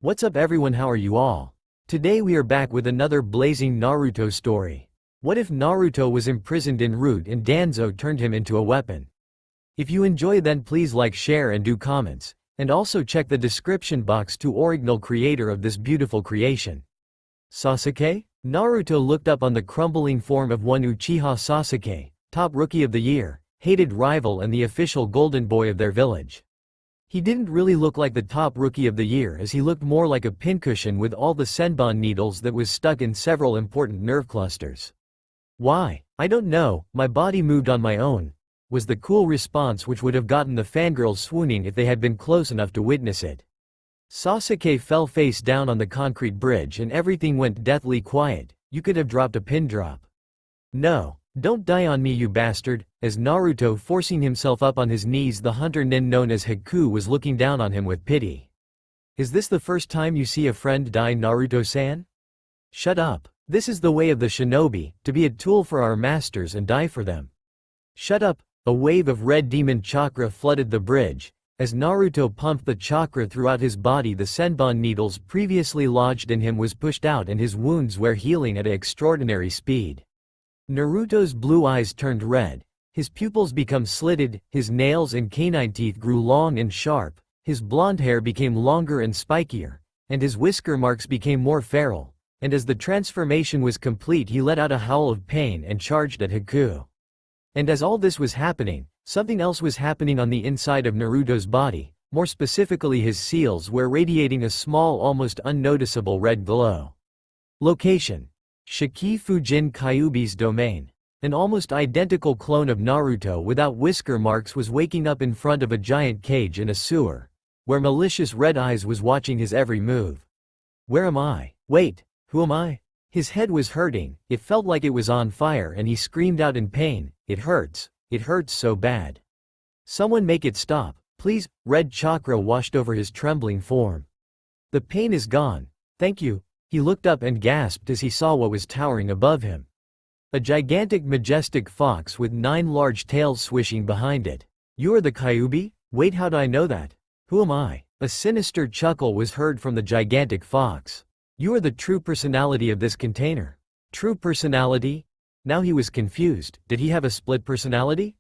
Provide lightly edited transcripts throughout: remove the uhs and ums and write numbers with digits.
What's up everyone, how are you all? Today we are back with another blazing Naruto story. What if Naruto was imprisoned in Root and Danzo turned him into a weapon? If you enjoy, then please like, share and do comments, and also check the description box to original creator of this beautiful creation. Sasuke? Naruto looked up on the crumbling form of one Uchiha Sasuke, top rookie of the year, hated rival and the official golden boy of their village. He didn't really look like the top rookie of the year, as he looked more like a pincushion with all the senbon needles that was stuck in several important nerve clusters. "Why? I don't know, my body moved on my own," was the cool response, which would have gotten the fangirls swooning if they had been close enough to witness it. Sasuke fell face down on the concrete bridge and everything went deathly quiet. You could have dropped a pin drop. "No. Don't die on me, you bastard," as Naruto, forcing himself up on his knees, the hunter nin known as Haku, was looking down on him with pity. "Is this the first time you see a friend die, Naruto-san? Shut up. This is the way of the shinobi, to be a tool for our masters and die for them. Shut up." A wave of red demon chakra flooded the bridge. As Naruto pumped the chakra throughout his body, the senbon needles previously lodged in him was pushed out and his wounds were healing at an extraordinary speed. Naruto's blue eyes turned red, his pupils became slitted, his nails and canine teeth grew long and sharp, his blonde hair became longer and spikier, and his whisker marks became more feral, and as the transformation was complete he let out a howl of pain and charged at Haku. And as all this was happening, something else was happening on the inside of Naruto's body, more specifically his seals were radiating a small, almost unnoticeable red glow. Location: Shikifujin Kyuubi's domain. An almost identical clone of Naruto without whisker marks was waking up in front of a giant cage in a sewer, where malicious red eyes was watching his every move. "Where am I? Wait, who am I?" His head was hurting, it felt like it was on fire, and he screamed out in pain, it hurts so bad. "Someone make it stop, please." Red chakra washed over his trembling form. "The pain is gone, thank you." He looked up and gasped as he saw what was towering above him. A gigantic majestic fox with 9 large tails swishing behind it. "You are the Kyuubi? Wait, how do I know that? Who am I?" A sinister chuckle was heard from the gigantic fox. "You are the true personality of this container." True personality? Now he was confused. Did he have a split personality?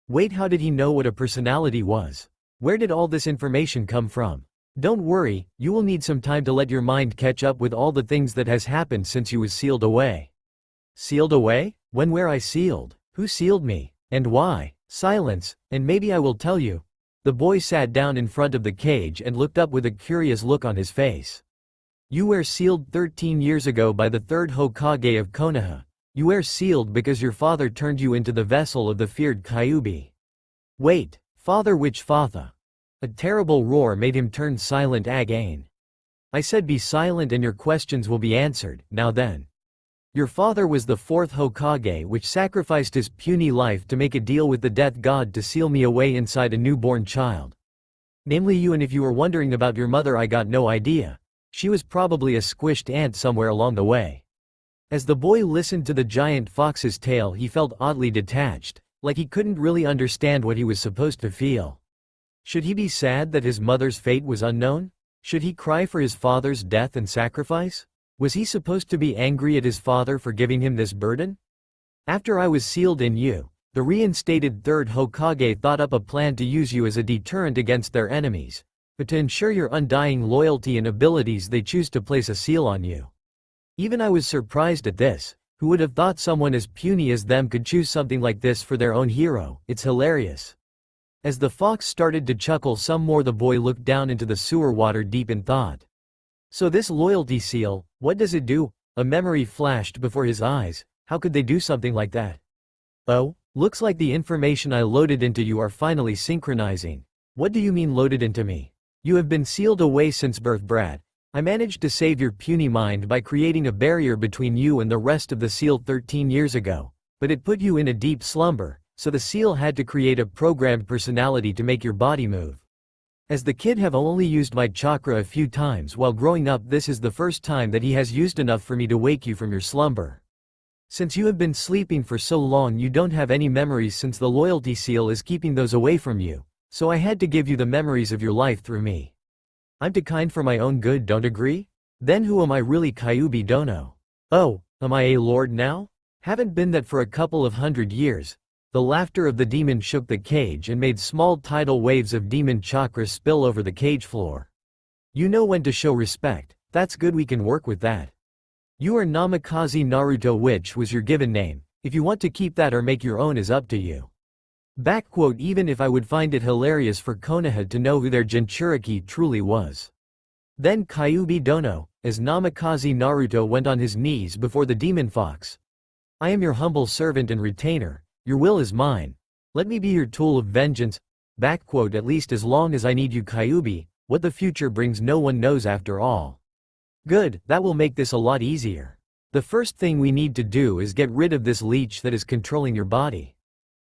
Wait, how did he know what a personality was? Where did all this information come from? Don't worry, you will need some time to let your mind catch up with all the things that has happened since you was sealed away. Sealed away? When were I sealed? Who sealed me? And why? Silence, and maybe I will tell you. The boy sat down in front of the cage and looked up with a curious look on his face. "You were sealed 13 years ago by the 3rd Hokage of Konoha. You were sealed because your father turned you into the vessel of the feared Kyuubi." "Wait, father, which father?" A terrible roar made him turn silent again. "I said be silent and your questions will be answered, now then. Your father was the 4th Hokage, which sacrificed his puny life to make a deal with the death god to seal me away inside a newborn child. Namely you, and if you were wondering about your mother, I got no idea. She was probably a squished ant somewhere along the way." As the boy listened to the giant fox's tale, he felt oddly detached, like he couldn't really understand what he was supposed to feel. Should he be sad that his mother's fate was unknown? Should he cry for his father's death and sacrifice? Was he supposed to be angry at his father for giving him this burden? "After I was sealed in you, the reinstated 3rd Hokage thought up a plan to use you as a deterrent against their enemies, but to ensure your undying loyalty and abilities they choose to place a seal on you. Even I was surprised at this. Who would have thought someone as puny as them could choose something like this for their own hero? It's hilarious." As the fox started to chuckle some more, the boy looked down into the sewer water deep in thought. "So this loyalty seal, what does it do?" A memory flashed before his eyes. How could they do something like that? "Oh, looks like the information I loaded into you are finally synchronizing." "What do you mean loaded into me?" "You have been sealed away since birth, brat. I managed to save your puny mind by creating a barrier between you and the rest of the seal 13 years ago, but it put you in a deep slumber, so the seal had to create a programmed personality to make your body move. As the kid have only used my chakra a few times while growing up, this is the first time that he has used enough for me to wake you from your slumber. Since you have been sleeping for so long, you don't have any memories, since the loyalty seal is keeping those away from you, so I had to give you the memories of your life through me." I'm too kind for my own good, don't agree? Then who am I really, Kyuubi Dono? Oh, am I a lord now? Haven't been that for a couple of 100 years. The laughter of the demon shook the cage and made small tidal waves of demon chakra spill over the cage floor. You know when to show respect. That's good, we can work with that. You are Namikaze Naruto, which was your given name. If you want to keep that or make your own is up to you. Even if I would find it hilarious for Konoha to know who their Jinchuriki truly was. Then Kyuubi Dono, as Namikaze Naruto went on his knees before the demon fox. I am your humble servant and retainer, your will is mine. Let me be your tool of vengeance. At least as long as I need you, Kyuubi. What the future brings no one knows after all. Good, that will make this a lot easier. The first thing we need to do is get rid of this leech that is controlling your body.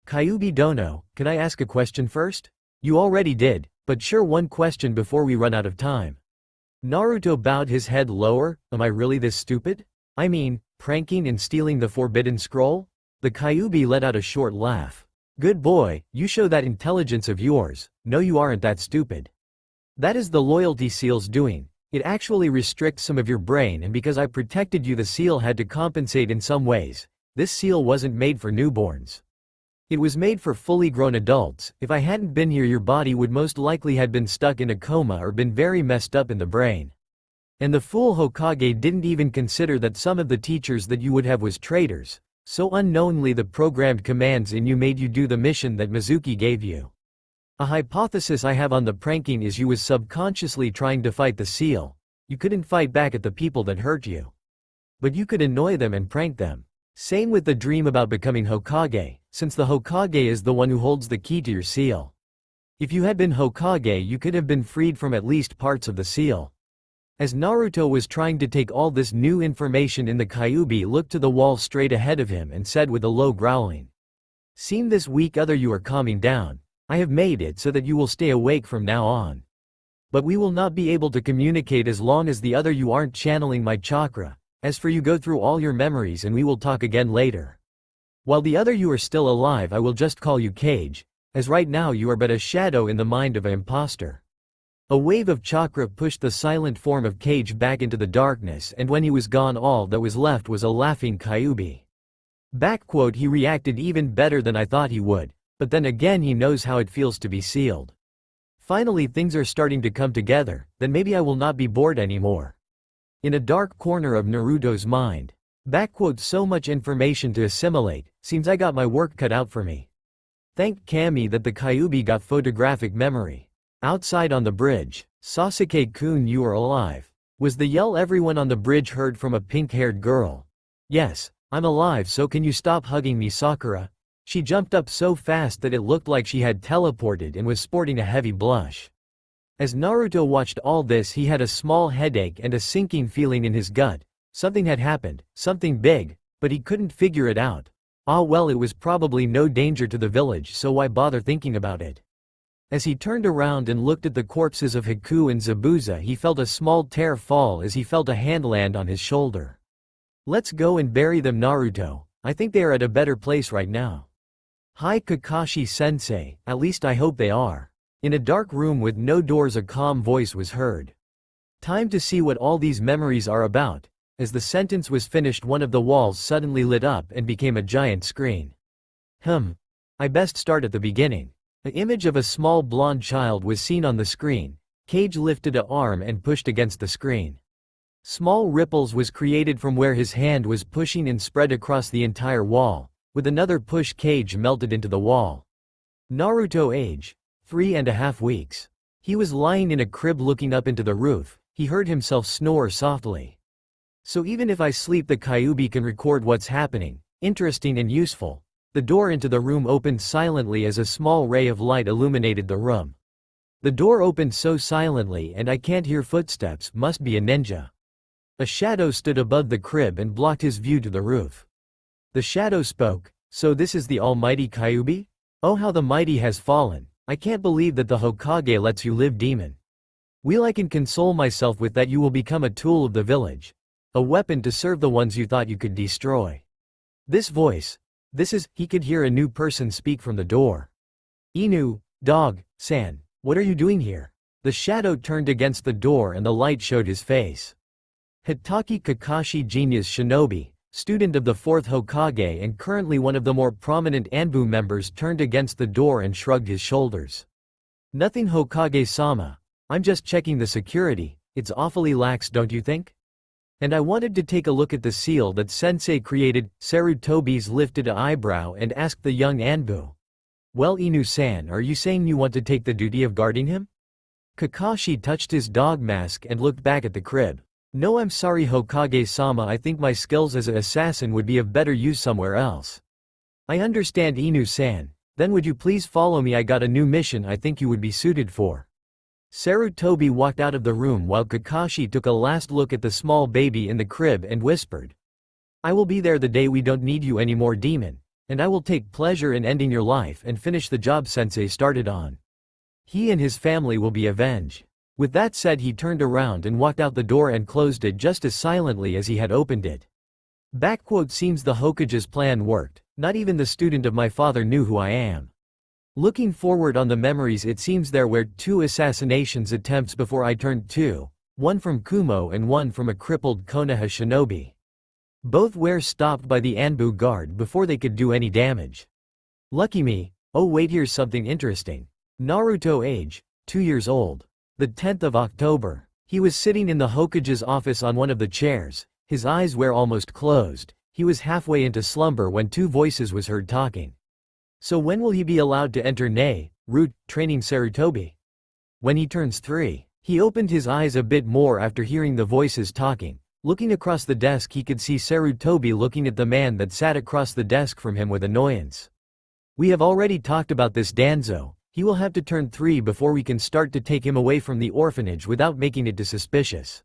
Kyuubi Dono, can I ask a question first? You already did, but sure, one question before we run out of time. Naruto bowed his head lower. Am I really this stupid? I mean, pranking and stealing the forbidden scroll? The Kyuubi let out a short laugh. Good boy, you show that intelligence of yours. No, you aren't that stupid. That is the loyalty seal's doing. It actually restricts some of your brain, and because I protected you, the seal had to compensate in some ways. This seal wasn't made for newborns. It was made for fully grown adults. If I hadn't been here, your body would most likely have been stuck in a coma or been very messed up in the brain. And the fool Hokage didn't even consider that some of the teachers that you would have was traitors. So unknowingly the programmed commands in you made you do the mission that Mizuki gave you. A hypothesis I have on the pranking is you was subconsciously trying to fight the seal. You couldn't fight back at the people that hurt you. But you could annoy them and prank them. Same with the dream about becoming Hokage, since the Hokage is the one who holds the key to your seal. If you had been Hokage, you could have been freed from at least parts of the seal. As Naruto was trying to take all this new information in, the Kyuubi looked to the wall straight ahead of him and said with a low growling. Seem this weak, other you are calming down. I have made it so that you will stay awake from now on. But we will not be able to communicate as long as the other you aren't channeling my chakra. As for you, go through all your memories and we will talk again later. While the other you are still alive, I will just call you Cage, as right now you are but a shadow in the mind of an imposter. A wave of chakra pushed the silent form of Cage back into the darkness, and when he was gone, all that was left was a laughing Kyuubi. He reacted even better than I thought he would. But then again, he knows how it feels to be sealed. Finally things are starting to come together, then maybe I will not be bored anymore. In a dark corner of Naruto's mind. So much information to assimilate, seems I got my work cut out for me. Thank Kami that the Kyuubi got photographic memory. Outside on the bridge, Sasuke-kun, you are alive. Was the yell everyone on the bridge heard from a pink-haired girl. Yes, I'm alive, so can you stop hugging me, Sakura? She jumped up so fast that it looked like she had teleported and was sporting a heavy blush. As Naruto watched all this, he had a small headache and a sinking feeling in his gut. Something had happened, something big, but he couldn't figure it out. Ah well, it was probably no danger to the village, so why bother thinking about it? As he turned around and looked at the corpses of Haku and Zabuza, he felt a small tear fall as he felt a hand land on his shoulder. Let's go and bury them, Naruto. I think they are at a better place right now. Hi Kakashi-sensei, at least I hope they are. In a dark room with no doors, a calm voice was heard. Time to see what all these memories are about. As the sentence was finished, one of the walls suddenly lit up and became a giant screen. I best start at the beginning. An image of a small blonde child was seen on the screen. Cage lifted an arm and pushed against the screen. Small ripples was created from where his hand was pushing and spread across the entire wall. With another push, Cage melted into the wall. Naruto, age 3.5 weeks. He was lying in a crib looking up into the roof. He heard himself snore softly. So even if I sleep, the Kyuubi can record what's happening. Interesting and useful. The door into the room opened silently as a small ray of light illuminated the room. The door opened so silently and I can't hear footsteps, must be a ninja. A shadow stood above the crib and blocked his view to the roof. The shadow spoke. So this is the almighty Kyuubi? Oh, how the mighty has fallen. I can't believe that the Hokage lets you live, demon. Well, I can console myself with that. You will become a tool of the village. A weapon to serve the ones you thought you could destroy. This voice. He could hear a new person speak from the door. Inu, dog, San, what are you doing here? The shadow turned against the door and the light showed his face. Hitaki Kakashi, genius shinobi, student of the 4th Hokage and currently one of the more prominent Anbu members, turned against the door and shrugged his shoulders. Nothing, Hokage-sama. I'm just checking the security. It's awfully lax, don't you think? And I wanted to take a look at the seal that sensei created. Sarutobi's lifted an eyebrow and asked the young Anbu. Well, Inu-san, are you saying you want to take the duty of guarding him? Kakashi touched his dog mask and looked back at the crib. No, I'm sorry, Hokage-sama, I think my skills as an assassin would be of better use somewhere else. I understand, Inu-san. Then would you please follow me? I got a new mission I think you would be suited for. Sarutobi walked out of the room while Kakashi took a last look at the small baby in the crib and whispered. I will be there the day we don't need you anymore, demon. And I will take pleasure in ending your life and finish the job sensei started on. He and his family will be avenged. With that said, he turned around and walked out the door and closed it just as silently as he had opened it. Seems the Hokage's plan worked. Not even the student of my father knew who I am. Looking forward on the memories, it seems there were 2 assassinations attempts before I turned 2, one from Kumo and one from a crippled Konoha shinobi. Both were stopped by the Anbu guard before they could do any damage. Lucky me. Oh wait, here's something interesting. Naruto age, 2 years old. The 10th of October. He was sitting in the Hokage's office on one of the chairs, his eyes were almost closed. He was halfway into slumber when 2 voices was heard talking. So when will he be allowed to enter route training, Sarutobi? When he turns 3. He opened his eyes a bit more after hearing the voices talking. Looking across the desk, he could see Sarutobi looking at the man that sat across the desk from him with annoyance. We have already talked about this, Danzo. He will have to turn 3 before we can start to take him away from the orphanage without making it too suspicious.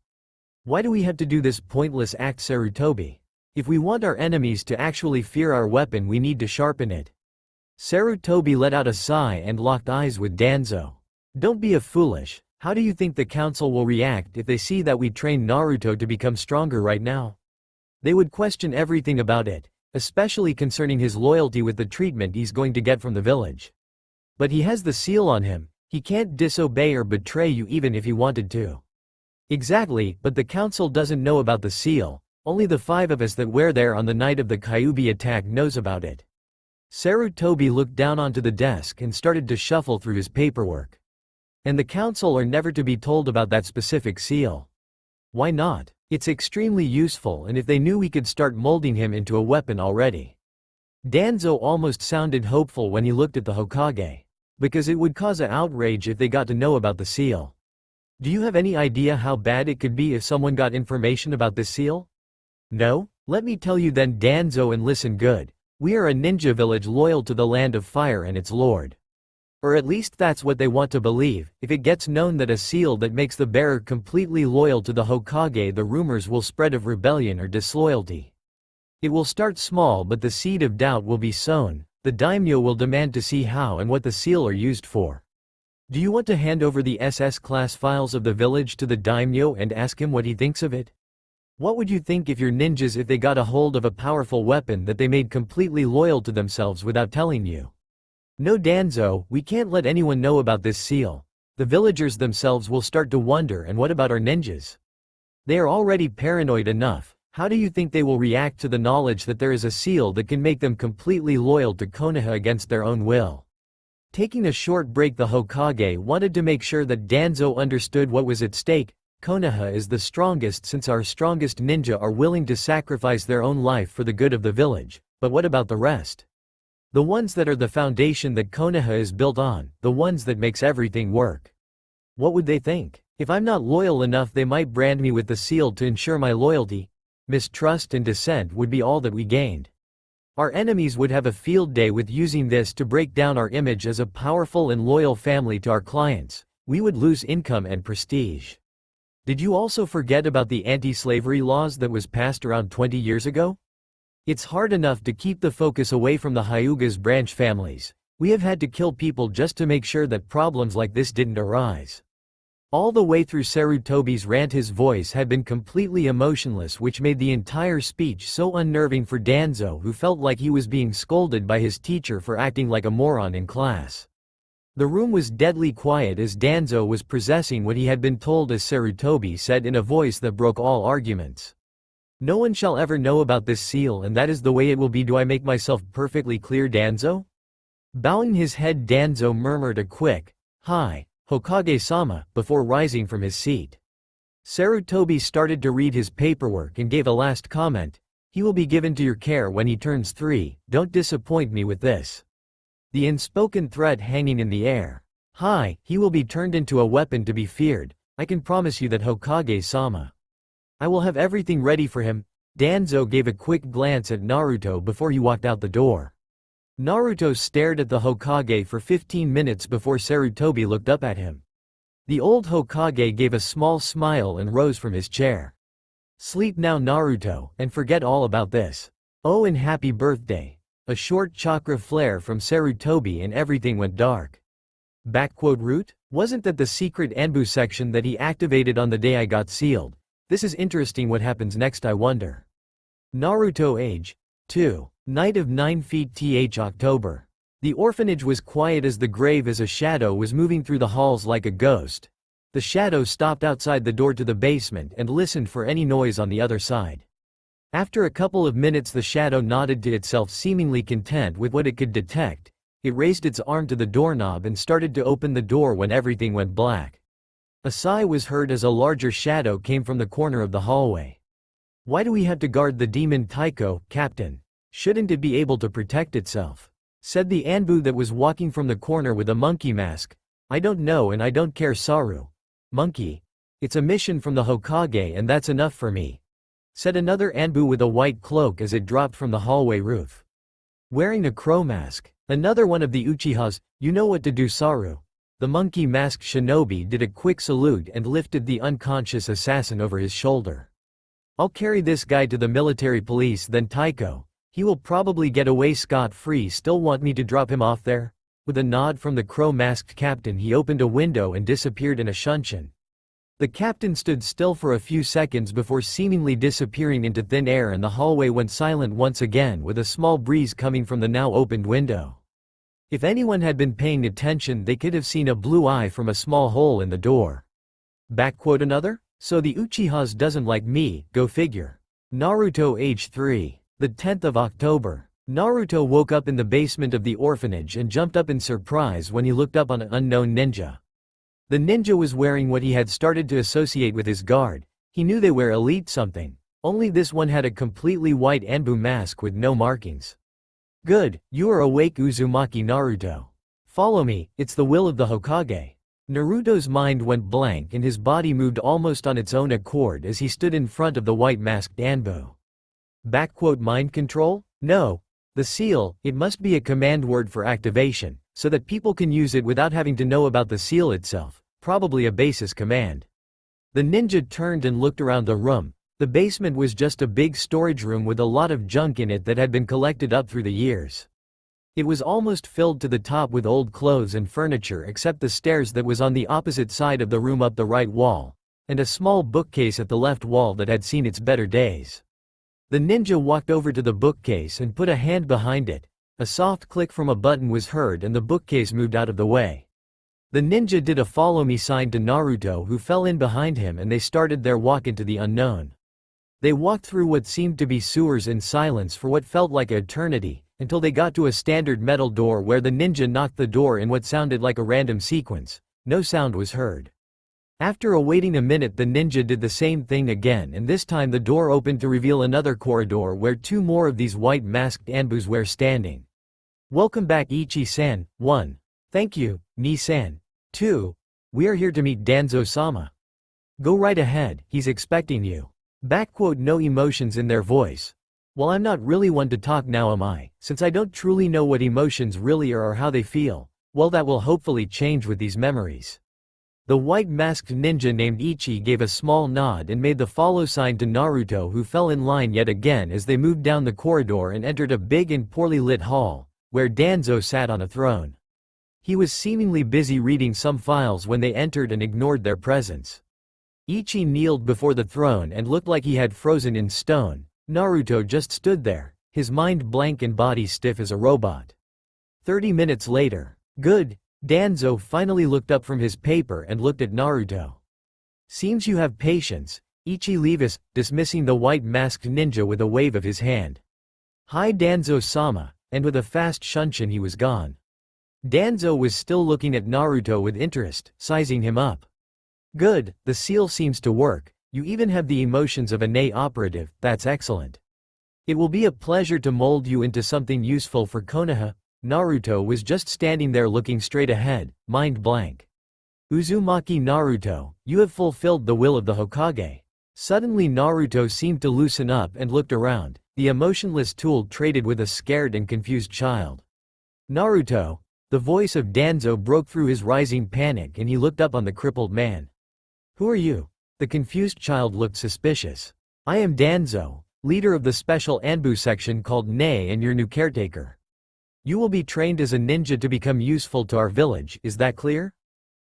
Why do we have to do this pointless act, Sarutobi? If we want our enemies to actually fear our weapon, we need to sharpen it. Sarutobi let out a sigh and locked eyes with Danzo. Don't be a foolish. How do you think the council will react if they see that we train Naruto to become stronger right now? They would question everything about it, especially concerning his loyalty with the treatment he's going to get from the village. But he has the seal on him. He can't disobey or betray you even if he wanted to. Exactly, but the council doesn't know about the seal. Only the 5 of us that were there on the night of the Kyuubi attack knows about it. Sarutobi looked down onto the desk and started to shuffle through his paperwork. And the council are never to be told about that specific seal. Why not? It's extremely useful, and if they knew, we could start molding him into a weapon already. Danzo almost sounded hopeful when he looked at the Hokage. Because it would cause an outrage if they got to know about the seal. Do you have any idea how bad it could be if someone got information about this seal? No? Let me tell you then, Danzo, and listen good. We are a ninja village loyal to the land of fire and its lord. Or at least that's what they want to believe. If it gets known that a seal that makes the bearer completely loyal to the Hokage, the rumors will spread of rebellion or disloyalty. It will start small, but the seed of doubt will be sown. The daimyo will demand to see how and what the seal are used for. Do you want to hand over the SS class files of the village to the daimyo and ask him what he thinks of it? What would you think if your ninjas, if they got a hold of a powerful weapon that they made completely loyal to themselves without telling you? No, Danzo, we can't let anyone know about this seal. The villagers themselves will start to wonder, and what about our ninjas? They are already paranoid enough. How do you think they will react to the knowledge that there is a seal that can make them completely loyal to Konoha against their own will? Taking a short break, the Hokage wanted to make sure that Danzo understood what was at stake. Konoha is the strongest, since our strongest ninja are willing to sacrifice their own life for the good of the village. But what about the rest? The ones that are the foundation that Konoha is built on, the ones that makes everything work. What would they think? If I'm not loyal enough, they might brand me with the seal to ensure my loyalty. Mistrust and dissent would be all that we gained. Our enemies would have a field day with using this to break down our image as a powerful and loyal family to our clients. We would lose income and prestige. Did you also forget about the anti-slavery laws that was passed around 20 years ago? It's hard enough to keep the focus away from the Hyuga's branch families. We have had to kill people just to make sure that problems like this didn't arise. All the way through Sarutobi's rant, his voice had been completely emotionless, which made the entire speech so unnerving for Danzo, who felt like he was being scolded by his teacher for acting like a moron in class. The room was deadly quiet as Danzo was processing what he had been told as Sarutobi said in a voice that broke all arguments. No one shall ever know about this seal and that is the way it will be. Do I make myself perfectly clear, Danzo? Bowing his head, Danzo murmured a quick, "Hi, Hokage-sama," before rising from his seat. Sarutobi started to read his paperwork and gave a last comment. "He will be given to your care when he turns 3, don't disappoint me with this." The unspoken threat hanging in the air. "Hi, he will be turned into a weapon to be feared, I can promise you that, Hokage-sama. I will have everything ready for him." Danzo gave a quick glance at Naruto before he walked out the door. Naruto stared at the Hokage for 15 minutes before Sarutobi looked up at him. The old Hokage gave a small smile and rose from his chair. "Sleep now, Naruto, and forget all about this. Oh, and happy birthday." A short chakra flare from Sarutobi and everything went dark. Root? Wasn't that the secret Anbu section that he activated on the day I got sealed? This is interesting. What happens next, I wonder. Naruto age 2. Night of 9 feet th October. The orphanage was quiet as the grave as a shadow was moving through the halls like a ghost. The shadow stopped outside the door to the basement and listened for any noise on the other side. After a couple of minutes the shadow nodded to itself, seemingly content with what it could detect. It raised its arm to the doorknob and started to open the door when everything went black. A sigh was heard as a larger shadow came from the corner of the hallway. "Why do we have to guard the demon Taiko, Captain? Shouldn't it be able to protect itself?" said the Anbu that was walking from the corner with a monkey mask. "I don't know and I don't care, Saru. Monkey. It's a mission from the Hokage and that's enough for me," said another Anbu with a white cloak as it dropped from the hallway roof. Wearing a crow mask. Another one of the Uchihas. "You know what to do, Saru." The monkey-masked shinobi did a quick salute and lifted the unconscious assassin over his shoulder. "I'll carry this guy to the military police then, Taiko. He will probably get away scot-free. Still want me to drop him off there?" With a nod from the crow-masked captain he opened a window and disappeared in a shunshin. The captain stood still for a few seconds before seemingly disappearing into thin air and the hallway went silent once again with a small breeze coming from the now opened window. If anyone had been paying attention they could have seen a blue eye from a small hole in the door. Another? So the Uchihas doesn't like me, go figure. Naruto age 3. The 10th of October. Naruto woke up in the basement of the orphanage and jumped up in surprise when he looked up on an unknown ninja. The ninja was wearing what he had started to associate with his guard. He knew they were elite something. Only this one had a completely white Anbu mask with no markings. "Good, you are awake, Uzumaki Naruto. Follow me, it's the will of the Hokage." Naruto's mind went blank and his body moved almost on its own accord as he stood in front of the white-masked Anbu. Mind control? No. The seal, it must be a command word for activation, so that people can use it without having to know about the seal itself, probably a basis command. The ninja turned and looked around the room. The basement was just a big storage room with a lot of junk in it that had been collected up through the years. It was almost filled to the top with old clothes and furniture except the stairs that was on the opposite side of the room up the right wall, and a small bookcase at the left wall that had seen its better days. The ninja walked over to the bookcase and put a hand behind it. A soft click from a button was heard and the bookcase moved out of the way. The ninja did a follow me sign to Naruto who fell in behind him and they started their walk into the unknown. They walked through what seemed to be sewers in silence for what felt like an eternity, until they got to a standard metal door where the ninja knocked the door in what sounded like a random sequence. No sound was heard. After awaiting a minute the ninja did the same thing again and this time the door opened to reveal another corridor where two more of these white-masked Anbus were standing. "Welcome back, Ichi-san. 1. Thank you, Ni-san. 2. We are here to meet Danzo-sama. Go right ahead, he's expecting you." No emotions in their voice. "Well, I'm not really one to talk now, am I? Since I don't truly know what emotions really are or how they feel. Well, that will hopefully change with these memories." The white-masked ninja named Ichi gave a small nod and made the follow sign to Naruto who fell in line yet again as they moved down the corridor and entered a big and poorly lit hall, where Danzo sat on a throne. He was seemingly busy reading some files when they entered and ignored their presence. Ichi kneeled before the throne and looked like he had frozen in stone. Naruto just stood there, his mind blank and body stiff as a robot. 30 minutes later. "Good, Danzo finally looked up from his paper and looked at Naruto. Seems you have patience, Ichi leaves, dismissing the white-masked ninja with a wave of his hand. Hi Danzo-sama, and with a fast shunshin he was gone. Danzo was still looking at Naruto with interest, sizing him up. Good, the seal seems to work, you even have the emotions of a Nei operative, that's excellent. It will be a pleasure to mold you into something useful for Konoha. Naruto was just standing there looking straight ahead, mind blank. Uzumaki Naruto, you have fulfilled the will of the Hokage. Suddenly Naruto seemed to loosen up and looked around. The emotionless tool traded with a scared and confused child. Naruto, the voice of Danzo broke through his rising panic and he looked up on the crippled man. Who are you? The confused child looked suspicious. I am Danzo, leader of the special Anbu section called Nei and your new caretaker. You will be trained as a ninja to become useful to our village, is that clear?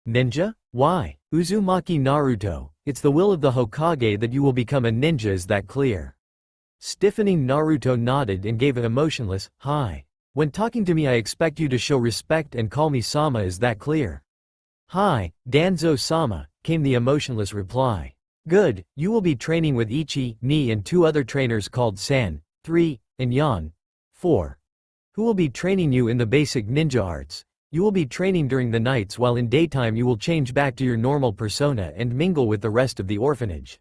Ninja? Why? Uzumaki Naruto, it's the will of the Hokage that you will become a ninja, is that clear? Stiffening Naruto nodded and gave an emotionless, hi. When talking to me I expect you to show respect and call me Sama, is that clear? Hi, Danzo-sama, came the emotionless reply. Good, you will be training with Ichi, Ni and 2 other trainers called San, 3, and Yan, 4. Who will be training you in the basic ninja arts. You will be training during the nights while in daytime you will change back to your normal persona and mingle with the rest of the orphanage.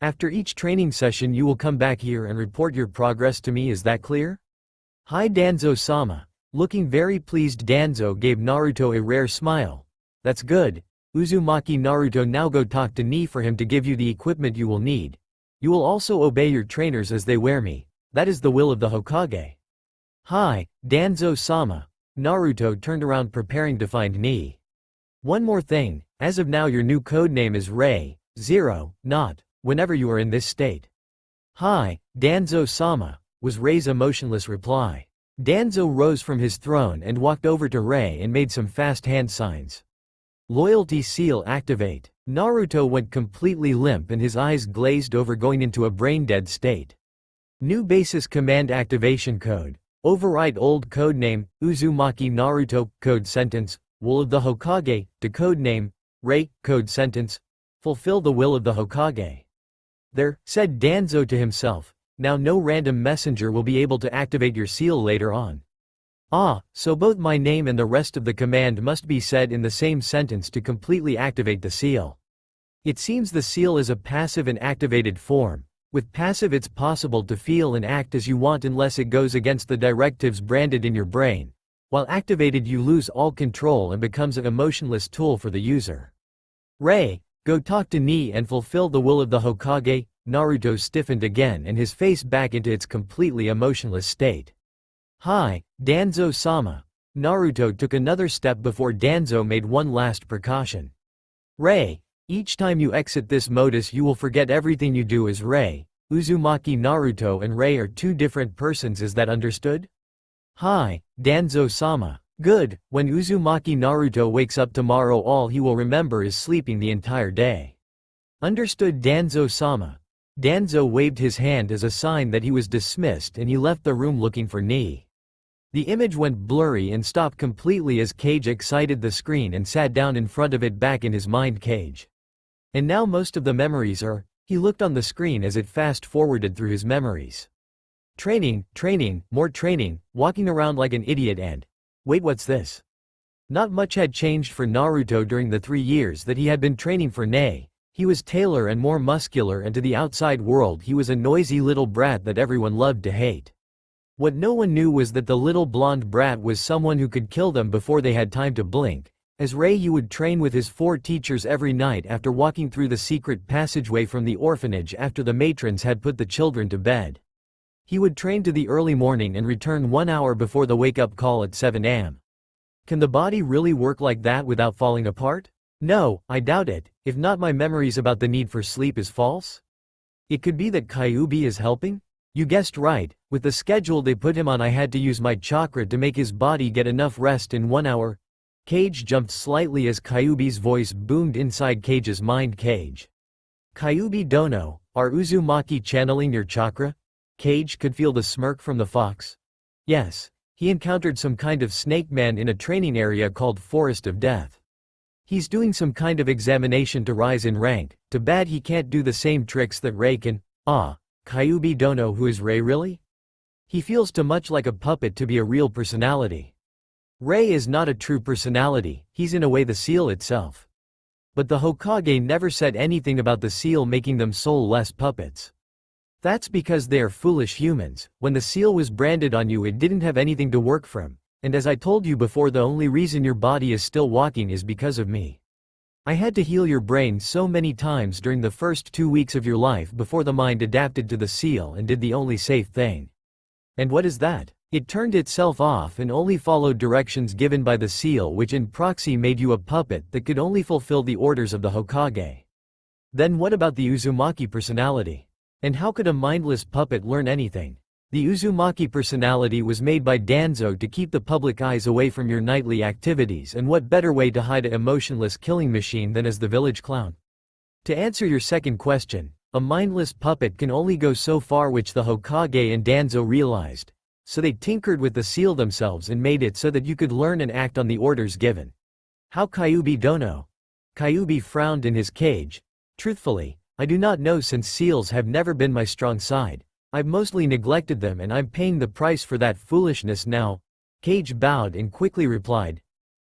After each training session you will come back here and report your progress to me, is that clear? Hi Danzo-sama. Looking very pleased, Danzo gave Naruto a rare smile. That's good. Uzumaki Naruto, now go talk to Ni for him to give you the equipment you will need. You will also obey your trainers as they wear me. That is the will of the Hokage. Hi, Danzo-sama. Naruto turned around preparing to find Ni. One more thing, as of now your new codename is Rei, 0, not, whenever you are in this state. Hi, Danzo-sama, was Rei's emotionless reply. Danzo rose from his throne and walked over to Rei and made some fast hand signs. Loyalty seal activate. Naruto went completely limp and his eyes glazed over, going into a brain-dead state. New basis command activation code. Override old codename, Uzumaki Naruto, code sentence, will of the Hokage, to codename, Rei, code sentence, fulfill the will of the Hokage. There, said Danzo to himself, now no random messenger will be able to activate your seal later on. Ah, so both my name and the rest of the command must be said in the same sentence to completely activate the seal. It seems the seal is a passive and activated form. With passive it's possible to feel and act as you want unless it goes against the directives branded in your brain. While activated you lose all control and becomes an emotionless tool for the user. Rei, go talk to Ni and fulfill the will of the Hokage. Naruto stiffened again and his face back into its completely emotionless state. Hi, Danzo-sama. Naruto took another step before Danzo made one last precaution. Rei, each time you exit this modus you will forget everything you do as Rei. Uzumaki Naruto and Rei are 2 different persons, is that understood? Hi, Danzo-sama. Good, when Uzumaki Naruto wakes up tomorrow all he will remember is sleeping the entire day. Understood Danzo-sama. Danzo waved his hand as a sign that he was dismissed and he left the room looking for Ni. The image went blurry and stopped completely as Cage exited the screen and sat down in front of it back in his mind cage. And now most of the memories are, he looked on the screen as it fast-forwarded through his memories. Training, more training, walking around like an idiot and, wait, what's this? Not much had changed for Naruto during the 3 years that he had been training for Nei. He was taller and more muscular, and to the outside world he was a noisy little brat that everyone loved to hate. What no one knew was that the little blonde brat was someone who could kill them before they had time to blink. As Rei, he would train with his 4 teachers every night after walking through the secret passageway from the orphanage after the matrons had put the children to bed. He would train to the early morning and return 1 hour before the wake-up call at 7 am. Can the body really work like that without falling apart? No, I doubt it, if not my memories about the need for sleep is false. It could be that Kyuubi is helping? You guessed right, with the schedule they put him on I had to use my chakra to make his body get enough rest in 1 hour. Cage jumped slightly as Kyuubi's voice boomed inside Cage's mind cage. Kyuubi Dono, are Uzumaki channeling your chakra? Cage could feel the smirk from the fox. Yes. He encountered some kind of snake man in a training area called Forest of Death. He's doing some kind of examination to rise in rank. Too bad he can't do the same tricks that Rei can. Ah, Kyuubi don't know who is Rei really? He feels too much like a puppet to be a real personality. Rei is not a true personality, he's in a way the seal itself. But the Hokage never said anything about the seal making them soulless puppets. That's because they are foolish humans. When the seal was branded on you, it didn't have anything to work from. And as I told you before, the only reason your body is still walking is because of me. I had to heal your brain so many times during the first 2 weeks of your life before the mind adapted to the seal and did the only safe thing. And what is that? It turned itself off and only followed directions given by the seal, which in proxy made you a puppet that could only fulfill the orders of the Hokage. Then what about the Uzumaki personality? And how could a mindless puppet learn anything? The Uzumaki personality was made by Danzo to keep the public eyes away from your nightly activities, and what better way to hide an emotionless killing machine than as the village clown? To answer your second question, a mindless puppet can only go so far, which the Hokage and Danzo realized. So they tinkered with the seal themselves and made it so that you could learn and act on the orders given. How Kyuubi don't know? Kyuubi frowned in his cage. Truthfully, I do not know, since seals have never been my strong side. I've mostly neglected them and I'm paying the price for that foolishness now. Cage bowed and quickly replied,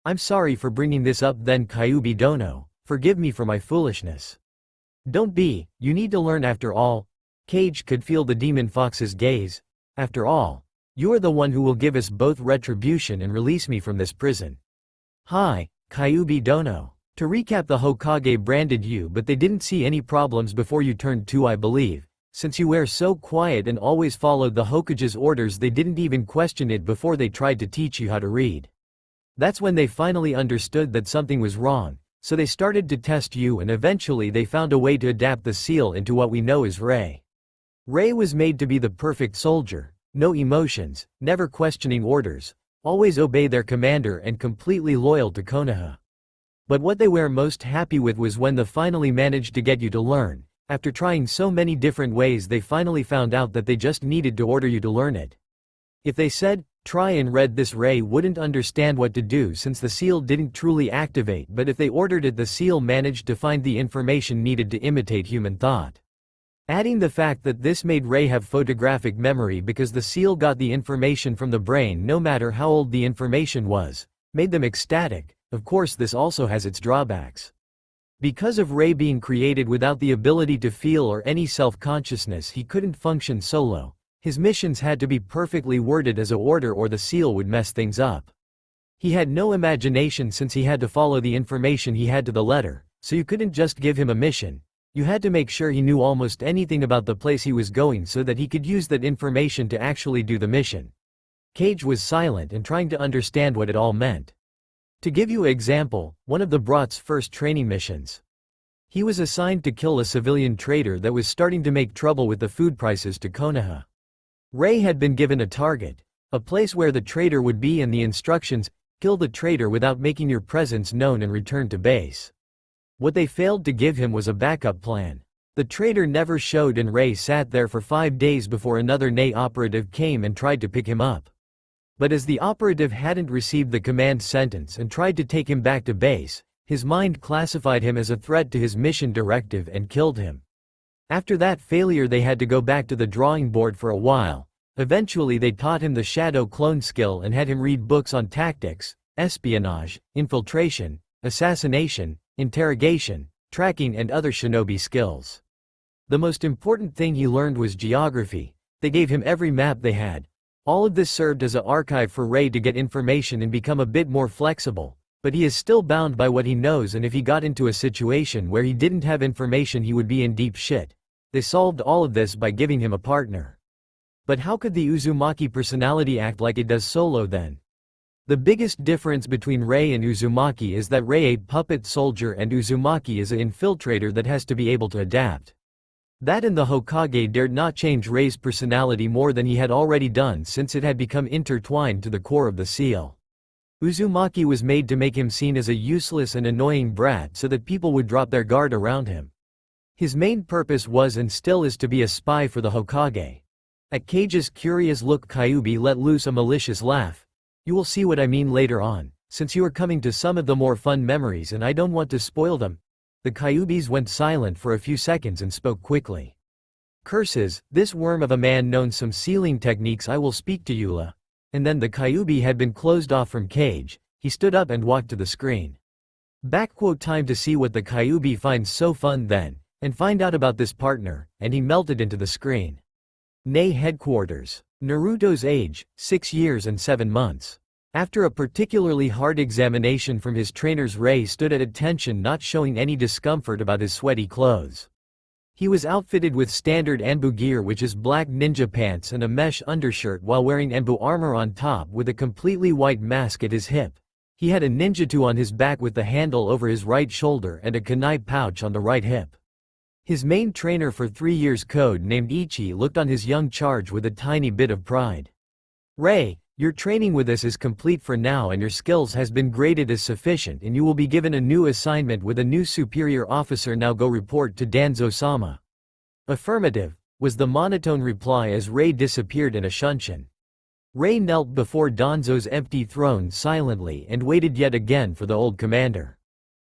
I'm sorry for bringing this up then, Kyuubi Dono. Forgive me for my foolishness. Don't be, you need to learn after all. Cage could feel the demon fox's gaze. After all, you are the one who will give us both retribution and release me from this prison. Hi, Kyuubi Dono. To recap, the Hokage branded you, but they didn't see any problems before you turned 2, I believe. Since you were so quiet and always followed the Hokage's orders, they didn't even question it before they tried to teach you how to read. That's when they finally understood that something was wrong, so they started to test you, and eventually they found a way to adapt the seal into what we know as Rei. Rei was made to be the perfect soldier, no emotions, never questioning orders, always obey their commander and completely loyal to Konoha. But what they were most happy with was when they finally managed to get you to learn. After trying so many different ways, they finally found out that they just needed to order you to learn it. If they said, try and read this, Rei wouldn't understand what to do since the seal didn't truly activate, but if they ordered it, the seal managed to find the information needed to imitate human thought. Adding the fact that this made Rei have photographic memory because the seal got the information from the brain no matter how old the information was, made them ecstatic. Of course, this also has its drawbacks. Because of Rei being created without the ability to feel or any self-consciousness, he couldn't function solo. His missions had to be perfectly worded as a order or the seal would mess things up. He had no imagination since he had to follow the information he had to the letter, so you couldn't just give him a mission. You had to make sure he knew almost anything about the place he was going so that he could use that information to actually do the mission. Cage was silent and trying to understand what it all meant. To give you an example, one of the Brat's first training missions. He was assigned to kill a civilian trader that was starting to make trouble with the food prices to Konoha. Rei had been given a target, a place where the trader would be, and the instructions: kill the trader without making your presence known and return to base. What they failed to give him was a backup plan. The trader never showed and Rei sat there for 5 days before another NA operative came and tried to pick him up. But as the operative hadn't received the command sentence and tried to take him back to base, his mind classified him as a threat to his mission directive and killed him. After that failure, they had to go back to the drawing board for a while. Eventually they taught him the shadow clone skill and had him read books on tactics, espionage, infiltration, assassination, interrogation, tracking and other shinobi skills. The most important thing he learned was geography. They gave him every map they had. All of this served as an archive for Rei to get information and become a bit more flexible, but he is still bound by what he knows, and if he got into a situation where he didn't have information, he would be in deep shit. They solved all of this by giving him a partner. But how could the Uzumaki personality act like it does solo then? The biggest difference between Rei and Uzumaki is that Rei is a puppet soldier and Uzumaki is an infiltrator that has to be able to adapt. That and the Hokage dared not change Rei's personality more than he had already done, since it had become intertwined to the core of the seal. Uzumaki was made to make him seen as a useless and annoying brat so that people would drop their guard around him. His main purpose was and still is to be a spy for the Hokage. At Cage's curious look, Kyuubi let loose a malicious laugh. You will see what I mean later on, since you are coming to some of the more fun memories and I don't want to spoil them. The Kyuubis went silent for a few seconds and spoke quickly. Curses, this worm of a man knows some sealing techniques. I will speak to Eula. And then the Kyuubi had been closed off from Cage. He stood up and walked to the screen. Time to see what the Kyuubi finds so fun then, and find out about this partner, and he melted into the screen. Nei headquarters. Naruto's age, 6 years and 7 months. After a particularly hard examination from his trainers, Ray stood at attention, not showing any discomfort about his sweaty clothes. He was outfitted with standard Anbu gear, which is black ninja pants and a mesh undershirt, while wearing Anbu armor on top with a completely white mask at his hip. He had a ninjutsu on his back with the handle over his right shoulder and a kunai pouch on the right hip. His main trainer for 3 years, code named Ichi, looked on his young charge with a tiny bit of pride. Ray, your training with us is complete for now and your skills has been graded as sufficient and you will be given a new assignment with a new superior officer. Now go report to Danzo-sama. Affirmative, was the monotone reply as Ray disappeared in a shunshin. Ray knelt before Danzo's empty throne silently and waited yet again for the old commander.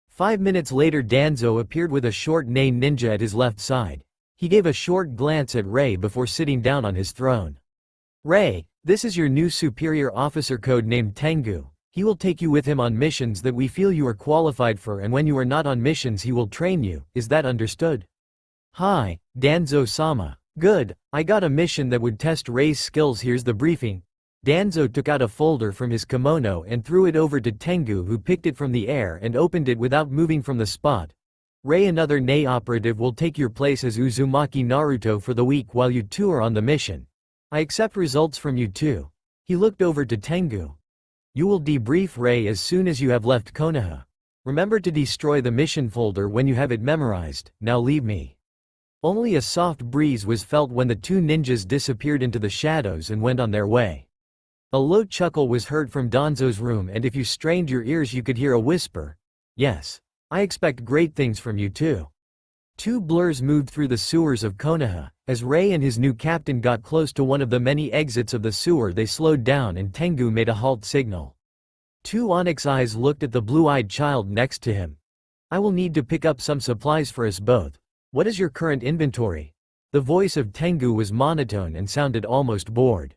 5 minutes later, Danzo appeared with a short Nei ninja at his left side. He gave a short glance at Ray before sitting down on his throne. Ray, this is your new superior officer, code named Tengu. He will take you with him on missions that we feel you are qualified for, and when you are not on missions he will train you. Is that understood? Hi, Danzo-sama. Good, I got a mission that would test Ray's skills. Here's the briefing. Danzo took out a folder from his kimono and threw it over to Tengu, who picked it from the air and opened it without moving from the spot. Ray, another Nei operative, will take your place as Uzumaki Naruto for the week while you two are on the mission. I accept results from you too. He looked over to Tengu. You will debrief Ray as soon as you have left Konoha. Remember to destroy the mission folder when you have it memorized. Now leave me. Only a soft breeze was felt when the two ninjas disappeared into the shadows and went on their way. A low chuckle was heard from Danzo's room, and if you strained your ears you could hear a whisper. Yes. I expect great things from you too. Two blurs moved through the sewers of Konoha. As Ray and his new captain got close to one of the many exits of the sewer, they slowed down and Tengu made a halt signal. Two onyx eyes looked at the blue-eyed child next to him. I will need to pick up some supplies for us both. What is your current inventory? The voice of Tengu was monotone and sounded almost bored.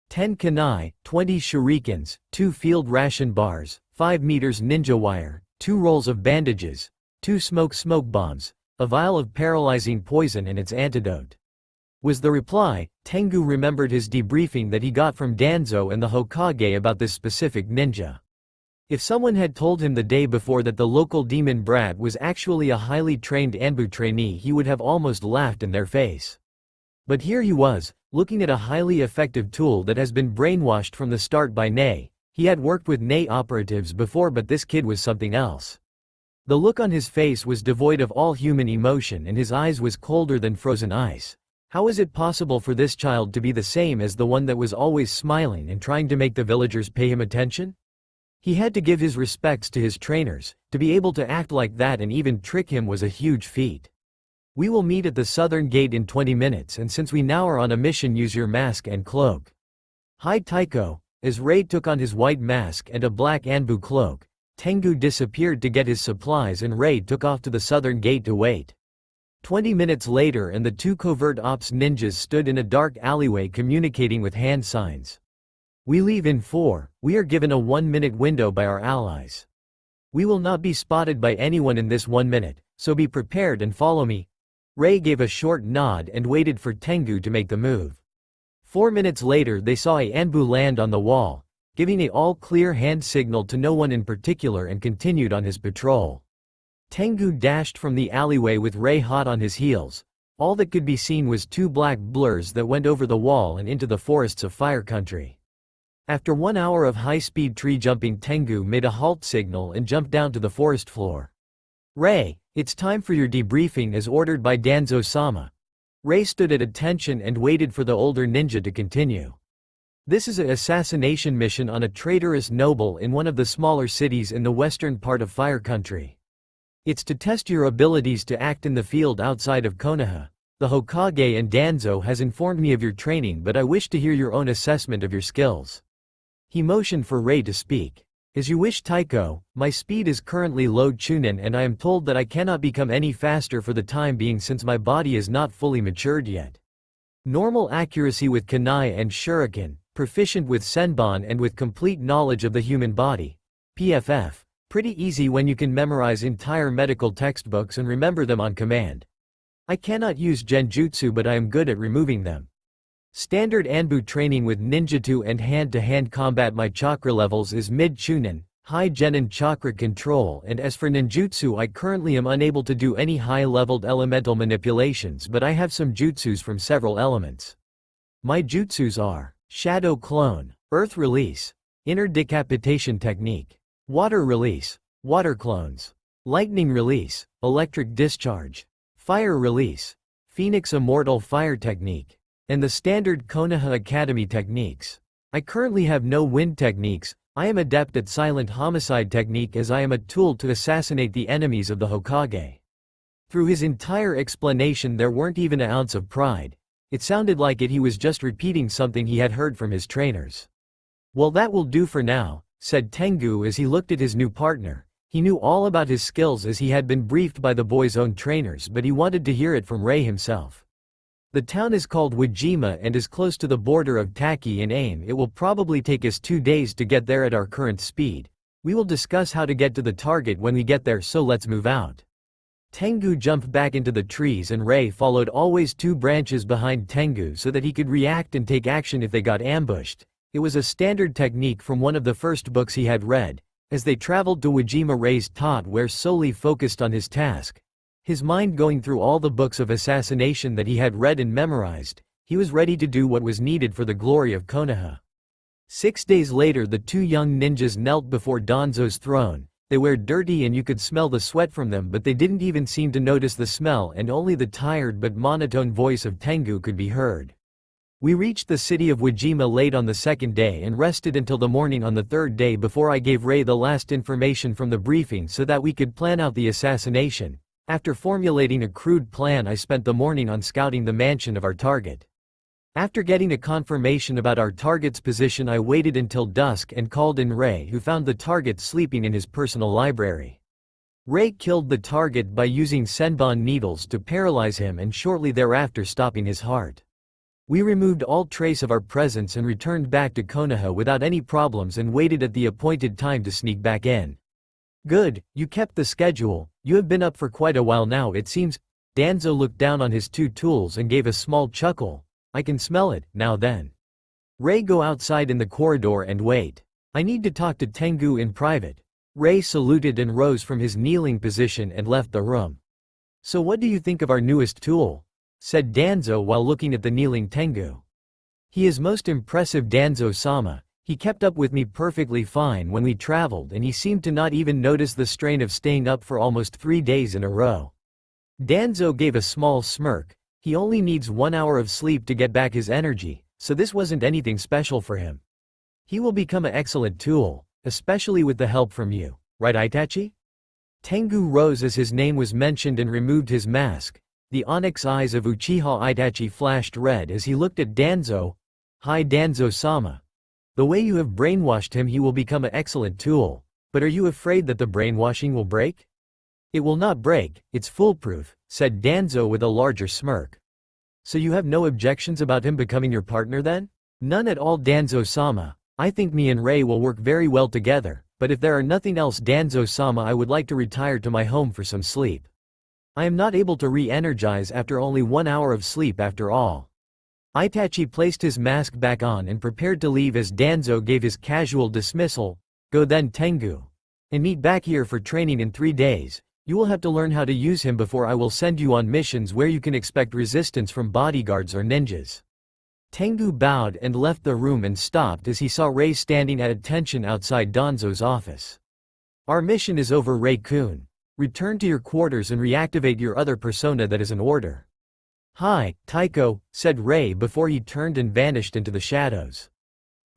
10 kunai, 20 shurikens, 2 field ration bars, 5 meters ninja wire, 2 rolls of bandages, 2 smoke bombs, a vial of paralyzing poison and its antidote. Was the reply. Tengu remembered his debriefing that he got from Danzo and the Hokage about this specific ninja. If someone had told him the day before that the local demon brat was actually a highly trained Anbu trainee, he would have almost laughed in their face. But here he was, looking at a highly effective tool that has been brainwashed from the start by Nei. He had worked with Nei operatives before, but this kid was something else. The look on his face was devoid of all human emotion and his eyes was colder than frozen ice. How is it possible for this child to be the same as the one that was always smiling and trying to make the villagers pay him attention? He had to give his respects to his trainers. To be able to act like that and even trick him was a huge feat. We will meet at the southern gate in 20 minutes, and since we now are on a mission, use your mask and cloak. Hi Taiko. As Ray took on his white mask and a black Anbu cloak, Tengu disappeared to get his supplies and Ray took off to the southern gate to wait. 20 minutes later and the two covert ops ninjas stood in a dark alleyway communicating with hand signs. We leave in 4, we are given a 1-minute window by our allies. We will not be spotted by anyone in this 1 minute, so be prepared and follow me. Ray gave a short nod and waited for Tengu to make the move. 4 minutes later they saw a Anbu land on the wall, giving a all-clear hand signal to no one in particular and continued on his patrol. Tengu dashed from the alleyway with Ray hot on his heels. All that could be seen was 2 black blurs that went over the wall and into the forests of Fire Country. After 1 hour of high-speed tree jumping, Tengu made a halt signal and jumped down to the forest floor. Ray, it's time for your debriefing as ordered by Danzo-sama. Ray stood at attention and waited for the older ninja to continue. This is an assassination mission on a traitorous noble in one of the smaller cities in the western part of Fire Country. It's to test your abilities to act in the field outside of Konoha. The Hokage and Danzo has informed me of your training, but I wish to hear your own assessment of your skills. He motioned for Rei to speak. As you wish, Taiko. My speed is currently low chunin and I am told that I cannot become any faster for the time being since my body is not fully matured yet. Normal accuracy with kunai and shuriken, proficient with senbon and with complete knowledge of the human body. PFF. Pretty easy when you can memorize entire medical textbooks and remember them on command. I cannot use genjutsu, but I am good at removing them. Standard Anbu training with ninjutsu and hand-to-hand combat. My chakra levels is mid-chunin, high genin chakra control, and as for ninjutsu, I currently am unable to do any high-leveled elemental manipulations, but I have some jutsus from several elements. My jutsus are Shadow Clone, Earth Release, Inner Decapitation Technique, Water Release, Water Clones, Lightning Release, Electric Discharge, Fire Release, Phoenix Immortal Fire Technique, and the standard Konoha Academy techniques. I currently have no wind techniques. I am adept at silent homicide technique as I am a tool to assassinate the enemies of the Hokage. Through his entire explanation there weren't even an ounce of pride. It sounded like he was just repeating something he had heard from his trainers. Well, that will do for now, said Tengu as he looked at his new partner. He knew all about his skills as he had been briefed by the boy's own trainers, but he wanted to hear it from Rei himself. The town is called Wajima and is close to the border of Taki and Ain. It will probably take us 2 days to get there at our current speed. We will discuss how to get to the target when we get there, so let's move out. Tengu jumped back into the trees and Rei followed, always 2 branches behind Tengu so that he could react and take action if they got ambushed. It was a standard technique from one of the first books he had read. As they traveled to Wajima, Rei's thought were solely focused on his task. His mind going through all the books of assassination that he had read and memorized, he was ready to do what was needed for the glory of Konoha. 6 days later, the 2 young ninjas knelt before Danzo's throne. They were dirty and you could smell the sweat from them, but they didn't even seem to notice the smell, and only the tired but monotone voice of Tengu could be heard. We reached the city of Wajima late on the 2nd day and rested until the morning on the 3rd day before I gave Rei the last information from the briefing so that we could plan out the assassination. After formulating a crude plan, I spent the morning on scouting the mansion of our target. After getting a confirmation about our target's position, I waited until dusk and called in Rei, who found the target sleeping in his personal library. Rei killed the target by using senbon needles to paralyze him and shortly thereafter stopping his heart. We removed all trace of our presence and returned back to Konoha without any problems and waited at the appointed time to sneak back in. Good, you kept the schedule. You have been up for quite a while now, it seems. Danzo looked down on his 2 tools and gave a small chuckle. I can smell it. Now then. Rei, go outside in the corridor and wait. I need to talk to Tengu in private. Rei saluted and rose from his kneeling position and left the room. So what do you think of our newest tool? Said Danzo while looking at the kneeling Tengu. He is most impressive, Danzo-sama. He kept up with me perfectly fine when we traveled and he seemed to not even notice the strain of staying up for almost 3 days in a row. Danzo gave a small smirk. He only needs 1 hour of sleep to get back his energy, so this wasn't anything special for him. He will become an excellent tool, especially with the help from you, right, Itachi? Tengu rose as his name was mentioned and removed his mask. The onyx eyes of Uchiha Itachi flashed red as he looked at Danzo. Hi Danzo-sama. The way you have brainwashed him, he will become an excellent tool. But are you afraid that the brainwashing will break? It will not break, it's foolproof, said Danzo with a larger smirk. So you have no objections about him becoming your partner then? None at all, Danzo-sama. I think me and Rei will work very well together, but if there are nothing else, Danzo-sama, I would like to retire to my home for some sleep. I am not able to re-energize after only 1 hour of sleep after all. Itachi placed his mask back on and prepared to leave as Danzo gave his casual dismissal. Go then, Tengu. And meet back here for training in 3 days. You will have to learn how to use him before I will send you on missions where you can expect resistance from bodyguards or ninjas. Tengu bowed and left the room and stopped as he saw Rei standing at attention outside Danzo's office. Our mission is over, Rei-kun. Return to your quarters and reactivate your other persona, that is an order. Hi, Taiko, said Rei before he turned and vanished into the shadows.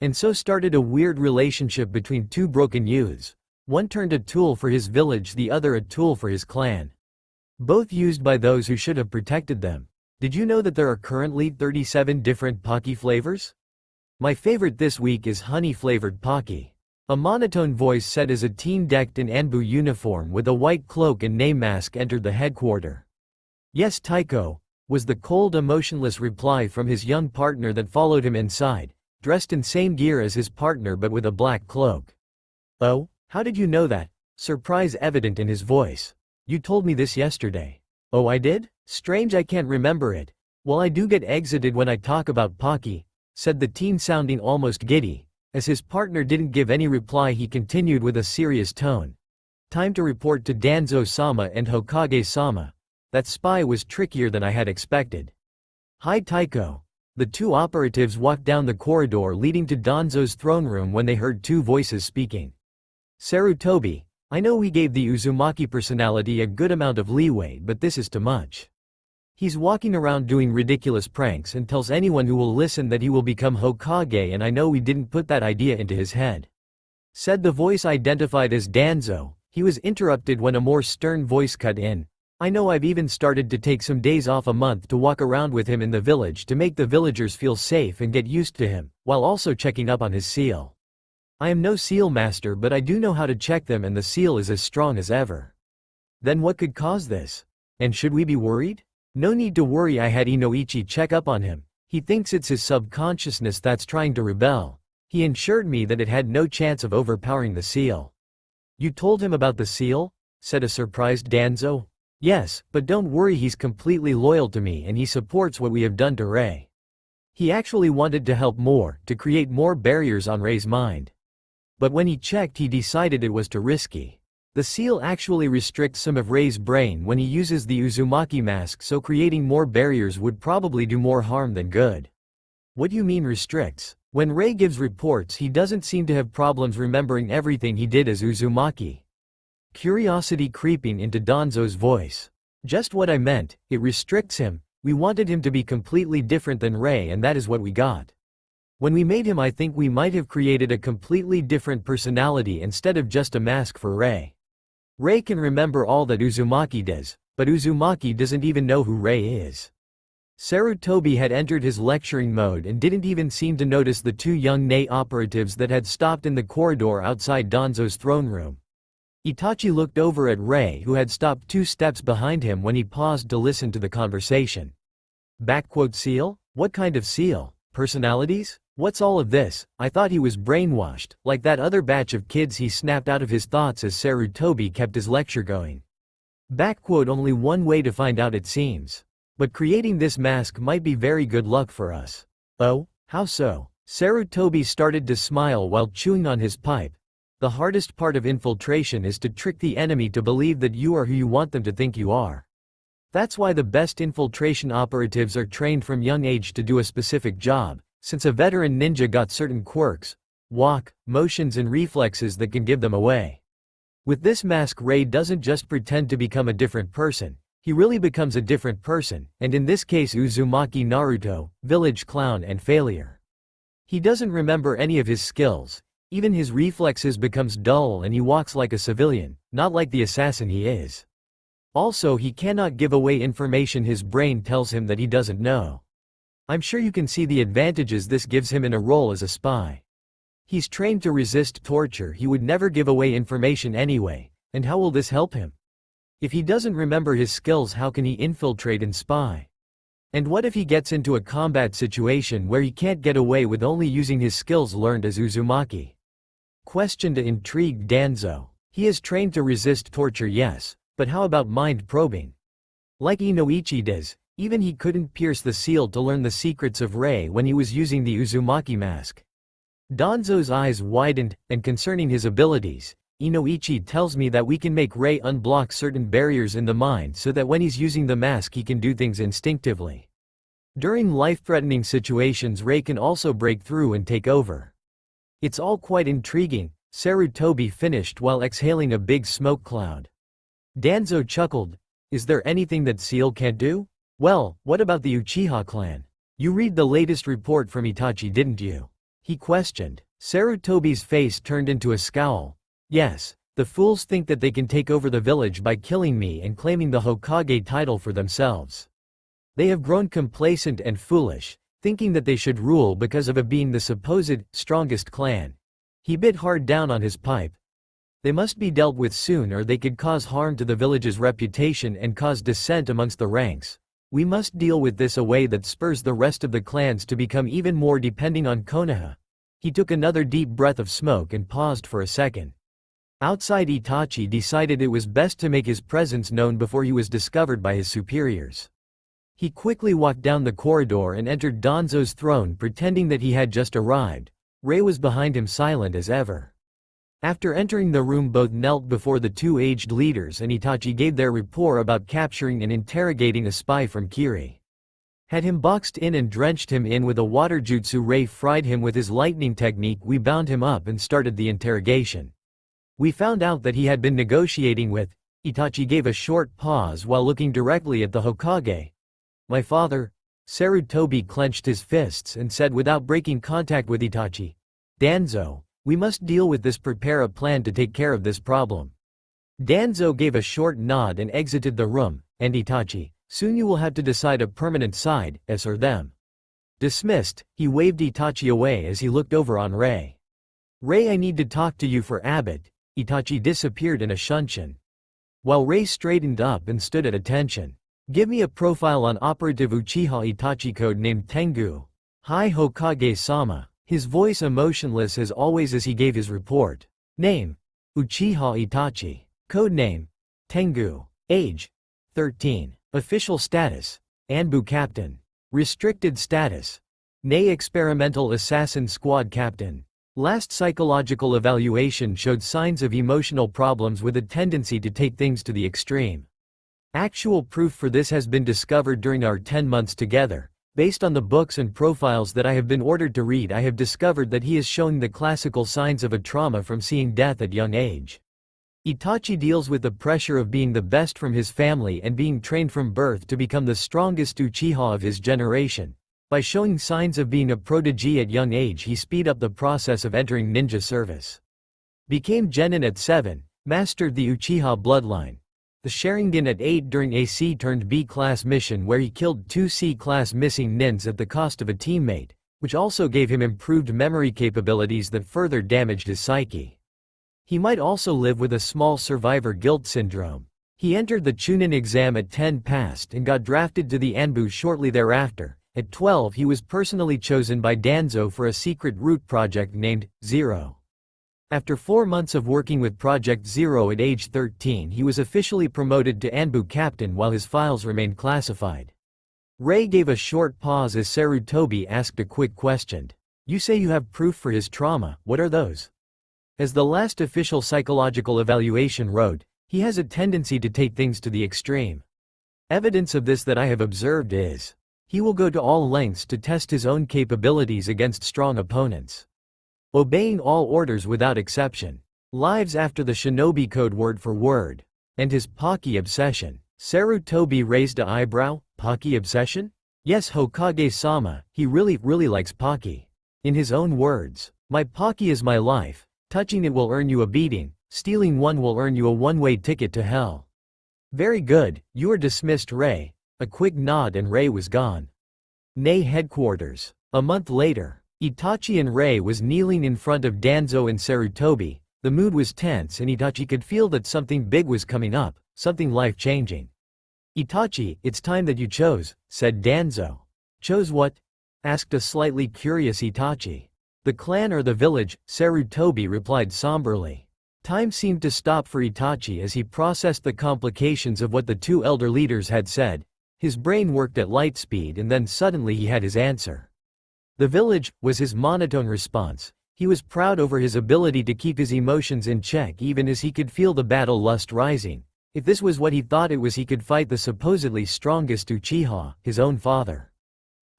And so started a weird relationship between 2 broken youths. One turned a tool for his village, the other a tool for his clan. Both used by those who should have protected them. Did you know that there are currently 37 different Pocky flavors? My favorite this week is honey-flavored Pocky. A monotone voice said as a teen decked in Anbu uniform with a white cloak and name mask entered the headquarter. "Yes, Tycho," was the cold, emotionless reply from his young partner that followed him inside, dressed in same gear as his partner but with a black cloak. "Oh, how did you know that?" Surprise evident in his voice. "You told me this yesterday." "Oh, I did? Strange, I can't remember it." "Well, I do get exited when I talk about Pocky," said the teen, sounding almost giddy. As his partner didn't give any reply, he continued with a serious tone. "Time to report to Danzo-sama and Hokage-sama. That spy was trickier than I had expected." "Hi, Tycho." The two operatives walked down the corridor leading to Danzo's throne room when they heard two voices speaking. "Sarutobi, I know we gave the Uzumaki personality a good amount of leeway, but this is too much. He's walking around doing ridiculous pranks and tells anyone who will listen that he will become Hokage, and I know we didn't put that idea into his head," said the voice identified as Danzo. He was interrupted when a more stern voice cut in. "I know, I've even started to take some days off a month to walk around with him in the village to make the villagers feel safe and get used to him, while also checking up on his seal. I am no seal master, but I do know how to check them, and the seal is as strong as ever." "Then what could cause this? And should we be worried?" "No need to worry, I had Inoichi check up on him. He thinks it's his subconsciousness that's trying to rebel. He assured me that it had no chance of overpowering the seal." "You told him about the seal?" said a surprised Danzo. "Yes, but don't worry, he's completely loyal to me and he supports what we have done to Rei. He actually wanted to help more, to create more barriers on Rei's mind. But when he checked, he decided it was too risky. The seal actually restricts some of Rei's brain when he uses the Uzumaki mask, so creating more barriers would probably do more harm than good." "What do you mean restricts?" "When Rei gives reports, he doesn't seem to have problems remembering everything he did as Uzumaki." Curiosity creeping into Danzo's voice. "Just what I meant, it restricts him. We wanted him to be completely different than Rei, and that is what we got. When we made him, I think we might have created a completely different personality instead of just a mask for Rei. Rei can remember all that Uzumaki does, but Uzumaki doesn't even know who Rei is." Sarutobi had entered his lecturing mode and didn't even seem to notice the two young Nei operatives that had stopped in the corridor outside Danzo's throne room. Itachi looked over at Rei, who had stopped 2 steps behind him when he paused to listen to the conversation. "Seal? What kind of seal? Personalities? What's all of this? I thought he was brainwashed, like that other batch of kids," he snapped out of his thoughts as Sarutobi kept his lecture going. "Only one way to find out, it seems. But creating this mask might be very good luck for us." "Oh, how so?" Sarutobi started to smile while chewing on his pipe. "The hardest part of infiltration is to trick the enemy to believe that you are who you want them to think you are. That's why the best infiltration operatives are trained from young age to do a specific job, since a veteran ninja got certain quirks, walk, motions and reflexes that can give them away. With this mask, Rei doesn't just pretend to become a different person, he really becomes a different person, and in this case Uzumaki Naruto, village clown and failure. He doesn't remember any of his skills, even his reflexes becomes dull, and he walks like a civilian, not like the assassin he is. Also, he cannot give away information his brain tells him that he doesn't know. I'm sure you can see the advantages this gives him in a role as a spy. He's trained to resist torture, he would never give away information anyway, and how will this help him? If he doesn't remember his skills, how can he infiltrate and spy? And what if he gets into a combat situation where he can't get away with only using his skills learned as Uzumaki?" Questioned the intrigued Danzo. "He is trained to resist torture, yes, but how about mind probing? Like Inoichi does, even he couldn't pierce the seal to learn the secrets of Rei when he was using the Uzumaki mask." Danzo's eyes widened, and concerning his abilities, "Inoichi tells me that we can make Rei unblock certain barriers in the mind so that when he's using the mask he can do things instinctively. During life-threatening situations, Rei can also break through and take over. It's all quite intriguing," Sarutobi finished while exhaling a big smoke cloud. Danzo chuckled. "Is there anything that seal can't do? Well, what about the Uchiha clan? You read the latest report from Itachi, didn't you?" he questioned. Sarutobi's face turned into a scowl. "Yes, the fools think that they can take over the village by killing me and claiming the Hokage title for themselves. They have grown complacent and foolish, thinking that they should rule because of being the supposed strongest clan. He bit hard down on his pipe. They must be dealt with soon or they could cause harm to the village's reputation and cause dissent amongst the ranks. We must deal with this a way that spurs the rest of the clans to become even more depending on Konoha. He took another deep breath of smoke and paused for a second. Outside, Itachi decided it was best to make his presence known before he was discovered by his superiors. He quickly walked down the corridor and entered Danzo's throne pretending that he had just arrived. Rei was behind him, silent as ever. After entering the room, both knelt before the two aged leaders and Itachi gave their report about capturing and interrogating a spy from Kiri. Had him boxed in and drenched him in with a water jutsu. Rei fried him with his lightning technique. We bound him up and started the interrogation. We found out that he had been negotiating with. Itachi gave a short pause while looking directly at the Hokage. My father. Sarutobi clenched his fists and said without breaking contact with Itachi. Danzo, we must deal with this. Prepare a plan to take care of this problem. Danzo gave a short nod and exited the room, and Itachi, soon you will have to decide a permanent side, us or them. Dismissed, he waved Itachi away as he looked over on Rei. Rei, I need to talk to you for Abbott. Itachi disappeared in a shunshin. While Rei straightened up and stood at attention. Give me a profile on Operative Uchiha Itachi, code named Tengu. Hi Hokage-sama. His voice emotionless as always as he gave his report. Name: Uchiha Itachi. Code name: Tengu. Age: 13. Official status: Anbu Captain. Restricted status: Ne Experimental Assassin Squad Captain. Last psychological evaluation showed signs of emotional problems with a tendency to take things to the extreme. Actual proof for this has been discovered during our 10 months together. Based on the books and profiles that I have been ordered to read, I have discovered that he is showing the classical signs of a trauma from seeing death at young age. Itachi deals with the pressure of being the best from his family and being trained from birth to become the strongest Uchiha of his generation. By showing signs of being a prodigy at young age, he speed up the process of entering ninja service. Became genin at 7, mastered the Uchiha bloodline. The Sharingan at 8 during a C-B-class mission where he killed 2 C-class missing nins at the cost of a teammate, which also gave him improved memory capabilities that further damaged his psyche. He might also live with a small survivor guilt syndrome. He entered the Chunin exam at 10 passed and got drafted to the Anbu shortly thereafter. At 12 he was personally chosen by Danzo for a secret route project named Zero. After 4 months of working with Project Zero at age 13 he was officially promoted to Anbu Captain while his files remained classified. Rei gave a short pause as Sarutobi asked a quick question. You say you have proof for his trauma, what are those? As the last official psychological evaluation wrote, he has a tendency to take things to the extreme. Evidence of this that I have observed is, he will go to all lengths to test his own capabilities against strong opponents. Obeying all orders without exception. Lives after the shinobi code word for word. And his Pocky obsession. Sarutobi raised an eyebrow. Pocky obsession? Yes, Hokage-sama, he really likes Pocky. In his own words, my Pocky is my life. Touching it will earn you a beating. Stealing one will earn you a one-way ticket to hell. Very good, you are dismissed, Rei. A quick nod and Rei was gone. Ne headquarters. A month later. Itachi and Rei was kneeling in front of Danzo and Sarutobi. The mood was tense and Itachi could feel that something big was coming up, something life-changing. Itachi, it's time that you chose, said Danzo. Chose what? Asked a slightly curious Itachi. The clan or the village, Sarutobi replied somberly. Time seemed to stop for Itachi as he processed the complications of what the two elder leaders had said. His brain worked at light speed and then suddenly he had his answer. The village, was his monotone response. He was proud over his ability to keep his emotions in check even as he could feel the battle lust rising. If this was what he thought it was, he could fight the supposedly strongest Uchiha, his own father.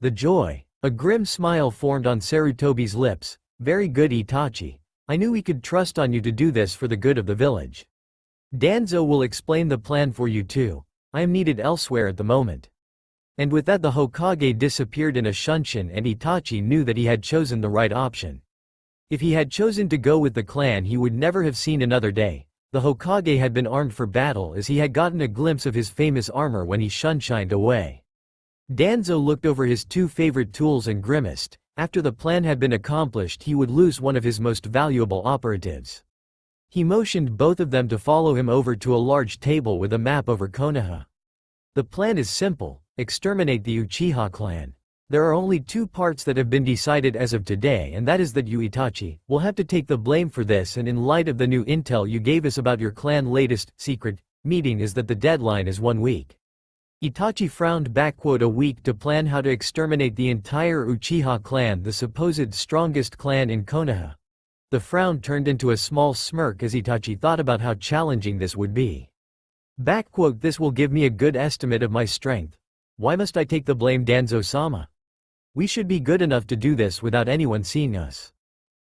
The joy. A grim smile formed on Sarutobi's lips. Very good, Itachi. I knew we could trust on you to do this for the good of the village. Danzo will explain the plan for you too. I am needed elsewhere at the moment. And with that the Hokage disappeared in a shunshin and Itachi knew that he had chosen the right option. If he had chosen to go with the clan he would never have seen another day. The Hokage had been armed for battle as he had gotten a glimpse of his famous armor when he shunshined away. Danzo looked over his two favorite tools and grimaced. After the plan had been accomplished, he would lose one of his most valuable operatives. He motioned both of them to follow him over to a large table with a map over Konoha. The plan is simple: exterminate the Uchiha clan. There are only two parts that have been decided as of today, and that is that you, Itachi, will have to take the blame for this, and in light of the new intel you gave us about your clan latest secret meeting is that the deadline is 1 week. Itachi frowned. A week to plan how to exterminate the entire Uchiha clan, the supposed strongest clan in Konoha. The frown turned into a small smirk as Itachi thought about how challenging this would be. This will give me a good estimate of my strength. Why must I take the blame, Danzo-sama? We should be good enough to do this without anyone seeing us.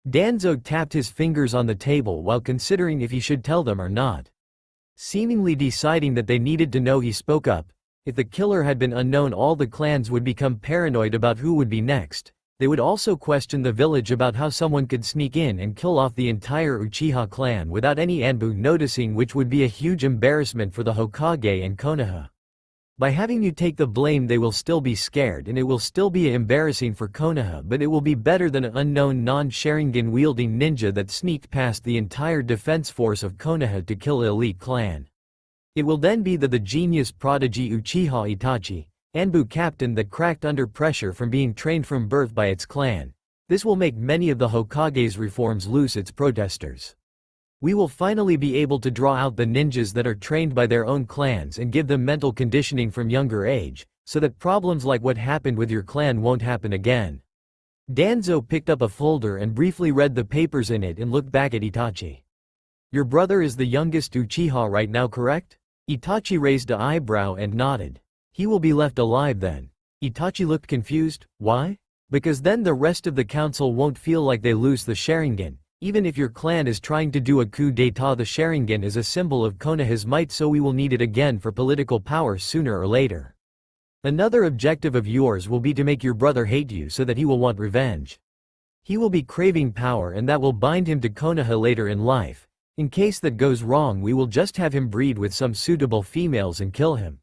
Danzo tapped his fingers on the table while considering if he should tell them or not. Seemingly deciding that they needed to know, he spoke up. If the killer had been unknown, all the clans would become paranoid about who would be next. They would also question the village about how someone could sneak in and kill off the entire Uchiha clan without any Anbu noticing, which would be a huge embarrassment for the Hokage and Konoha. By having you take the blame, they will still be scared and it will still be embarrassing for Konoha, but it will be better than an unknown non-Sharingan wielding ninja that sneaked past the entire defense force of Konoha to kill elite clan. It will then be the genius prodigy Uchiha Itachi, Anbu captain that cracked under pressure from being trained from birth by its clan. This will make many of the Hokage's reforms lose its protesters. We will finally be able to draw out the ninjas that are trained by their own clans and give them mental conditioning from younger age, so that problems like what happened with your clan won't happen again. Danzo picked up a folder and briefly read the papers in it and looked back at Itachi. Your brother is the youngest Uchiha right now, correct? Itachi raised an eyebrow and nodded. He will be left alive then. Itachi looked confused. Why? Because then the rest of the council won't feel like they lose the Sharingan. Even if your clan is trying to do a coup d'état, the Sharingan is a symbol of Konoha's might, so we will need it again for political power sooner or later. Another objective of yours will be to make your brother hate you so that he will want revenge. He will be craving power and that will bind him to Konoha later in life. In case that goes wrong, we will just have him breed with some suitable females and kill him,"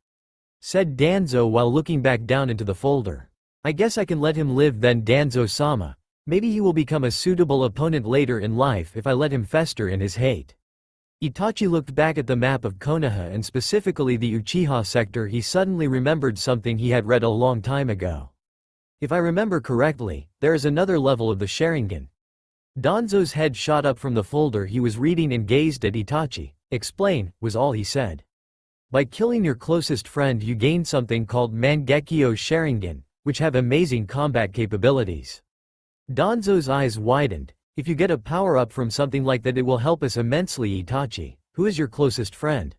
said Danzo while looking back down into the folder. "I guess I can let him live then, Danzo-sama. Maybe he will become a suitable opponent later in life if I let him fester in his hate." Itachi looked back at the map of Konoha and specifically the Uchiha sector. He suddenly remembered something he had read a long time ago. If I remember correctly, there is another level of the Sharingan. Danzo's head shot up from the folder he was reading and gazed at Itachi. "Explain," was all he said. "By killing your closest friend you gain something called Mangekyo Sharingan, which have amazing combat capabilities." Danzo's eyes widened. "If you get a power-up from something like that, it will help us immensely, Itachi. Who is your closest friend?"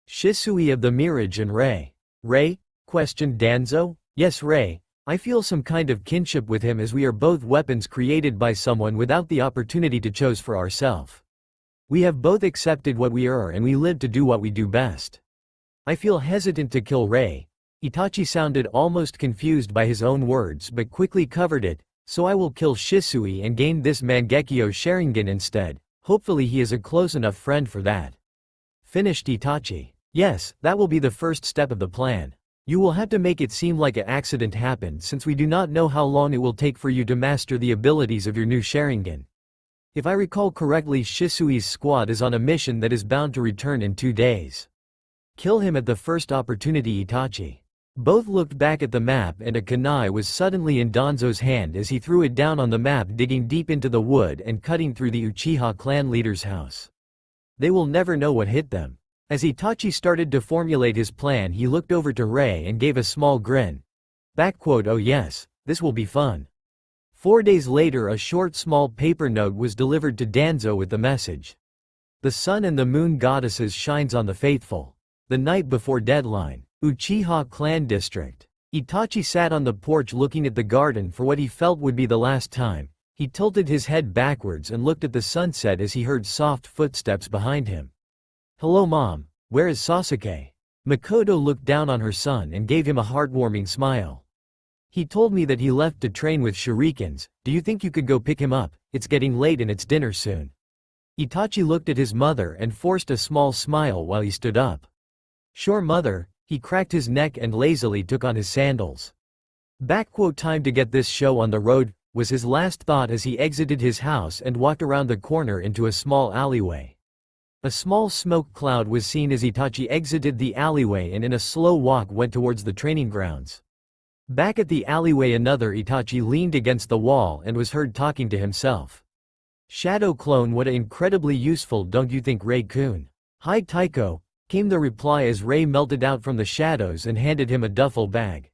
"Shisui of the Mirage and Rei." "Rei?" questioned Danzo. "Yes, Rei. I feel some kind of kinship with him as we are both weapons created by someone without the opportunity to choose for ourselves. We have both accepted what we are and we live to do what we do best. I feel hesitant to kill Rei." Itachi sounded almost confused by his own words but quickly covered it. "So I will kill Shisui and gain this Mangekyo Sharingan instead. Hopefully he is a close enough friend for that," finished Itachi. "Yes, that will be the first step of the plan. You will have to make it seem like an accident happened, since we do not know how long it will take for you to master the abilities of your new Sharingan. If I recall correctly, Shisui's squad is on a mission that is bound to return in 2 days. Kill him at the first opportunity, Itachi." Both looked back at the map and a kunai was suddenly in Danzo's hand as he threw it down on the map, digging deep into the wood and cutting through the Uchiha clan leader's house. They will never know what hit them. As Itachi started to formulate his plan, he looked over to Rei and gave a small grin. "Oh yes, this will be fun." 4 days later, a short small paper note was delivered to Danzo with the message. "The sun and the moon goddesses shines on the faithful. The night before deadline. Uchiha clan district." Itachi sat on the porch looking at the garden for what he felt would be the last time. He tilted his head backwards and looked at the sunset as he heard soft footsteps behind him. "Hello Mom, where is Sasuke?" Makoto looked down on her son and gave him a heartwarming smile. "He told me that he left to train with shurikens. Do you think you could go pick him up? It's getting late and it's dinner soon." Itachi looked at his mother and forced a small smile while he stood up. "Sure mother, He cracked his neck and lazily took on his sandals. Time to get this show on the road, was his last thought as he exited his house and walked around the corner into a small alleyway. A small smoke cloud was seen as Itachi exited the alleyway and in a slow walk went towards the training grounds. Back at the alleyway another Itachi leaned against the wall and was heard talking to himself. "Shadow clone, what a incredibly useful, don't you think, Ray-kun?" "Hi Taiko," came the reply as Ray melted out from the shadows and handed him a duffel bag.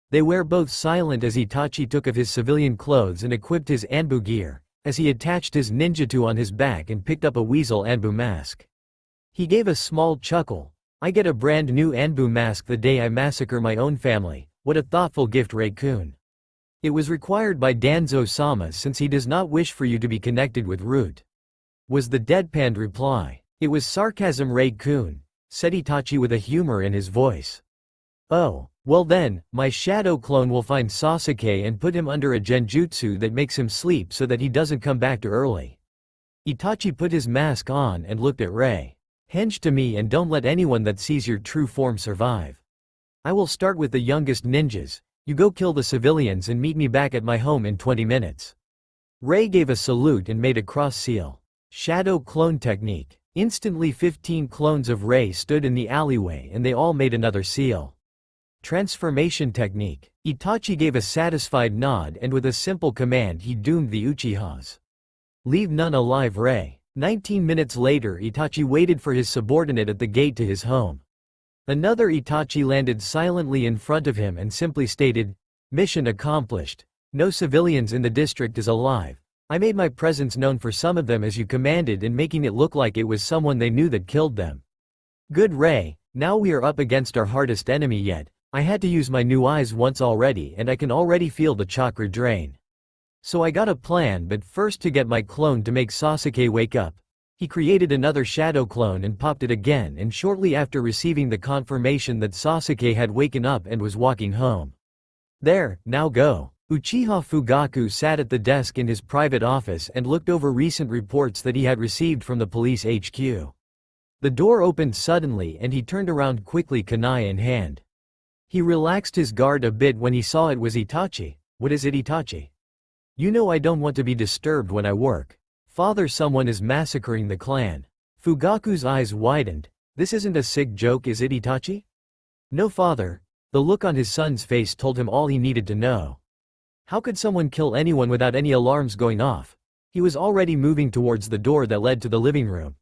They were both silent as Itachi took off his civilian clothes and equipped his Anbu gear, as he attached his ninjutsu on his back and picked up a weasel Anbu mask. He gave a small chuckle. "I get a brand new Anbu mask the day I massacre my own family, what a thoughtful gift, Ray-kun. It was required by Danzo-sama since he does not wish for you to be connected with Root," was the deadpanned reply. "It was sarcasm, Ray-kun," said Itachi with a humor in his voice. "Oh, well then, my shadow clone will find Sasuke and put him under a genjutsu that makes him sleep so that he doesn't come back too early." Itachi put his mask on and looked at Ray. "Henge to me and don't let anyone that sees your true form survive. I will start with the youngest ninjas, you go kill the civilians and meet me back at my home in 20 minutes. Ray gave a salute and made a cross seal. Shadow clone technique. Instantly 15 clones of Ray stood in the alleyway and they all made another seal. Transformation technique. Itachi gave a satisfied nod and with a simple command he doomed the Uchihas. Leave none alive, Ray. 19 minutes later Itachi waited for his subordinate at the gate to his home. Another Itachi landed silently in front of him and simply stated, "Mission accomplished. No civilians in the district is alive. I made my presence known for some of them as you commanded and making it look like it was someone they knew that killed them. Good, Ray, now we are up against our hardest enemy yet. I had to use my new eyes once already and I can already feel the chakra drain. So I got a plan, but first to get my clone to make Sasuke wake up." He created another shadow clone and popped it again, and shortly after receiving the confirmation that Sasuke had waken up and was walking home. "There, now go." Uchiha Fugaku sat at the desk in his private office and looked over recent reports that he had received from the police HQ. The door opened suddenly and he turned around quickly, kunai in hand. He relaxed his guard a bit when he saw it was Itachi. "What is it, Itachi? You know I don't want to be disturbed when I work. Father, someone is massacring the clan." Fugaku's eyes widened. "This isn't a sick joke, is it, Itachi?" "No, father." The look on his son's face told him all he needed to know. How could someone kill anyone without any alarms going off? He was already moving towards the door that led to the living room.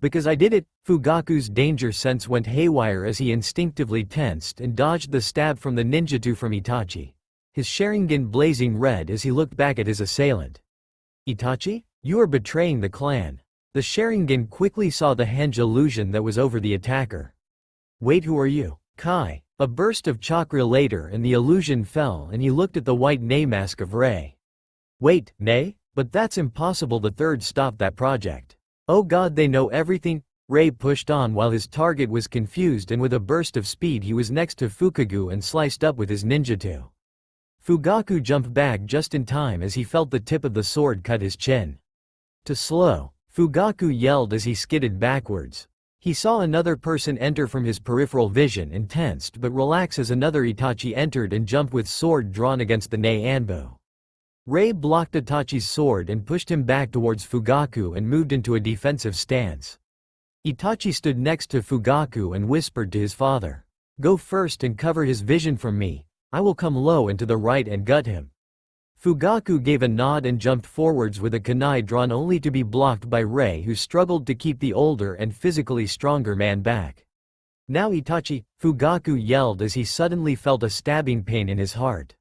"Because I did it." Fugaku's danger sense went haywire as he instinctively tensed and dodged the stab from the ninjutsu from Itachi, his Sharingan blazing red as he looked back at his assailant. "Itachi? You are betraying the clan." The Sharingan quickly saw the henge illusion that was over the attacker. "Wait, who are you?" "Kai." A burst of chakra later and the illusion fell and he looked at the white Nei mask of Ray. "Wait, Nei? But that's impossible." The third stopped that project. "Oh god, they know everything." Ray pushed on while his target was confused and with a burst of speed he was next to Fukagu and sliced up with his ninjutsu. Fugaku jumped back just in time as he felt the tip of the sword cut his chin. "To slow," Fugaku yelled as he skidded backwards. He saw another person enter from his peripheral vision and tensed but relaxed as another Itachi entered and jumped with sword drawn against the Nei Anbu. Ray blocked Itachi's sword and pushed him back towards Fugaku and moved into a defensive stance. Itachi stood next to Fugaku and whispered to his father, "Go first and cover his vision from me. I will come low and to the right and gut him." Fugaku gave a nod and jumped forwards with a kunai drawn only to be blocked by Ray, who struggled to keep the older and physically stronger man back. "Now Itachi," Fugaku yelled as he suddenly felt a stabbing pain in his heart.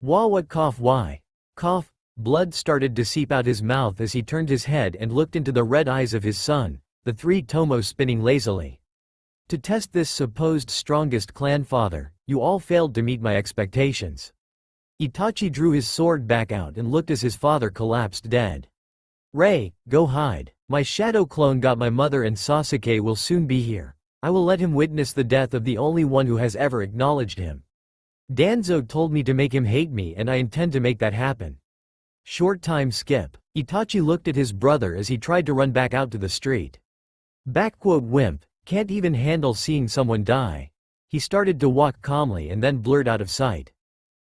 "Wah, what cough, why?" Cough. Blood started to seep out his mouth as he turned his head and looked into the red eyes of his son, the three tomos spinning lazily. "To test this supposed strongest clan father, you all failed to meet my expectations." Itachi drew his sword back out and looked as his father collapsed dead. "Ray, go hide. My shadow clone got my mother and Sasuke will soon be here. I will let him witness the death of the only one who has ever acknowledged him. Danzo told me to make him hate me and I intend to make that happen." Short time skip. Itachi looked at his brother as he tried to run back out to the street. "Wimp, can't even handle seeing someone die." He started to walk calmly and then blurred out of sight.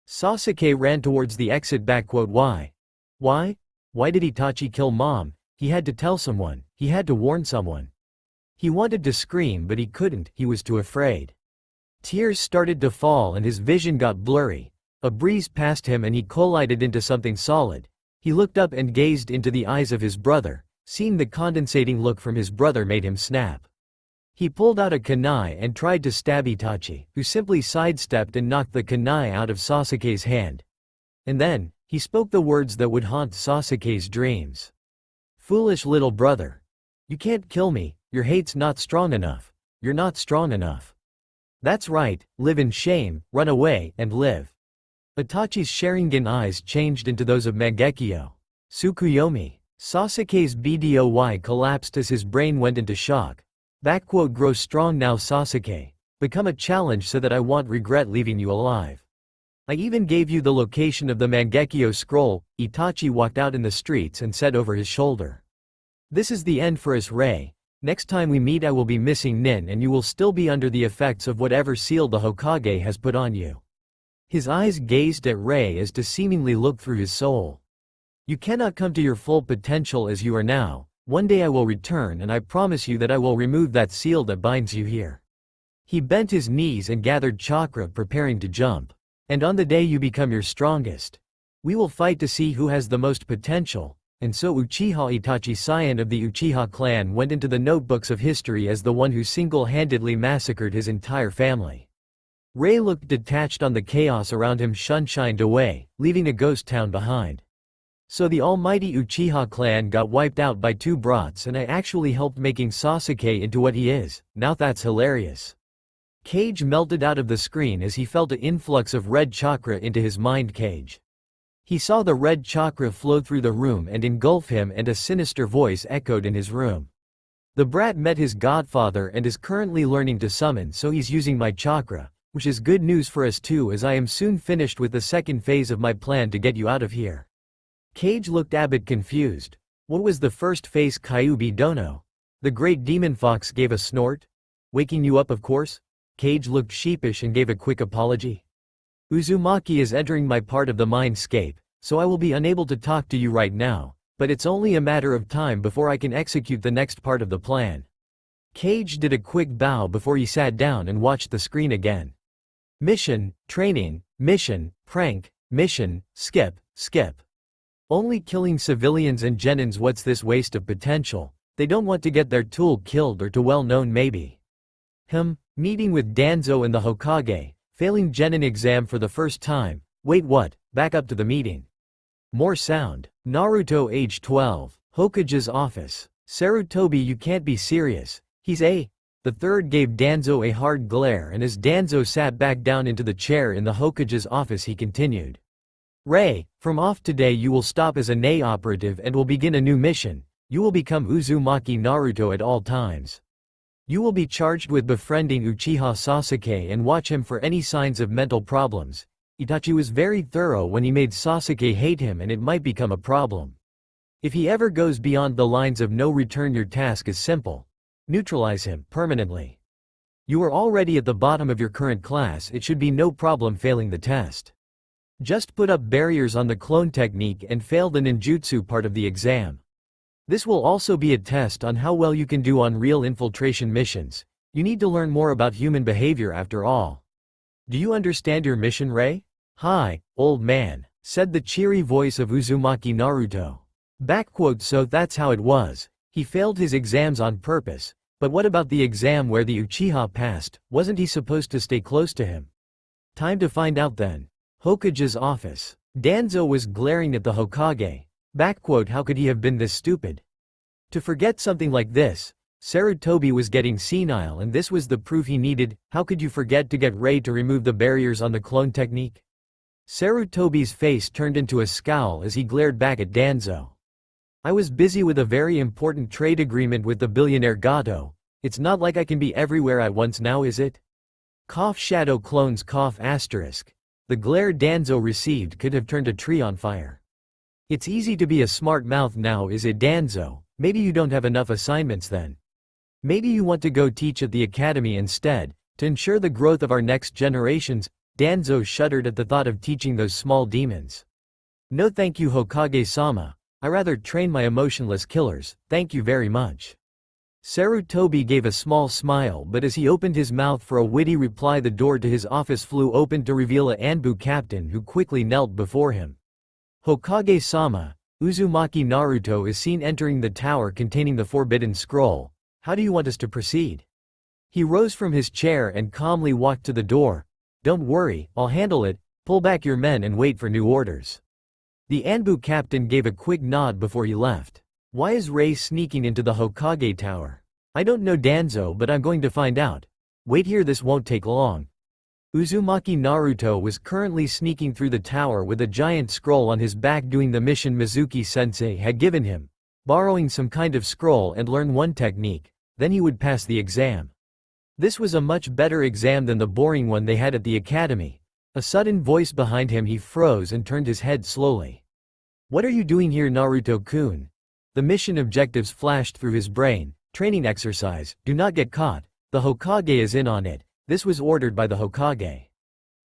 Sasuke ran towards the exit. Why? Why? Why did Itachi kill Mom? He had to tell someone, he had to warn someone. He wanted to scream but he couldn't, he was too afraid. Tears started to fall and his vision got blurry. A breeze passed him and he collided into something solid. He looked up and gazed into the eyes of his brother. Seeing the condensating look from his brother made him snap. He pulled out a kunai and tried to stab Itachi, who simply sidestepped and knocked the kunai out of Sasuke's hand. And then, he spoke the words that would haunt Sasuke's dreams. Foolish little brother. You can't kill me, your hate's not strong enough. You're not strong enough. That's right, live in shame, run away, and live. Itachi's Sharingan eyes changed into those of Mangekyo. Tsukuyomi. Sasuke's BDOY collapsed as his brain went into shock. Grow strong now Sasuke. Become a challenge so that I won't regret leaving you alive. I even gave you the location of the Mangekyo scroll. Itachi walked out in the streets and said over his shoulder. This is the end for us, Rei. Next time we meet I will be missing Nin and you will still be under the effects of whatever seal the Hokage has put on you. His eyes gazed at Rei as to seemingly look through his soul. You cannot come to your full potential as you are now. One day I will return and I promise you that I will remove that seal that binds you here. He bent his knees and gathered chakra preparing to jump. And on the day you become your strongest, we will fight to see who has the most potential. And so Uchiha Itachi, scion of the Uchiha clan, went into the notebooks of history as the one who single-handedly massacred his entire family. Rei looked detached on the chaos around him, shunshined away, leaving a ghost town behind. So the almighty Uchiha clan got wiped out by two brats and I actually helped making Sasuke into what he is. Now that's hilarious. Cage melted out of the screen as he felt an influx of red chakra into his mind cage. He saw the red chakra flow through the room and engulf him and a sinister voice echoed in his room. The brat met his godfather and is currently learning to summon, so he's using my chakra, which is good news for us too as I am soon finished with the second phase of my plan to get you out of here. Cage looked a bit confused. What was the first phase, Kyuubi Dono? The great demon fox gave a snort. Waking you up, of course? Cage looked sheepish and gave a quick apology. Uzumaki is entering my part of the mindscape, so I will be unable to talk to you right now, but it's only a matter of time before I can execute the next part of the plan. Cage did a quick bow before he sat down and watched the screen again. Mission, training, mission, prank, mission, skip, skip. Only killing civilians and genins. What's this waste of potential? They don't want to get their tool killed or too well known maybe. Meeting with Danzo and the Hokage, failing genin exam for the first time. Wait, what? Back up to the meeting. More sound. Naruto age 12. Hokage's office. Sarutobi, you can't be serious. He's a... The third gave Danzo a hard glare and as Danzo sat back down into the chair in the Hokage's office he continued. Rei, from off today you will stop as a NA operative and will begin a new mission. You will become Uzumaki Naruto at all times. You will be charged with befriending Uchiha Sasuke and watch him for any signs of mental problems. Itachi was very thorough when he made Sasuke hate him and it might become a problem. If he ever goes beyond the lines of no return, your task is simple. Neutralize him permanently. You are already at the bottom of your current class, it should be no problem failing the test. Just put up barriers on the clone technique and fail the ninjutsu part of the exam. This will also be a test on how well you can do on real infiltration missions. You need to learn more about human behavior after all. Do you understand your mission, Rei? Hi, old man, said the cheery voice of Uzumaki Naruto. So that's how it was. He failed his exams on purpose. But what about the exam where the Uchiha passed? Wasn't he supposed to stay close to him? Time to find out then. Hokage's office. Danzo was glaring at the Hokage. How could he have been this stupid? To forget something like this? Sarutobi was getting senile and this was the proof he needed. How could you forget to get Rei to remove the barriers on the clone technique? Sarutobi's face turned into a scowl as he glared back at Danzo. I was busy with a very important trade agreement with the billionaire Gato. It's not like I can be everywhere at once now, is it? Shadow clones. The glare Danzo received could have turned a tree on fire. It's easy to be a smart mouth now, is it, Danzo? Maybe you don't have enough assignments then. Maybe you want to go teach at the academy instead. To ensure the growth of our next generations, Danzo shuddered at the thought of teaching those small demons. No thank you, Hokage-sama. I rather train my emotionless killers, thank you very much. Sarutobi gave a small smile, but as he opened his mouth for a witty reply, the door to his office flew open to reveal a Anbu captain who quickly knelt before him. Hokage-sama, Uzumaki Naruto is seen entering the tower containing the Forbidden Scroll. How do you want us to proceed? He rose from his chair and calmly walked to the door. Don't worry, I'll handle it, pull back your men and wait for new orders. The Anbu captain gave a quick nod before he left. Why is Rei sneaking into the Hokage tower? I don't know, Danzo, but I'm going to find out. Wait here, this won't take long. Uzumaki Naruto was currently sneaking through the tower with a giant scroll on his back, doing the mission Mizuki-sensei had given him. Borrowing some kind of scroll and learn one technique, then he would pass the exam. This was a much better exam than the boring one they had at the academy. A sudden voice behind him, he froze and turned his head slowly. What are you doing here, Naruto-kun? The mission objectives flashed through his brain. Training exercise, do not get caught. The Hokage is in on it. This was ordered by the Hokage.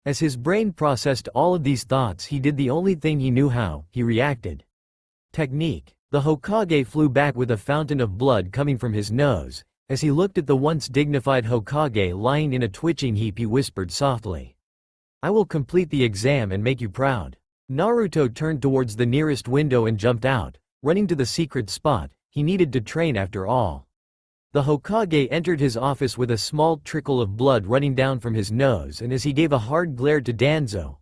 As his brain processed all of these thoughts, he did the only thing he knew how, he reacted. Technique. The Hokage flew back with a fountain of blood coming from his nose. As he looked at the once dignified Hokage lying in a twitching heap, he whispered softly. I will complete the exam and make you proud. Naruto turned towards the nearest window and jumped out. Running to the secret spot, he needed to train after all. The Hokage entered his office with a small trickle of blood running down from his nose, and as he gave a hard glare to Danzo.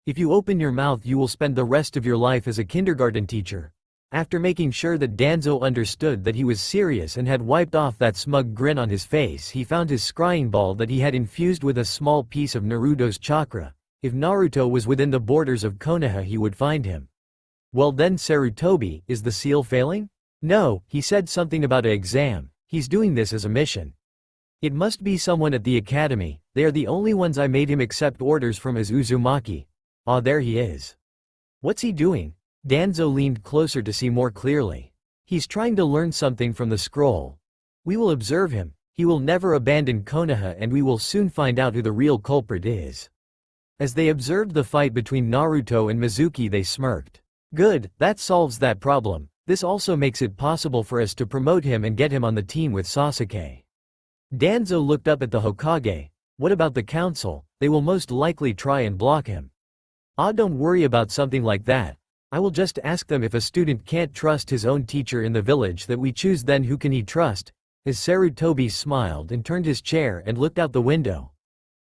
If you open your mouth, you will spend the rest of your life as a kindergarten teacher. After making sure that Danzo understood that he was serious and had wiped off that smug grin on his face, he found his scrying ball that he had infused with a small piece of Naruto's chakra. If Naruto was within the borders of Konoha, he would find him. Well then, Sarutobi, is the seal failing? No, he said something about an exam. He's doing this as a mission. It must be someone at the academy. They are the only ones I made him accept orders from as Uzumaki. Ah, there he is. What's he doing? Danzo leaned closer to see more clearly. He's trying to learn something from the scroll. We will observe him. He will never abandon Konoha, and we will soon find out who the real culprit is. As they observed the fight between Naruto and Mizuki, they smirked. Good, that solves that problem. This also makes it possible for us to promote him and get him on the team with Sasuke. Danzo looked up at the Hokage. What about the council? They will most likely try and block him. Ah, don't worry about something like that. I will just ask them if a student can't trust his own teacher in the village that we choose, then who can he trust? As Sarutobi smiled and turned his chair and looked out the window.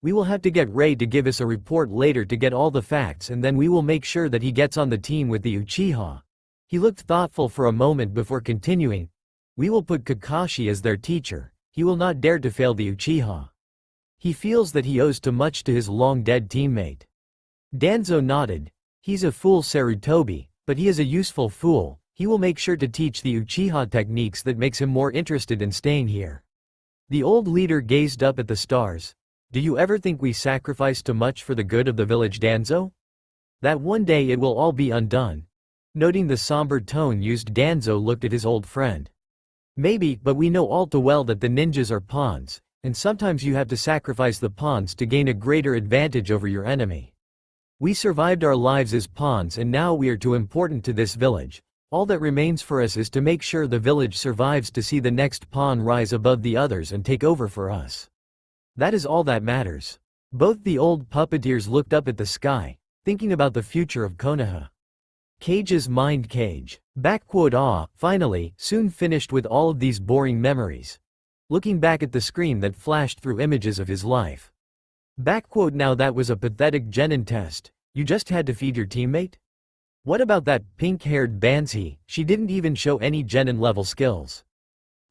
We will have to get Rei to give us a report later to get all the facts, and then we will make sure that he gets on the team with the Uchiha. He looked thoughtful for a moment before continuing. We will put Kakashi as their teacher. He will not dare to fail the Uchiha. He feels that he owes too much to his long-dead teammate. Danzo nodded. He's a fool, Sarutobi, but he is a useful fool. He will make sure to teach the Uchiha techniques that makes him more interested in staying here. The old leader gazed up at the stars. Do you ever think we sacrifice too much for the good of the village, Danzo? That one day it will all be undone. Noting the somber tone used, Danzo looked at his old friend. Maybe, but we know all too well that the ninjas are pawns, and sometimes you have to sacrifice the pawns to gain a greater advantage over your enemy. We survived our lives as pawns, and now we are too important to this village. All that remains for us is to make sure the village survives to see the next pawn rise above the others and take over for us. That is all that matters. Both the old puppeteers looked up at the sky, thinking about the future of Konoha. Cage's mind cage. Finally, soon finished with all of these boring memories. Looking back at the screen that flashed through images of his life. Now that was a pathetic genin test. You just had to feed your teammate? What about that pink-haired Banshee? She didn't even show any genin level skills.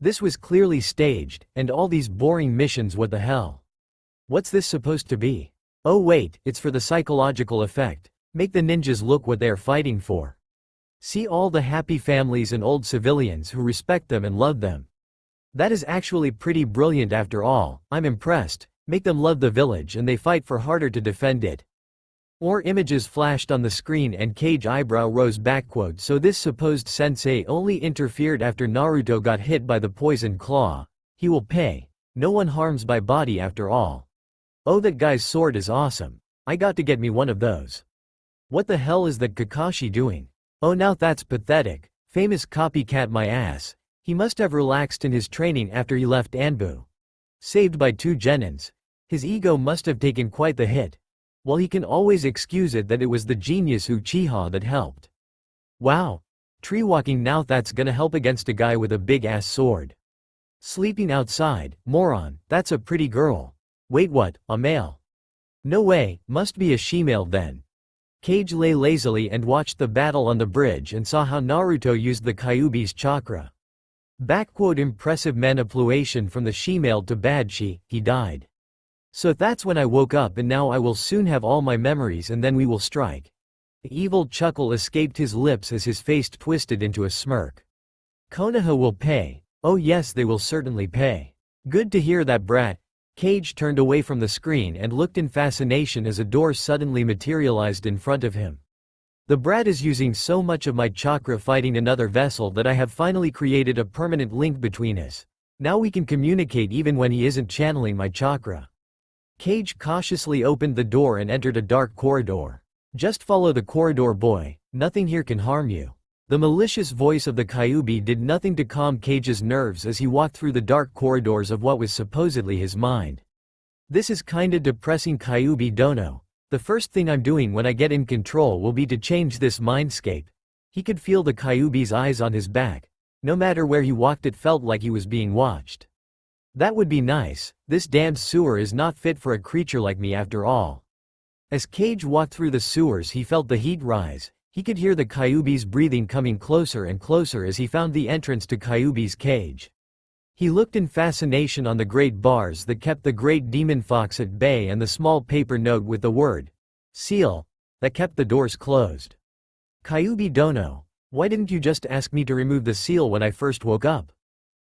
This was clearly staged, and all these boring missions, what the hell? What's this supposed to be? Oh wait, it's for the psychological effect. Make the ninjas look what they're fighting for. See all the happy families and old civilians who respect them and love them. That is actually pretty brilliant after all. I'm impressed. Make them love the village and they fight for harder to defend it. More images flashed on the screen and Cage eyebrow rose. So this supposed sensei only interfered after Naruto got hit by the poison claw. He will pay. No one harms by body after all. Oh, that guy's sword is awesome. I got to get me one of those. What the hell is that Kakashi doing? Oh, now that's pathetic. Famous copycat my ass. He must have relaxed in his training after he left Anbu. Saved by 2 genins. His ego must have taken quite the hit. Well, he can always excuse it that it was the genius Uchiha that helped. Wow. Tree walking, now that's gonna help against a guy with a big ass sword. Sleeping outside, moron, that's a pretty girl. Wait, what, a male? No way, must be a she-male then. Kage lay lazily and watched the battle on the bridge and saw how Naruto used the Kyuubi's chakra. Impressive manipulation from the she-male to bad he died. So that's when I woke up, and now I will soon have all my memories and then we will strike. The evil chuckle escaped his lips as his face twisted into a smirk. Konoha will pay. Oh yes, they will certainly pay. Good to hear that, brat. Kage turned away from the screen and looked in fascination as a door suddenly materialized in front of him. The brat is using so much of my chakra fighting another vessel that I have finally created a permanent link between us. Now we can communicate even when he isn't channeling my chakra. Kage cautiously opened the door and entered a dark corridor. Just follow the corridor, boy. Nothing here can harm you. The malicious voice of the Kyuubi did nothing to calm Kage's nerves as he walked through the dark corridors of what was supposedly his mind. This is kinda depressing, Kyuubi Dono. The first thing I'm doing when I get in control will be to change this mindscape. He could feel the Kyuubi's eyes on his back. No matter where he walked, it felt like he was being watched. That would be nice. This damned sewer is not fit for a creature like me after all. As Kage walked through the sewers, he felt the heat rise. He could hear the Kyuubi's breathing coming closer and closer as he found the entrance to Kyuubi's cage. He looked in fascination on the great bars that kept the great demon fox at bay and the small paper note with the word seal that kept the doors closed. Kyuubi Dono, why didn't you just ask me to remove the seal when I first woke up?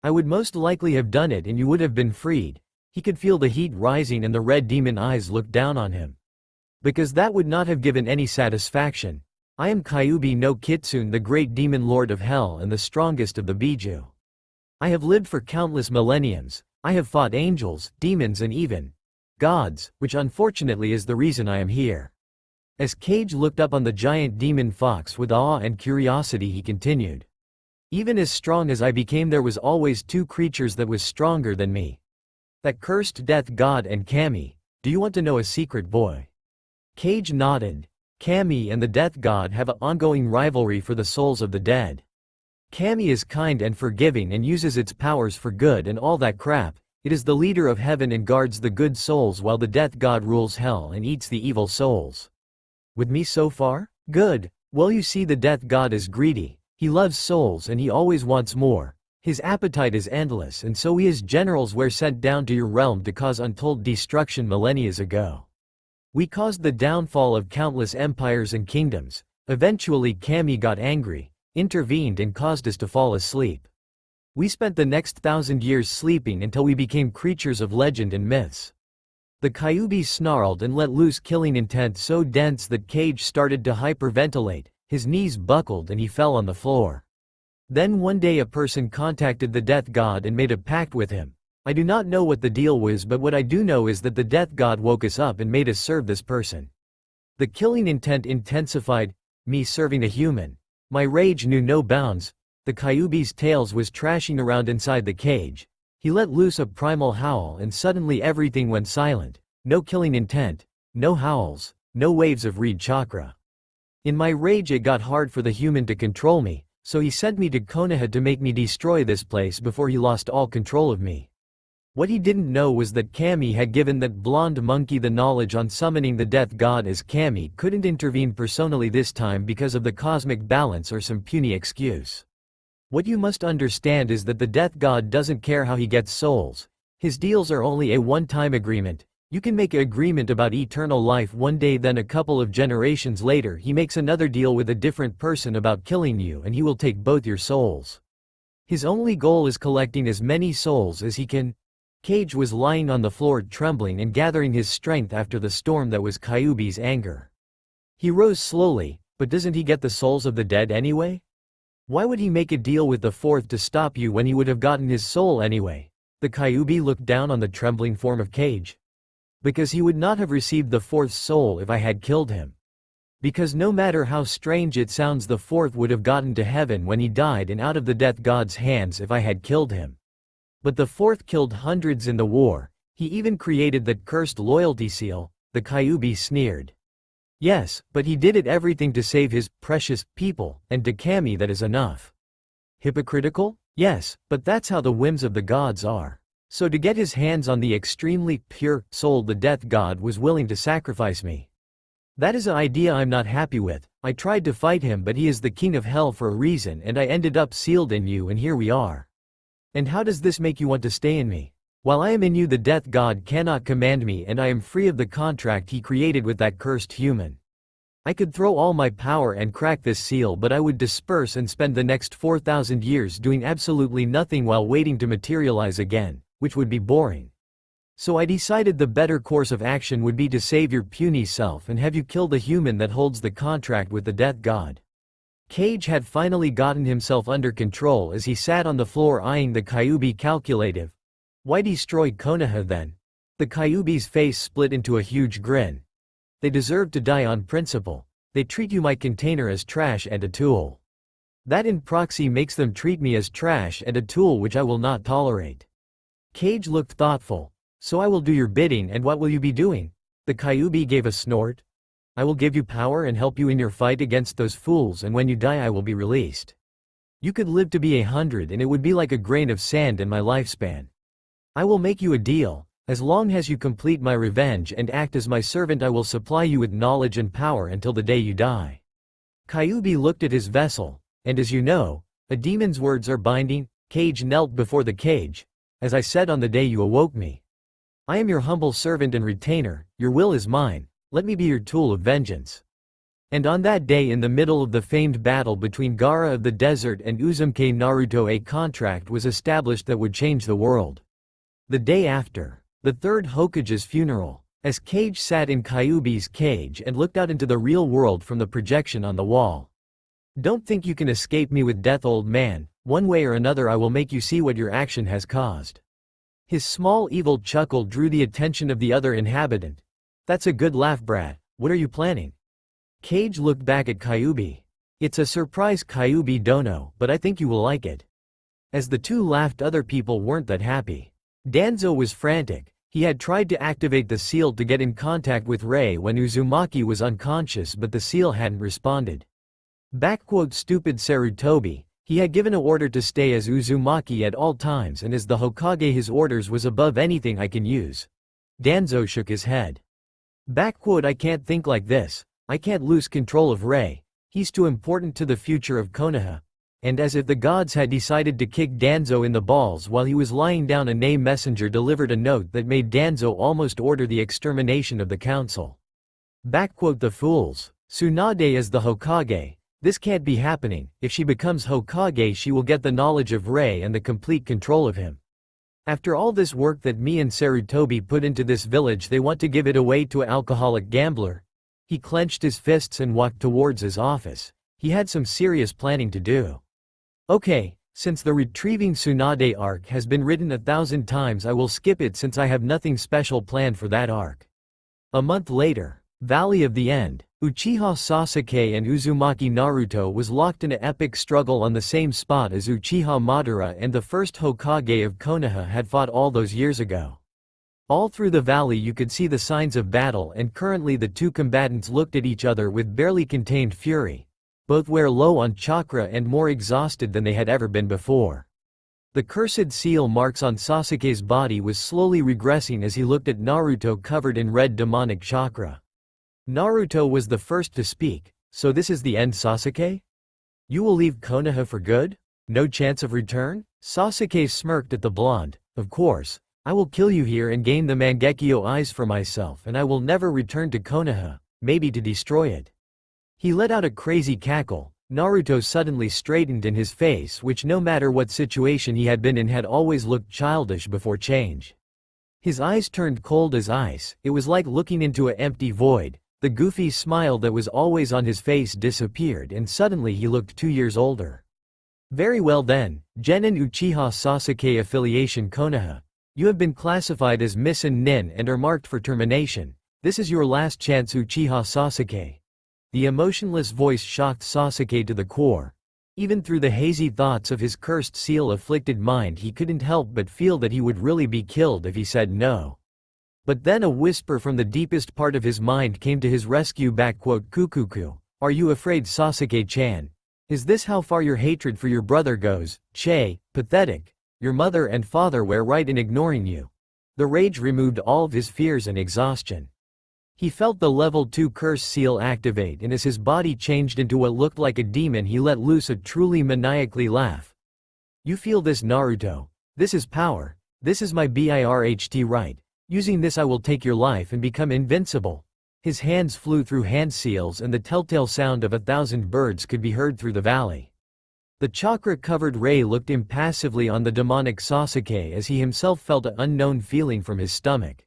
I would most likely have done it and you would have been freed. He could feel the heat rising and the red demon eyes looked down on him. Because that would not have given any satisfaction. I am Kyuubi no Kitsune, the great demon lord of hell and the strongest of the Biju. I have lived for countless millenniums. I have fought angels, demons and even gods, which unfortunately is the reason I am here. As Kage looked up on the giant demon fox with awe and curiosity, he continued. Even as strong as I became, there was always 2 creatures that was stronger than me. That cursed death god and Kami. Do you want to know a secret, boy? Kage nodded. Kami and the death god have an ongoing rivalry for the souls of the dead. Kami is kind and forgiving and uses its powers for good and all that crap. It is the leader of heaven and guards the good souls, while the death god rules hell and eats the evil souls. With me so far? Good. Well, you see, the death god is greedy. He loves souls and he always wants more. His appetite is endless, and so we as generals were sent down to your realm to cause untold destruction millennia ago. We caused the downfall of countless empires and kingdoms. Eventually Kami got angry, intervened and caused us to fall asleep. We spent the next 1,000 years sleeping until we became creatures of legend and myths. The Kyuubi snarled and let loose killing intent so dense that Kage started to hyperventilate, his knees buckled and he fell on the floor. Then one day a person contacted the death god and made a pact with him. I do not know what the deal was, but what I do know is that the death god woke us up and made us serve this person. The killing intent intensified, me serving a human. My rage knew no bounds. The Kyuubi's tails was trashing around inside the cage. He let loose a primal howl and suddenly everything went silent. No killing intent, no howls, no waves of reed chakra. In my rage it got hard for the human to control me, so he sent me to Konoha to make me destroy this place before he lost all control of me. What he didn't know was that Kami had given that blonde monkey the knowledge on summoning the death god, as Kami couldn't intervene personally this time because of the cosmic balance or some puny excuse. What you must understand is that the death god doesn't care how he gets souls. His deals are only a one-time agreement. You can make an agreement about eternal life one day, then a couple of generations later he makes another deal with a different person about killing you, and he will take both your souls. His only goal is collecting as many souls as he can. Kage was lying on the floor trembling and gathering his strength after the storm that was Kyuubi's anger. He rose slowly, but doesn't he get the souls of the dead anyway? Why would he make a deal with the fourth to stop you when he would have gotten his soul anyway? The Kyuubi looked down on the trembling form of Kage. Because he would not have received the fourth soul if I had killed him. Because no matter how strange it sounds, the fourth would have gotten to heaven when he died and out of the death god's hands if I had killed him. But the fourth killed hundreds in the war, he even created that cursed loyalty seal, the Kyuubi sneered. Yes, but he did it everything to save his precious people, and to Kami that is enough. Hypocritical? Yes, but that's how the whims of the gods are. So to get his hands on the extremely pure soul, the death god was willing to sacrifice me. That is an idea I'm not happy with. I tried to fight him, but he is the king of hell for a reason, and I ended up sealed in you, and here we are. And how does this make you want to stay in me? While I am in you, the death god cannot command me, and I am free of the contract he created with that cursed human. I could throw all my power and crack this seal, but I would disperse and spend the next 4,000 years doing absolutely nothing while waiting to materialize again, which would be boring. So I decided the better course of action would be to save your puny self and have you kill the human that holds the contract with the death god. Cage had finally gotten himself under control as he sat on the floor eyeing the Kyuubi calculative. Why destroy Konoha then? The Kyuubi's face split into a huge grin. They deserve to die on principle. They treat you, my container, as trash and a tool. That in proxy makes them treat me as trash and a tool, which I will not tolerate. Cage looked thoughtful. So I will do your bidding, and what will you be doing? The Kyuubi gave a snort. I will give you power and help you in your fight against those fools, and when you die I will be released. You could live to be 100 and it would be like a grain of sand in my lifespan. I will make you a deal. As long as you complete my revenge and act as my servant, I will supply you with knowledge and power until the day you die. Kyuubi looked at his vessel, and as you know, a demon's words are binding. Cage knelt before the cage. As I said on the day you awoke me, I am your humble servant and retainer, your will is mine, let me be your tool of vengeance. And on that day, in the middle of the famed battle between Gaara of the Desert and Uzumaki Naruto, a contract was established that would change the world. The day after, the third Hokage's funeral, as Cage sat in Kyuubi's cage and looked out into the real world from the projection on the wall. Don't think you can escape me with death, old man, one way or another I will make you see what your action has caused. His small evil chuckle drew the attention of the other inhabitant. That's a good laugh, brat. What are you planning? Cage looked back at Kyuubi. It's a surprise, Kyuubi dono, but I think you will like it. As the two laughed, other people weren't that happy. Danzo was frantic. He had tried to activate the seal to get in contact with Rei when Uzumaki was unconscious, but the seal hadn't responded. Stupid Sarutobi. He had given an order to stay as Uzumaki at all times, and as the Hokage his orders was above anything I can use. Danzo shook his head. I can't think like this. I can't lose control of Rei. He's too important to the future of Konoha. And as if the gods had decided to kick Danzo in the balls while he was lying down, a name messenger delivered a note that made Danzo almost order the extermination of the council. The fools. Tsunade is the Hokage. This can't be happening. If she becomes Hokage, she will get the knowledge of Rei and the complete control of him. After all this work that me and Sarutobi put into this village, they want to give it away to an alcoholic gambler? He clenched his fists and walked towards his office. He had some serious planning to do. Okay, since the retrieving Tsunade arc has been written 1,000 times, I will skip it since I have nothing special planned for that arc. A month later, Valley of the End. Uchiha Sasuke and Uzumaki Naruto was locked in an epic struggle on the same spot as Uchiha Madara and the first Hokage of Konoha had fought all those years ago. All through the valley you could see the signs of battle, and currently the two combatants looked at each other with barely contained fury. Both were low on chakra and more exhausted than they had ever been before. The cursed seal marks on Sasuke's body was slowly regressing as he looked at Naruto covered in red demonic chakra. Naruto was the first to speak. So this is the end, Sasuke? You will leave Konoha for good? No chance of return? Sasuke smirked at the blonde. Of course. I will kill you here and gain the Mangekyo eyes for myself, and I will never return to Konoha, maybe to destroy it. He let out a crazy cackle. Naruto suddenly straightened in his face, which no matter what situation he had been in had always looked childish before change. His eyes turned cold as ice. It was like looking into an empty void. The goofy smile that was always on his face disappeared, and suddenly he looked 2 years older. Very well then, Genin Uchiha Sasuke affiliation Konoha. You have been classified as Miss Nin and are marked for termination. This is your last chance, Uchiha Sasuke. The emotionless voice shocked Sasuke to the core. Even through the hazy thoughts of his cursed seal-afflicted mind, he couldn't help but feel that he would really be killed if he said no. But then a whisper from the deepest part of his mind came to his rescue. Kukuku. Are you afraid, Sasuke-chan? Is this how far your hatred for your brother goes? Che, pathetic. Your mother and father were right in ignoring you. The rage removed all of his fears and exhaustion. He felt the level 2 curse seal activate, and as his body changed into what looked like a demon, he let loose a truly maniacally laugh. You feel this, Naruto? This is power. This is my birth right. Using this I will take your life and become invincible. His hands flew through hand seals and the telltale sound of 1,000 birds could be heard through the valley. The chakra-covered Ray looked impassively on the demonic Sasuke as he himself felt an unknown feeling from his stomach.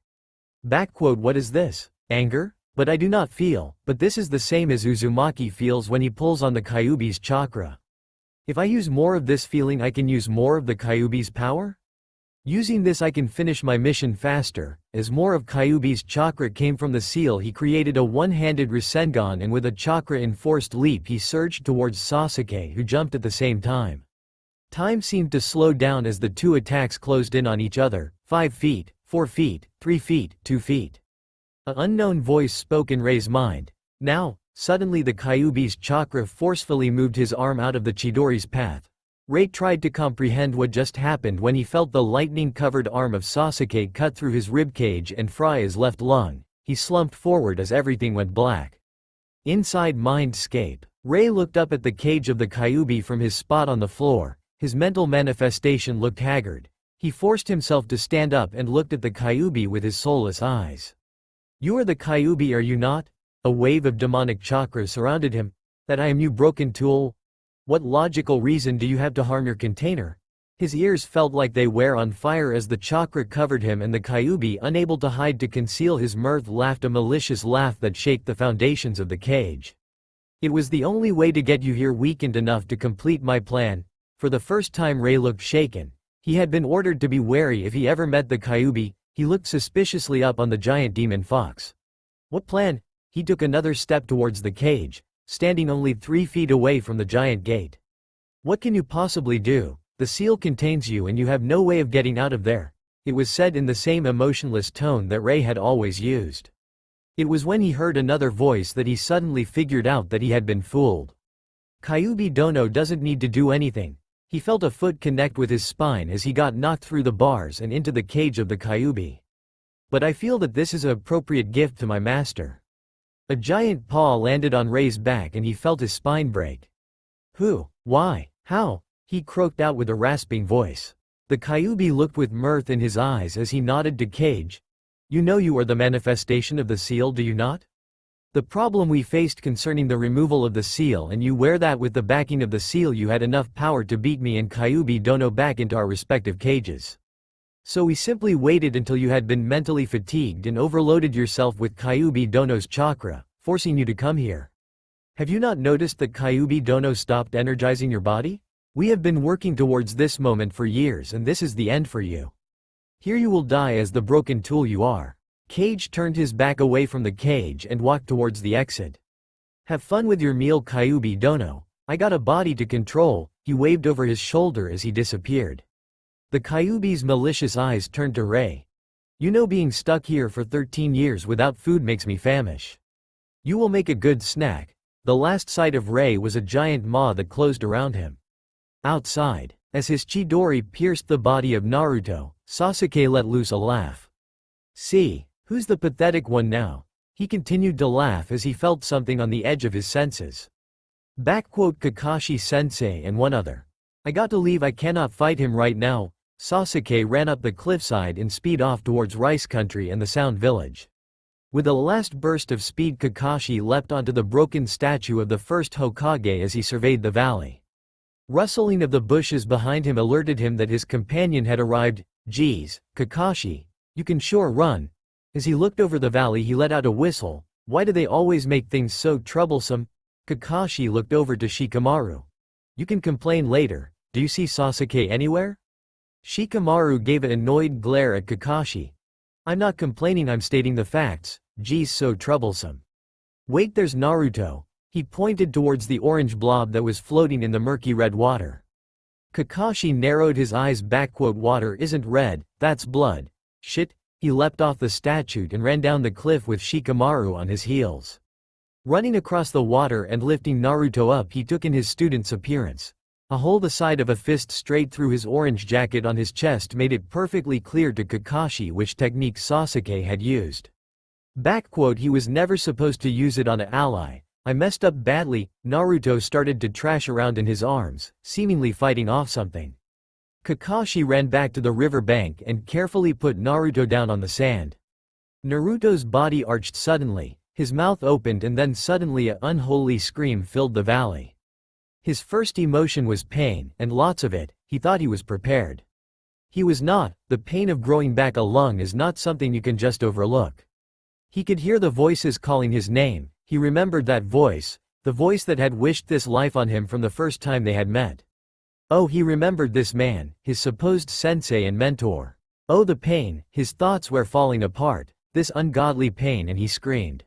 What is this? Anger? But I do not feel, but this is the same as Uzumaki feels when he pulls on the Kyuubi's chakra. If I use more of this feeling, I can use more of the Kyuubi's power? Using this I can finish my mission faster. As more of Kyuubi's chakra came from the seal, he created a one-handed Rasengan, and with a chakra-enforced leap he surged towards Sasuke, who jumped at the same time. Time seemed to slow down as the two attacks closed in on each other. 5 feet, 4 feet, 3 feet, 2 feet. An unknown voice spoke in Rei's mind. Now, suddenly the Kyuubi's chakra forcefully moved his arm out of the Chidori's path. Rei tried to comprehend what just happened when he felt the lightning-covered arm of Sasuke cut through his ribcage and fry his left lung. He slumped forward as everything went black. Inside Mindscape, Rei looked up at the cage of the Kyuubi from his spot on the floor. His mental manifestation looked haggard. He forced himself to stand up and looked at the Kyuubi with his soulless eyes. You are the Kyuubi, are you not? A wave of demonic chakra surrounded him. That I am, you broken tool? What logical reason do you have to harm your container? His ears felt like they were on fire as the chakra covered him, and the Kyuubi, unable to hide to conceal his mirth, laughed a malicious laugh that shook the foundations of the cage. It was the only way to get you here, weakened enough to complete my plan. For the first time Rei looked shaken. He had been ordered to be wary if he ever met the Kyuubi. He looked suspiciously up on the giant demon fox. What plan? He took another step towards the cage, standing only 3 feet away from the giant gate. What can you possibly do? The seal contains you and you have no way of getting out of there. It was said in the same emotionless tone that Rei had always used. It was when he heard another voice that he suddenly figured out that he had been fooled. Kyuubi Dono doesn't need to do anything. He felt a foot connect with his spine as he got knocked through the bars and into the cage of the Kyuubi. But I feel that this is an appropriate gift to my master. A giant paw landed on Rei's back and he felt his spine break. Who? Why? How? He croaked out with a rasping voice. The Kyuubi looked with mirth in his eyes as he nodded to Cage. You know you are the manifestation of the seal, do you not? The problem we faced concerning the removal of the seal, and you wear that with the backing of the seal, you had enough power to beat me and Kyuubi Dono back into our respective cages. So we simply waited until you had been mentally fatigued and overloaded yourself with Kyuubi Dono's chakra, forcing you to come here. Have you not noticed that Kyuubi Dono stopped energizing your body? We have been working towards this moment for years, and this is the end for you. Here you will die as the broken tool you are. Cage turned his back away from the cage and walked towards the exit. Have fun with your meal, Kyuubi Dono. I got a body to control. He waved over his shoulder as he disappeared. The Kyuubi's malicious eyes turned to Rei. You know, being stuck here for 13 years without food makes me famish. You will make a good snack. The last sight of Rei was a giant maw that closed around him. Outside, as his Chidori pierced the body of Naruto, Sasuke let loose a laugh. See, who's the pathetic one now? He continued to laugh as he felt something on the edge of his senses. Kakashi-sensei and one other. I got to leave, I cannot fight him right now. Sasuke ran up the cliffside and speed off towards Rice Country and the Sound Village. With a last burst of speed, Kakashi leapt onto the broken statue of the first Hokage as he surveyed the valley. Rustling of the bushes behind him alerted him that his companion had arrived. Geez, Kakashi, you can sure run. As he looked over the valley, he let out a whistle. Why do they always make things so troublesome? Kakashi looked over to Shikamaru. You can complain later. Do you see Sasuke anywhere? Shikamaru gave an annoyed glare at Kakashi. I'm not complaining, I'm stating the facts. Geez, so troublesome. Wait, there's Naruto. He pointed towards the orange blob that was floating in the murky red water. Kakashi narrowed his eyes back. Water isn't red, that's blood. Shit. He leapt off the statue and ran down the cliff with Shikamaru on his heels. Running across the water and lifting Naruto up, he took in his student's appearance. A hole the side of a fist straight through his orange jacket on his chest made it perfectly clear to Kakashi which technique Sasuke had used. He was never supposed to use it on an ally. I messed up badly. Naruto started to trash around in his arms, seemingly fighting off something. Kakashi ran back to the river bank and carefully put Naruto down on the sand. Naruto's body arched suddenly, his mouth opened, and then suddenly an unholy scream filled the valley. His first emotion was pain, and lots of it. He thought he was prepared. He was not. The pain of growing back a lung is not something you can just overlook. He could hear the voices calling his name. He remembered that voice, the voice that had wished this life on him from the first time they had met. Oh, he remembered this man, his supposed sensei and mentor. Oh, the pain, his thoughts were falling apart, this ungodly pain, and he screamed.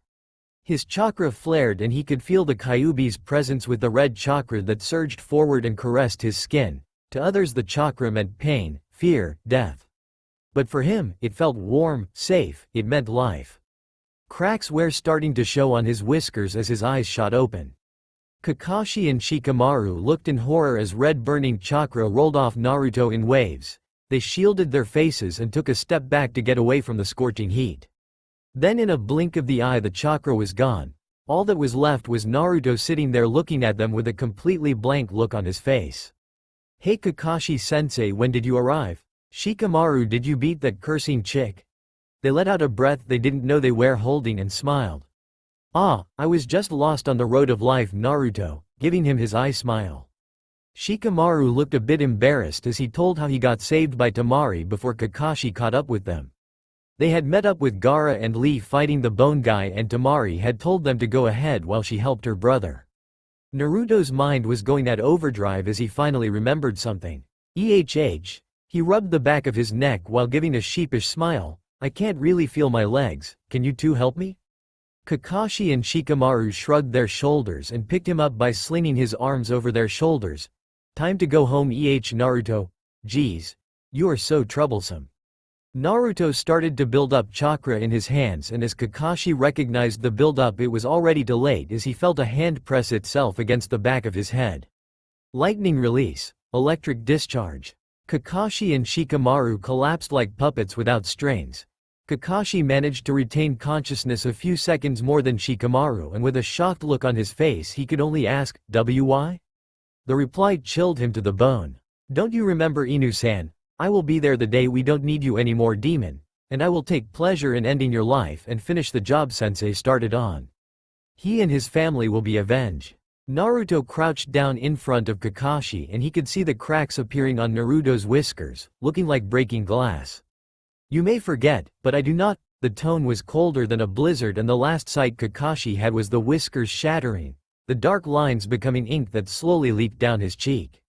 His chakra flared and he could feel the Kyuubi's presence with the red chakra that surged forward and caressed his skin. To others the chakra meant pain, fear, death. But for him, it felt warm, safe, it meant life. Cracks were starting to show on his whiskers as his eyes shot open. Kakashi and Shikamaru looked in horror as red burning chakra rolled off Naruto in waves. They shielded their faces and took a step back to get away from the scorching heat. Then in a blink of the eye the chakra was gone. All that was left was Naruto sitting there looking at them with a completely blank look on his face. Hey Kakashi-sensei, when did you arrive? Shikamaru, did you beat that cursing chick? They let out a breath they didn't know they were holding and smiled. Ah, I was just lost on the road of life, Naruto, giving him his eye smile. Shikamaru looked a bit embarrassed as he told how he got saved by Temari before Kakashi caught up with them. They had met up with Gaara and Lee fighting the bone guy, and Temari had told them to go ahead while she helped her brother. Naruto's mind was going at overdrive as he finally remembered something. He rubbed the back of his neck while giving a sheepish smile. I can't really feel my legs, can you two help me? Kakashi and Shikamaru shrugged their shoulders and picked him up by slinging his arms over their shoulders. Time to go home. Naruto. Geez. You are so troublesome. Naruto started to build up chakra in his hands, and as Kakashi recognized the build-up it was already too late as he felt a hand press itself against the back of his head. Lightning release. Electric discharge. Kakashi and Shikamaru collapsed like puppets without strains. Kakashi managed to retain consciousness a few seconds more than Shikamaru, and with a shocked look on his face he could only ask, "Why?" The reply chilled him to the bone. Don't you remember Inu-san? I will be there the day we don't need you anymore, demon. And I will take pleasure in ending your life and finish the job Sensei started on. He and his family will be avenged. Naruto crouched down in front of Kakashi and he could see the cracks appearing on Naruto's whiskers, looking like breaking glass. You may forget, but I do not. The tone was colder than a blizzard, and the last sight Kakashi had was the whiskers shattering, the dark lines becoming ink that slowly leaked down his cheek.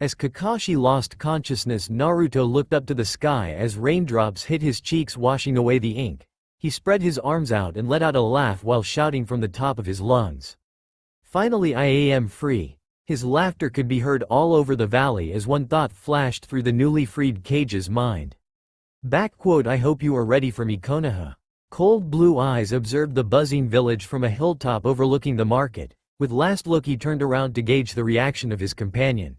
As Kakashi lost consciousness, Naruto looked up to the sky as raindrops hit his cheeks, washing away the ink. He spread his arms out and let out a laugh while shouting from the top of his lungs. Finally, I am free. His laughter could be heard all over the valley as one thought flashed through the newly freed Kage's mind. I hope you are ready for me, Konoha. Cold blue eyes observed the buzzing village from a hilltop overlooking the market. With last look he turned around to gauge the reaction of his companion.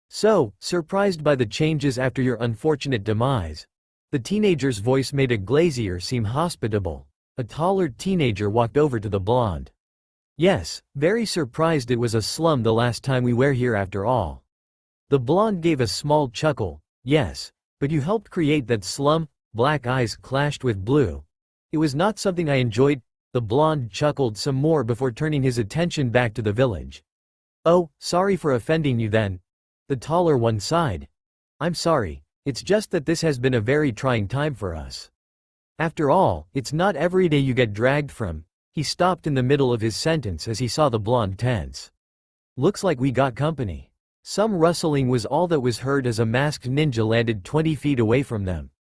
So, surprised by the changes after your unfortunate demise? The teenager's voice made a glazier seem hospitable. A taller teenager walked over to the blonde. Yes, very surprised. It was a slum the last time we were here after all. The blonde gave a small chuckle. Yes, but you helped create that slum? Black eyes clashed with blue. It was not something I enjoyed. The blonde chuckled some more before turning his attention back to the village. Oh, sorry for offending you then. The taller one sighed. I'm sorry, it's just that this has been a very trying time for us. After all, it's not every day you get dragged from. He stopped in the middle of his sentence as he saw the blonde tense. Looks like we got company. Some rustling was all that was heard as a masked ninja landed 20 feet away from them.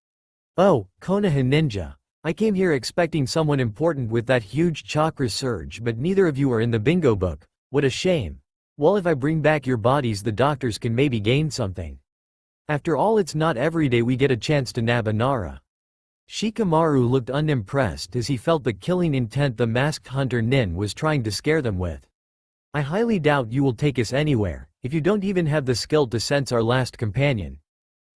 "Oh, Konoha ninja. I came here expecting someone important with that huge chakra surge, but neither of you are in the bingo book. What a shame. Well, if I bring back your bodies, the doctors can maybe gain something. After all, it's not every day we get a chance to nab a Nara." Shikamaru looked unimpressed as he felt the killing intent the masked hunter Nin was trying to scare them with. "I highly doubt you will take us anywhere, if you don't even have the skill to sense our last companion."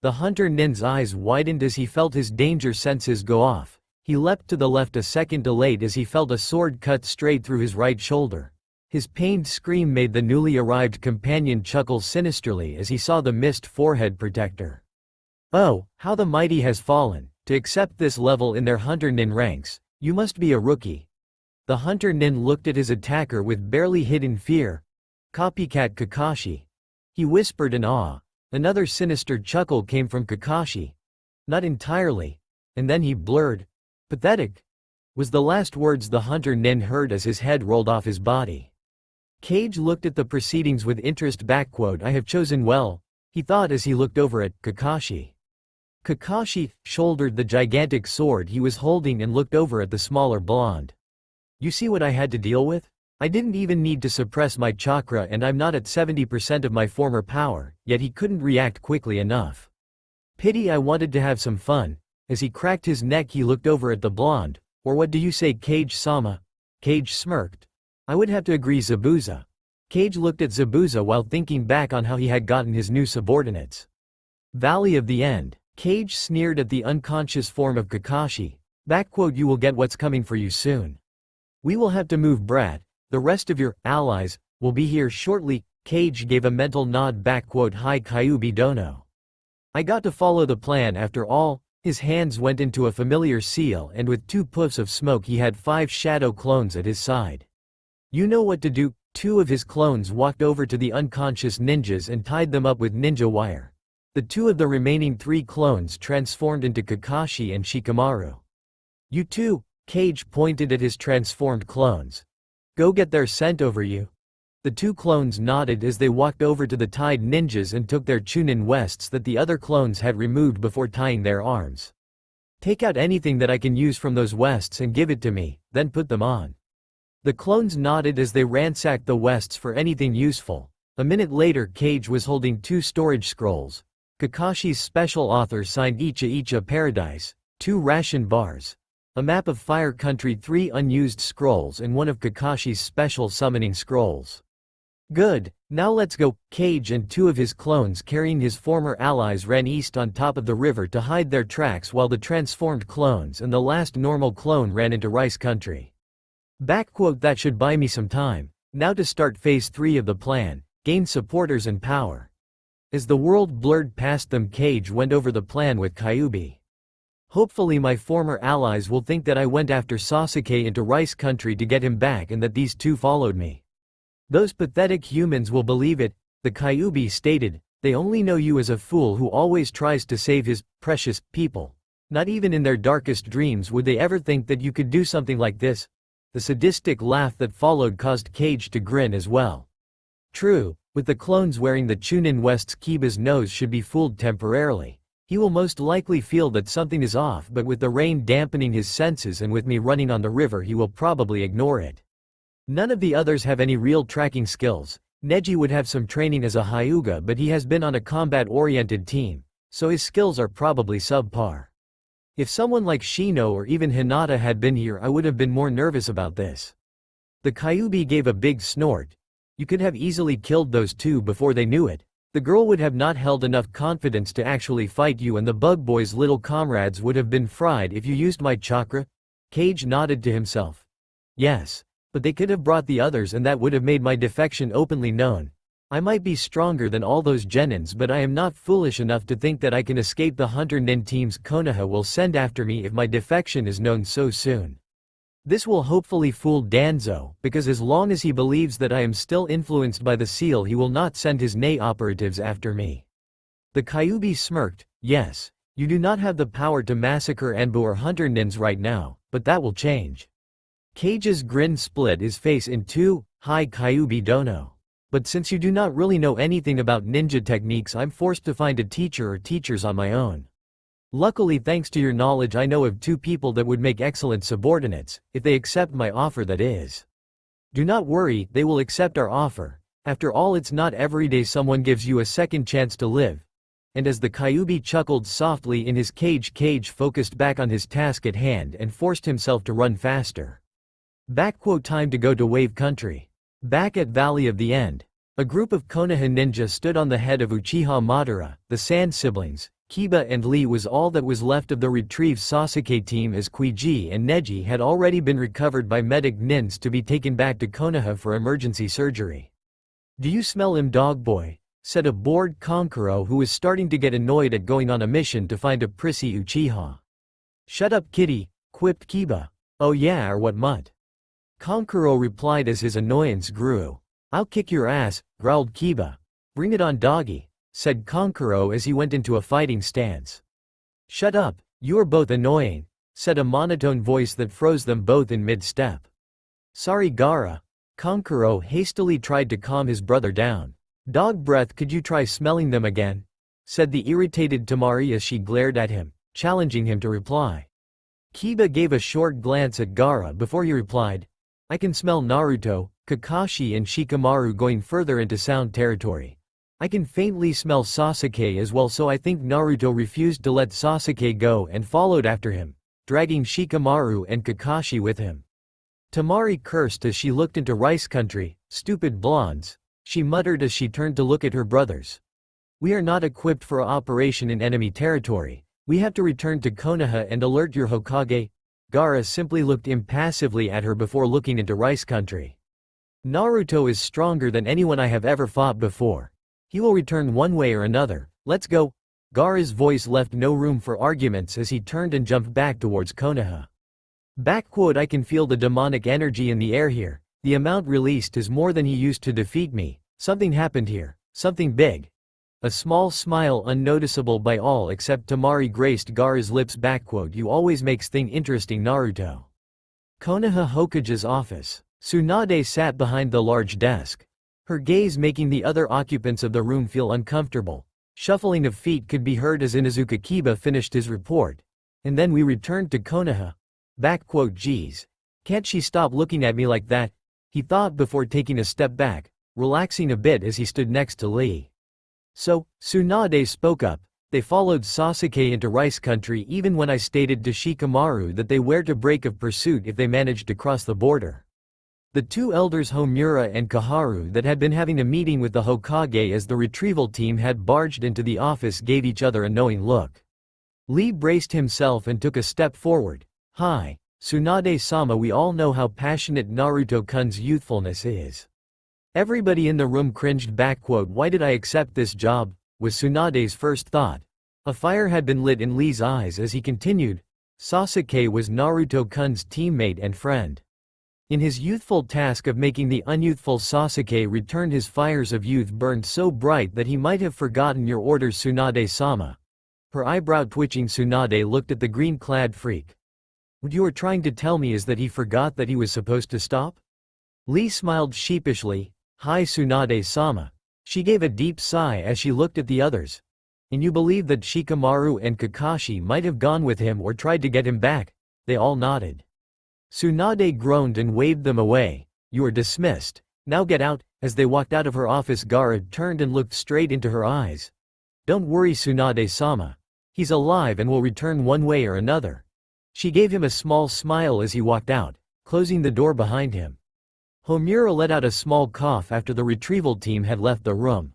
The hunter Nin's eyes widened as he felt his danger senses go off. He leapt to the left a second delayed as he felt a sword cut straight through his right shoulder. His pained scream made the newly arrived companion chuckle sinisterly as he saw the missed forehead protector. "Oh, how the mighty has fallen. To accept this level in their hunter Nin ranks, you must be a rookie." The hunter Nin looked at his attacker with barely hidden fear. "Copycat Kakashi." He whispered in awe. Another sinister chuckle came from Kakashi. "Not entirely." And then he blurred. "Pathetic," was the last words the hunter Nin heard as his head rolled off his body. Cage looked at the proceedings with interest. "I have chosen well," he thought as he looked over at Kakashi. Kakashi shouldered the gigantic sword he was holding and looked over at the smaller blonde. "You see what I had to deal with? I didn't even need to suppress my chakra and I'm not at 70% of my former power, yet he couldn't react quickly enough. Pity, I wanted to have some fun." As he cracked his neck he looked over at the blonde. "Or what do you say, Kage-sama?" Cage smirked. "I would have to agree, Zabuza." Cage looked at Zabuza while thinking back on how he had gotten his new subordinates. "Valley of the End." Cage sneered at the unconscious form of Kakashi. "You will get what's coming for you soon. We will have to move, brat. The rest of your allies will be here shortly." Cage gave a mental nod. "Hi Kyuubi Dono. I got to follow the plan after all." His hands went into a familiar seal and with 2 puffs of smoke he had 5 shadow clones at his side. "You know what to do." 2 of his clones walked over to the unconscious ninjas and tied them up with ninja wire. The 2 of the remaining 3 clones transformed into Kakashi and Shikamaru. "You too," Cage pointed at his transformed clones. "Go get their scent over you." The 2 clones nodded as they walked over to the tied ninjas and took their Chunin vests that the other clones had removed before tying their arms. "Take out anything that I can use from those vests and give it to me, then put them on." The clones nodded as they ransacked the vests for anything useful. A minute later Cage was holding 2 storage scrolls. Kakashi's special author signed Icha Paradise, 2 ration bars, a map of Fire Country, 3 unused scrolls and 1 of Kakashi's special summoning scrolls. "Good, now let's go." Cage and 2 of his clones carrying his former allies ran east on top of the river to hide their tracks while the transformed clones and the last normal clone ran into Rice Country. That should buy me some time. Now to start phase 3 of the plan, gain supporters and power. As the world blurred past them Cage went over the plan with Kyuubi. "Hopefully my former allies will think that I went after Sasuke into Rice Country to get him back and that these 2 followed me. Those pathetic humans will believe it," the Kyuubi stated. "They only know you as a fool who always tries to save his precious people. Not even in their darkest dreams would they ever think that you could do something like this." The sadistic laugh that followed caused Cage to grin as well. True, with the clones wearing the Chunin vests Kiba's nose should be fooled temporarily. He will most likely feel that something is off, but with the rain dampening his senses and with me running on the river he will probably ignore it. None of the others have any real tracking skills. Neji would have some training as a Hyuga, but he has been on a combat-oriented team, so his skills are probably subpar. If someone like Shino or even Hinata had been here I would have been more nervous about this. The Kyuubi gave a big snort. "You could have easily killed those 2 before they knew it. The girl would have not held enough confidence to actually fight you and the Bug Boy's little comrades would have been fried if you used my chakra." Cage nodded to himself. "Yes. But they could have brought the others and that would have made my defection openly known. I might be stronger than all those genins, but I am not foolish enough to think that I can escape the Hunter Nin team's Konoha will send after me if my defection is known so soon. This will hopefully fool Danzo, because as long as he believes that I am still influenced by the seal he will not send his Nei operatives after me." The Kyuubi smirked. "Yes, you do not have the power to massacre Anbu or Hunter Nins right now, but that will change." Cage's grin split his face in 2. "Hi Kyuubi Dono. But since you do not really know anything about ninja techniques, I'm forced to find a teacher or teachers on my own. Luckily, thanks to your knowledge, I know of 2 people that would make excellent subordinates, if they accept my offer, that is. Do not worry, they will accept our offer. After all, it's not every day someone gives you a second chance to live. And as the Kyuubi chuckled softly in his cage focused back on his task at hand and forced himself to run faster. Time to go to Wave Country. Back at Valley of the End. A group of Konoha ninja stood on the head of Uchiha Madara. The Sand siblings, Kiba and Lee, was all that was left of the retrieved Sasuke team, as Kuiji and Neji had already been recovered by medic nins to be taken back to Konoha for emergency surgery. "Do you smell him, dog boy?" said a bored Kankuro who was starting to get annoyed at going on a mission to find a prissy Uchiha. "Shut up, kitty," quipped Kiba. "Oh yeah, or what mutt?" Kankuro replied as his annoyance grew. "I'll kick your ass," growled Kiba. "Bring it on, doggy," said Kankuro as he went into a fighting stance. "Shut up, you are both annoying," said a monotone voice that froze them both in mid-step. "Sorry, Gaara." Kankuro hastily tried to calm his brother down. "Dog breath, could you try smelling them again?" said the irritated Temari as she glared at him, challenging him to reply. Kiba gave a short glance at Gaara before he replied, "I can smell Naruto, Kakashi and Shikamaru going further into sound territory. I can faintly smell Sasuke as well, so I think Naruto refused to let Sasuke go and followed after him, dragging Shikamaru and Kakashi with him." Temari cursed as she looked into Rice Country. "Stupid blondes," she muttered as she turned to look at her brothers. "We are not equipped for operation in enemy territory. We have to return to Konoha and alert your Hokage." Gaara simply looked impassively at her before looking into Rice Country. "Naruto is stronger than anyone I have ever fought before. He will return one way or another. Let's go." Gaara's voice left no room for arguments as he turned and jumped back towards Konoha. "I can feel the demonic energy in the air here. The amount released is more than he used to defeat me. Something happened here. Something big." A small smile unnoticeable by all except Temari graced Gaara's lips. "You always makes thing interesting, Naruto." Konoha Hokage's office. Tsunade sat behind the large desk. Her gaze making the other occupants of the room feel uncomfortable. Shuffling of feet could be heard as Inuzuka Kiba finished his report. "And then we returned to Konoha." Geez. Can't she stop looking at me like that? He thought before taking a step back, relaxing a bit as he stood next to Lee. "So," Tsunade spoke up, "they followed Sasuke into Rice Country even when I stated to Shikamaru that they were to break of pursuit if they managed to cross the border." The 2 elders Homura and Kaharu that had been having a meeting with the Hokage as the retrieval team had barged into the office gave each other a knowing look. Lee braced himself and took a step forward. "Hi, Tsunade-sama, we all know how passionate Naruto-kun's youthfulness is." Everybody in the room cringed. "Why did I accept this job?" was Tsunade's first thought. A fire had been lit in Lee's eyes as he continued. Sasuke was Naruto-kun's teammate and friend. In his youthful task of making the unyouthful Sasuke return, his fires of youth burned so bright that he might have forgotten your orders, Tsunade-sama. Her eyebrow twitching, Tsunade looked at the green-clad freak. "What you are trying to tell me is that he forgot that he was supposed to stop?" Lee smiled sheepishly. "Hi, Tsunade-sama." She gave a deep sigh as she looked at the others. "And you believe that Shikamaru and Kakashi might have gone with him or tried to get him back?" They all nodded. Tsunade groaned and waved them away. "You are dismissed. Now get out." As they walked out of her office, Gaara turned and looked straight into her eyes. "Don't worry, Tsunade-sama. He's alive and will return one way or another." She gave him a small smile as he walked out, closing the door behind him. Homura let out a small cough after the retrieval team had left the room.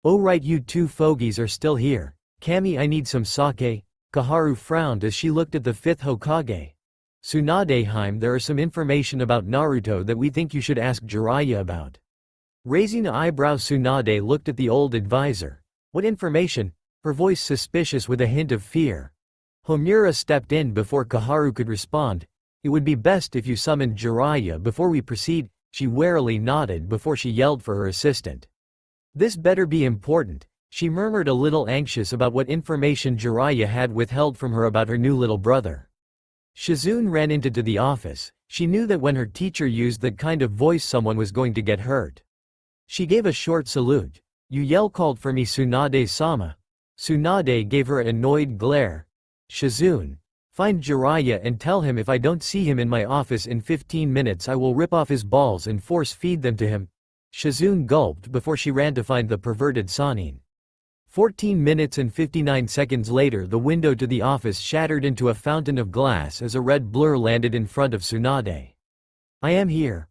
"Oh right, you 2 fogies are still here. Kami, I need some sake." Kaharu frowned as she looked at the 5th Hokage. "Tsunade-heim, there are some information about Naruto that we think you should ask Jiraiya about." Raising an eyebrow, Tsunade looked at the old advisor. "What information?" her voice suspicious with a hint of fear. Homura stepped in before Kaharu could respond. "It would be best if you summoned Jiraiya before we proceed." She warily nodded before she yelled for her assistant. "This better be important." She murmured, a little anxious about what information Jiraiya had withheld from her about her new little brother. Shizune ran into the office. She knew that when her teacher used that kind of voice someone was going to get hurt. She gave a short salute. "You yell called for me Tsunade-sama." Tsunade gave her an annoyed glare. "Shizune. Find Jiraiya and tell him if I don't see him in my office in 15 minutes I will rip off his balls and force feed them to him." Shizune gulped before she ran to find the perverted Sanin. 14 minutes and 59 seconds later the window to the office shattered into a fountain of glass as a red blur landed in front of Tsunade. I am here,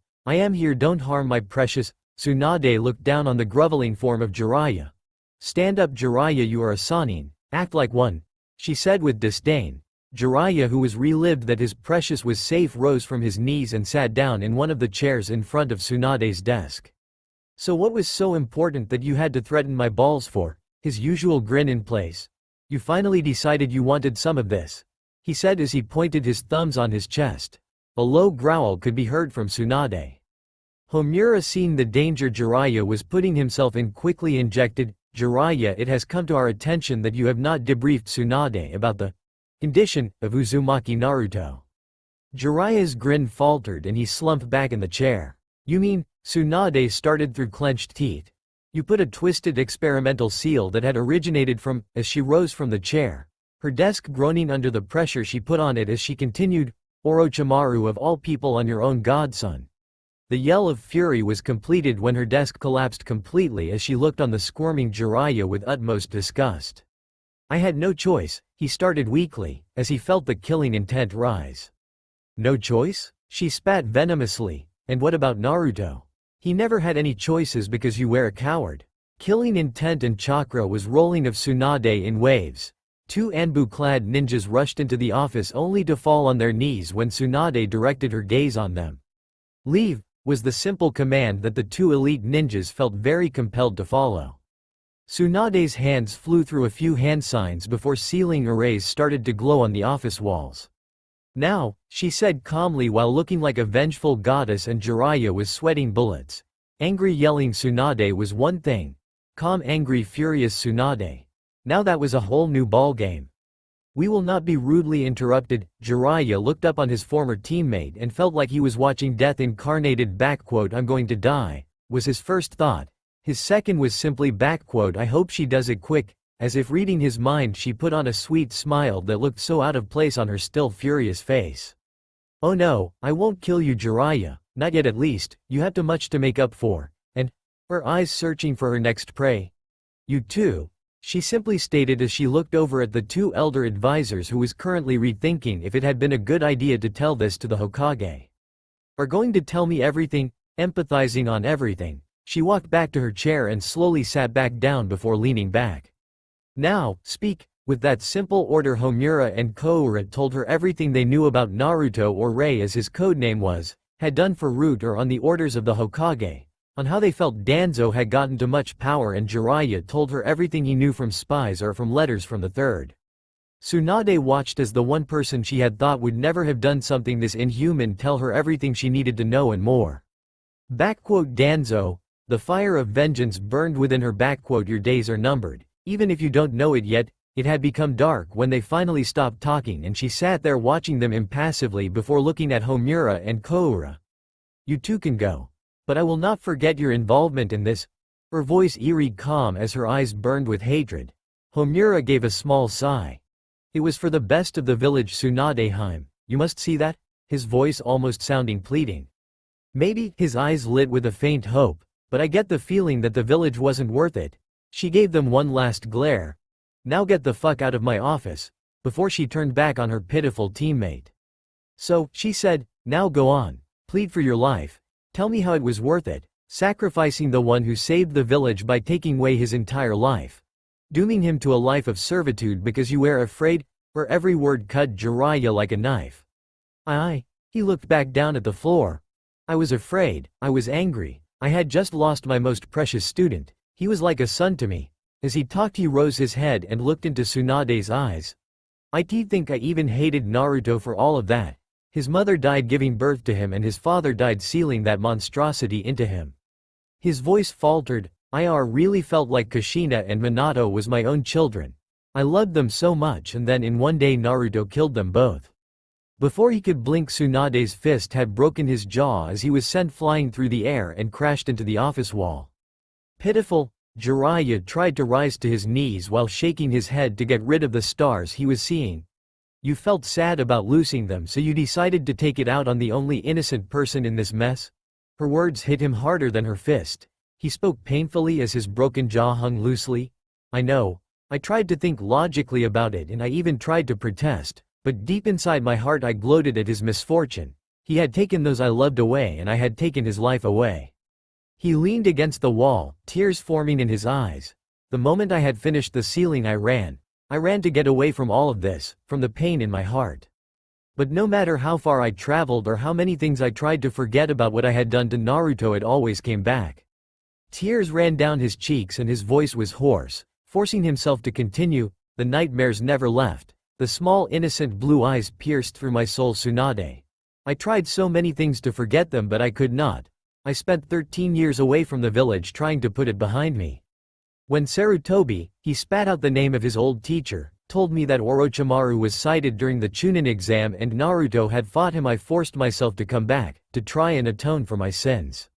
don't harm my precious." Tsunade looked down on the groveling form of Jiraiya. "Stand up Jiraiya, you are a Sanin, act like one," she said with disdain. Jiraiya, who was relived that his precious was safe, rose from his knees and sat down in one of the chairs in front of Tsunade's desk. "So what was so important that you had to threaten my balls for?" His usual grin in place. "You finally decided you wanted some of this," he said as he pointed his thumbs on his chest. A low growl could be heard from Tsunade. Homura, seeing the danger Jiraiya was putting himself in, quickly injected, "Jiraiya, it has come to our attention that you have not debriefed Tsunade about the condition of Uzumaki Naruto." Jiraiya's grin faltered and he slumped back in the chair. "You mean," Tsunade started through clenched teeth, "you put a twisted experimental seal that had originated from," as she rose from the chair, her desk groaning under the pressure she put on it as she continued, "Orochimaru, of all people, on your own godson." The yell of fury was completed when her desk collapsed completely as she looked on the squirming Jiraiya with utmost disgust. "I had no choice," he started weakly, as he felt the killing intent rise. "No choice?" she spat venomously. "And what about Naruto? He never had any choices because you were a coward." Killing intent and chakra was rolling of Tsunade in waves. Two Anbu-clad ninjas rushed into the office only to fall on their knees when Tsunade directed her gaze on them. "Leave," was the simple command that the two elite ninjas felt very compelled to follow. Tsunade's hands flew through a few hand signs before ceiling arrays started to glow on the office walls. "Now," she said calmly while looking like a vengeful goddess, and Jiraiya was sweating bullets. Angry yelling Tsunade was one thing. Calm angry furious Tsunade. Now that was a whole new ballgame. "We will not be rudely interrupted." Jiraiya looked up on his former teammate and felt like he was watching death incarnated. "I'm going to die," was his first thought. His second was simply "I hope she does it quick." As if reading his mind, she put on a sweet smile that looked so out of place on her still furious face. "Oh no, I won't kill you Jiraiya, not yet at least, you have too much to make up for." And, her eyes searching for her next prey. "You too," she simply stated as she looked over at the two elder advisors, who was currently rethinking if it had been a good idea to tell this to the Hokage. "Are going to tell me everything?" Empathizing on everything, she walked back to her chair and slowly sat back down before leaning back. "Now, speak." With that simple order, Homura and Koura told her everything they knew about Naruto, or Rei as his codename was, had done for Root or on the orders of the Hokage, on how they felt Danzo had gotten too much power, and Jiraiya told her everything he knew from spies or from letters from the Third. Tsunade watched as the one person she had thought would never have done something this inhuman tell her everything she needed to know and more. Danzo, the fire of vengeance burned within her. Your days are numbered. Even if you don't know it yet, it had become dark when they finally stopped talking, and she sat there watching them impassively before looking at Homura and Koura. "You two can go. But I will not forget your involvement in this." Her voice eerie calm as her eyes burned with hatred. Homura gave a small sigh. "It was for the best of the village Tsunadeheim, you must see that?" His voice almost sounding pleading. "Maybe," his eyes lit with a faint hope, "but I get the feeling that the village wasn't worth it." She gave them one last glare. "Now get the fuck out of my office," before she turned back on her pitiful teammate. "So," she said, "now go on. Plead for your life. Tell me how it was worth it, sacrificing the one who saved the village by taking away his entire life. Dooming him to a life of servitude because you were afraid." Her every word cut Jiraiya like a knife. He looked back down at the floor. "I was afraid, I was angry, I had just lost my most precious student. He was like a son to me." As he talked, he rose his head and looked into Tsunade's eyes. "I think I even hated Naruto for all of that. His mother died giving birth to him, and his father died sealing that monstrosity into him." His voice faltered. "I really felt like Kushina and Minato was my own children. I loved them so much, and then in one day Naruto killed them both." Before he could blink, Tsunade's fist had broken his jaw as he was sent flying through the air and crashed into the office wall. Pitiful, Jiraiya tried to rise to his knees while shaking his head to get rid of the stars he was seeing. You felt sad about losing them, so you decided to take it out on the only innocent person in this mess? Her words hit him harder than her fist. He spoke painfully as his broken jaw hung loosely. I know. I tried to think logically about it, and I even tried to protest, but deep inside my heart I gloated at his misfortune. He had taken those I loved away, and I had taken his life away. He leaned against the wall, tears forming in his eyes. The moment I had finished the ceiling I ran. I ran to get away from all of this, from the pain in my heart. But no matter how far I traveled or how many things I tried to forget about what I had done to Naruto, it always came back. Tears ran down his cheeks and his voice was hoarse. Forcing himself to continue, the nightmares never left. The small innocent blue eyes pierced through my soul. Tsunade. I tried so many things to forget them, but I could not. I spent 13 years away from the village trying to put it behind me. When Sarutobi, he spat out the name of his old teacher, told me that Orochimaru was cited during the Chunin exam and Naruto had fought him, I forced myself to come back, to try and atone for my sins.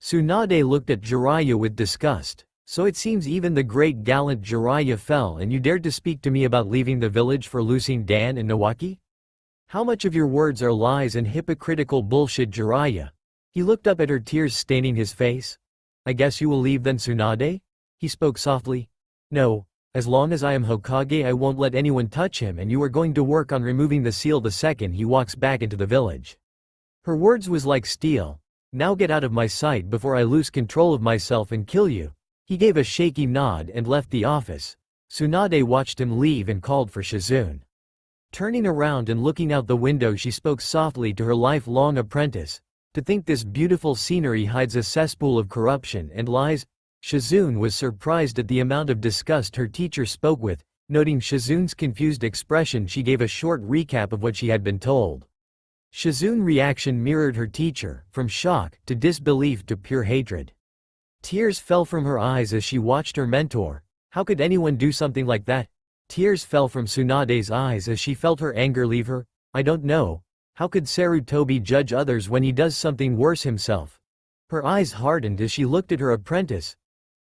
Tsunade looked at Jiraiya with disgust. So it seems even the great gallant Jiraiya fell, and you dared to speak to me about leaving the village for losing Dan and Nawaki? How much of your words are lies and hypocritical bullshit, Jiraiya? He looked up at her, tears staining his face. I guess you will leave then, Tsunade? He spoke softly. No, as long as I am Hokage I won't let anyone touch him, and you are going to work on removing the seal the second he walks back into the village. Her words was like steel. Now get out of my sight before I lose control of myself and kill you. He gave a shaky nod and left the office. Tsunade watched him leave and called for Shizune. Turning around and looking out the window, she spoke softly to her lifelong apprentice. To think this beautiful scenery hides a cesspool of corruption and lies. Shizune was surprised at the amount of disgust her teacher spoke with. Noting Shizune's confused expression, she gave a short recap of what she had been told. Shizune's reaction mirrored her teacher, from shock to disbelief to pure hatred. Tears fell from her eyes as she watched her mentor. How could anyone do something like that? Tears fell from Tsunade's eyes as she felt her anger leave her. I don't know. How could Sarutobi judge others when he does something worse himself? Her eyes hardened as she looked at her apprentice.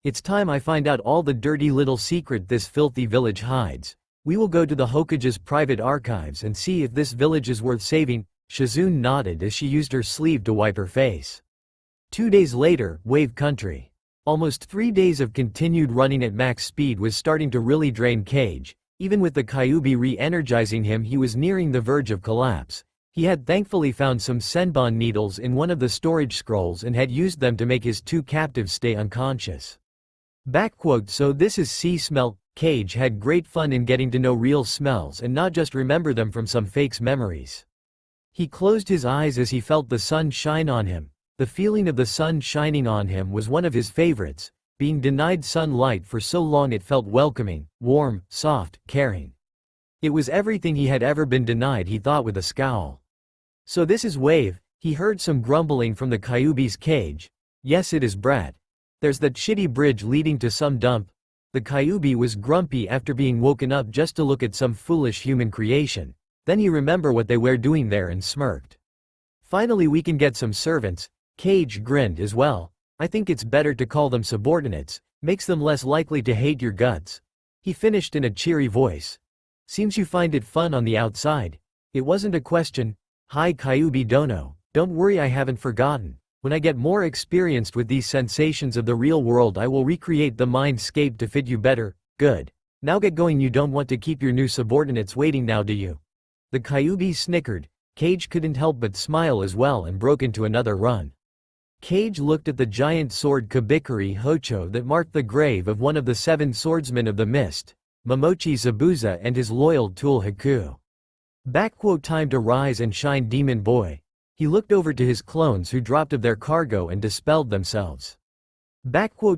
It's time I find out all the dirty little secret this filthy village hides. We will go to the Hokage's private archives and see if this village is worth saving. Shizune nodded as she used her sleeve to wipe her face. 2 days later, Wave Country. Almost 3 days of continued running at max speed was starting to really drain Cage. Even with the Kyuubi re-energizing him, he was nearing the verge of collapse. He had thankfully found some Senbon needles in one of the storage scrolls and had used them to make his 2 captives stay unconscious. So this is sea smell. Cage had great fun in getting to know real smells and not just remember them from some fake's memories. He closed his eyes as he felt the sun shine on him. The feeling of the sun shining on him was one of his favorites. Being denied sunlight for so long, it felt welcoming, warm, soft, caring. It was everything he had ever been denied, he thought with a scowl. So this is Wave. He heard some grumbling from the Kyuubi's cage. Yes, it is Brat. There's that shitty bridge leading to some dump. The Kyuubi was grumpy after being woken up just to look at some foolish human creation. Then he remembered what they were doing there and smirked. Finally we can get some servants. Cage grinned as well. I think it's better to call them subordinates, makes them less likely to hate your guts. He finished in a cheery voice. Seems you find it fun on the outside. It wasn't a question. Hi Kyuubi Dono, don't worry, I haven't forgotten. When I get more experienced with these sensations of the real world, I will recreate the mindscape to fit you better. Good. Now get going, you don't want to keep your new subordinates waiting now, do you? The Kyuubi snickered. Cage couldn't help but smile as well and broke into another run. Cage looked at the giant sword Kabikari Hocho that marked the grave of one of the 7 swordsmen of the mist, Momochi Zabuza, and his loyal tool Haku. Time to rise and shine, demon boy. He looked over to his clones who dropped of their cargo and dispelled themselves.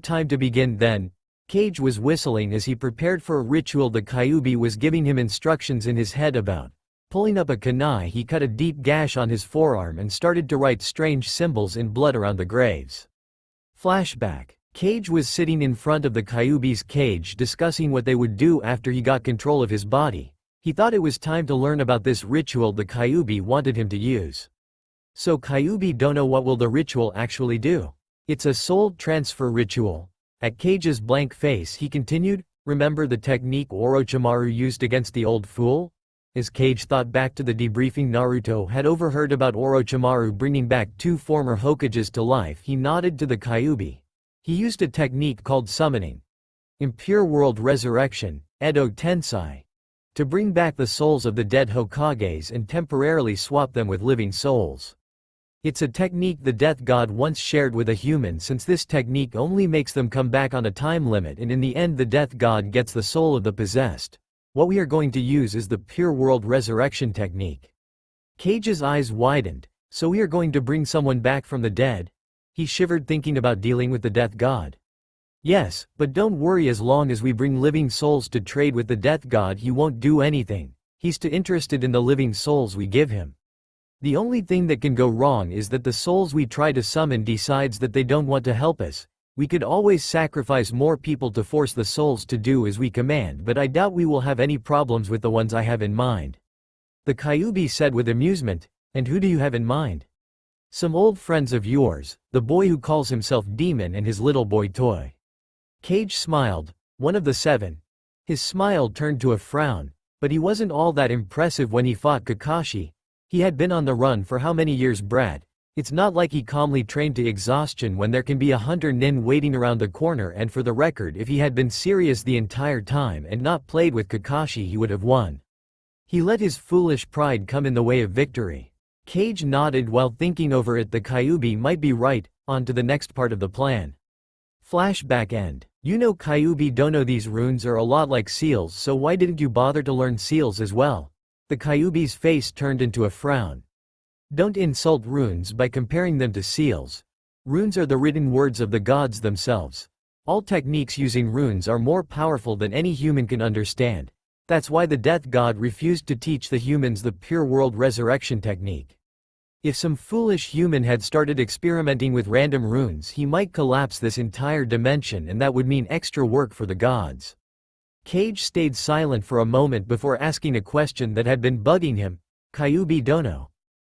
Time to begin then. Cage was whistling as he prepared for a ritual the Kyuubi was giving him instructions in his head about. Pulling up a kunai, he cut a deep gash on his forearm and started to write strange symbols in blood around the graves. Flashback. Cage was sitting in front of the Kyuubi's cage discussing what they would do after he got control of his body. He thought it was time to learn about this ritual the Kyuubi wanted him to use. So Kyuubi Dono, what will the ritual actually do? It's a soul transfer ritual. At Cage's blank face he continued, "Remember the technique Orochimaru used against the old fool?" As Cage thought back to the debriefing Naruto had overheard about Orochimaru bringing back 2 former Hokages to life, he nodded to the Kyuubi. He used a technique called summoning. Impure World Resurrection, Edo Tensei. To bring back the souls of the dead Hokages and temporarily swap them with living souls. It's a technique the Death God once shared with a human, since this technique only makes them come back on a time limit, and in the end the Death God gets the soul of the possessed. What we are going to use is the Pure World Resurrection technique. Cage's eyes widened. So we are going to bring someone back from the dead? He shivered thinking about dealing with the Death God. Yes, but don't worry, as long as we bring living souls to trade with the Death God he won't do anything. He's too interested in the living souls we give him. The only thing that can go wrong is that the souls we try to summon decides that they don't want to help us. We could always sacrifice more people to force the souls to do as we command, but I doubt we will have any problems with the ones I have in mind. The Kyuubi said with amusement. And who do you have in mind? Some old friends of yours, the boy who calls himself Demon and his little boy toy. Cage smiled. One of the 7. His smile turned to a frown, but he wasn't all that impressive when he fought Kakashi. He had been on the run for how many years, Brad? It's not like he calmly trained to exhaustion when there can be a hunter nin waiting around the corner, and for the record, if he had been serious the entire time and not played with Kakashi he would have won. He let his foolish pride come in the way of victory. Cage nodded while thinking over it. The Kyuubi might be right. On to the next part of the plan. Flashback end. You know Kyuubi dono, these runes are a lot like seals, so why didn't you bother to learn seals as well? The Kyuubi's face turned into a frown. Don't insult runes by comparing them to seals. Runes are the written words of the gods themselves. All techniques using runes are more powerful than any human can understand. That's why the Death God refused to teach the humans the Pure World Resurrection technique. If some foolish human had started experimenting with random runes, he might collapse this entire dimension, and that would mean extra work for the gods. Cage stayed silent for a moment before asking a question that had been bugging him. Kyuubi dono.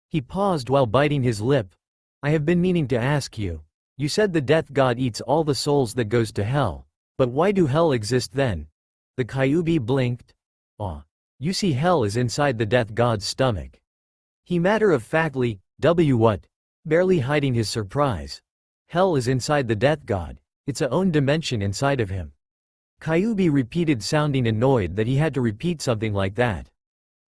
He paused while biting his lip. I have been meaning to ask you. You said the Death God eats all the souls that goes to hell. But why do hell exist then? The Kyuubi blinked. You see, hell is inside the Death God's stomach. He matter-of-factly, what? Barely hiding his surprise. Hell is inside the Death God. It's a own dimension inside of him. Kyuubi repeated, sounding annoyed that he had to repeat something like that.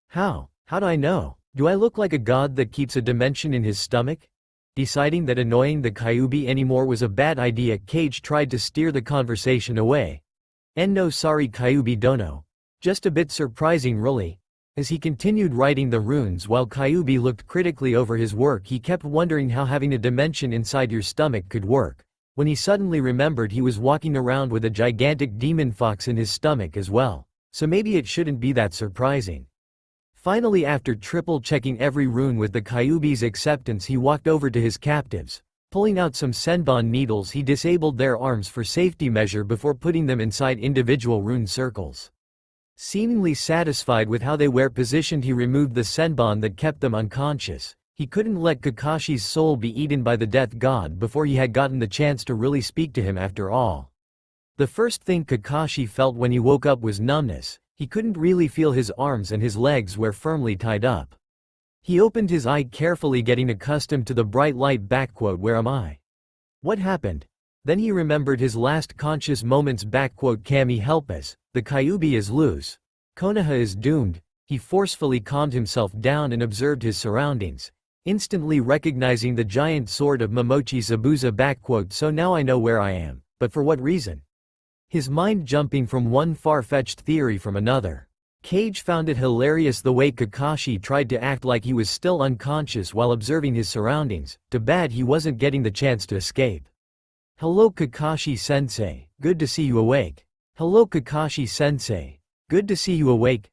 How do I know? Do I look like a god that keeps a dimension in his stomach? Deciding that annoying the Kyuubi anymore was a bad idea, Cage tried to steer the conversation away. No, sorry Kyuubi dono. Just a bit surprising really. As he continued writing the runes while Kyuubi looked critically over his work, he kept wondering how having a dimension inside your stomach could work. When he suddenly remembered he was walking around with a gigantic demon fox in his stomach as well. So maybe it shouldn't be that surprising. Finally, after triple-checking every rune with the Kyuubi's acceptance, he walked over to his captives. Pulling out some senbon needles, he disabled their arms for safety measure before putting them inside individual rune circles. Seemingly satisfied with how they were positioned, he removed the senbon that kept them unconscious. He couldn't let Kakashi's soul be eaten by the Death God before he had gotten the chance to really speak to him after all. The first thing Kakashi felt when he woke up was numbness. He couldn't really feel his arms, and his legs were firmly tied up. He opened his eye carefully, getting accustomed to the bright light. Where am I? What happened? Then he remembered his last conscious moments. Kami, help us. The Kyuubi is loose. Konoha is doomed. He forcefully calmed himself down and observed his surroundings, instantly recognizing the giant sword of Momochi Zabuza. So now I know where I am, but for what reason? His mind jumping from one far-fetched theory from another. Cage found it hilarious the way Kakashi tried to act like he was still unconscious while observing his surroundings. Too bad he wasn't getting the chance to escape. Hello Kakashi-sensei, good to see you awake. Hello Kakashi-sensei, good to see you awake.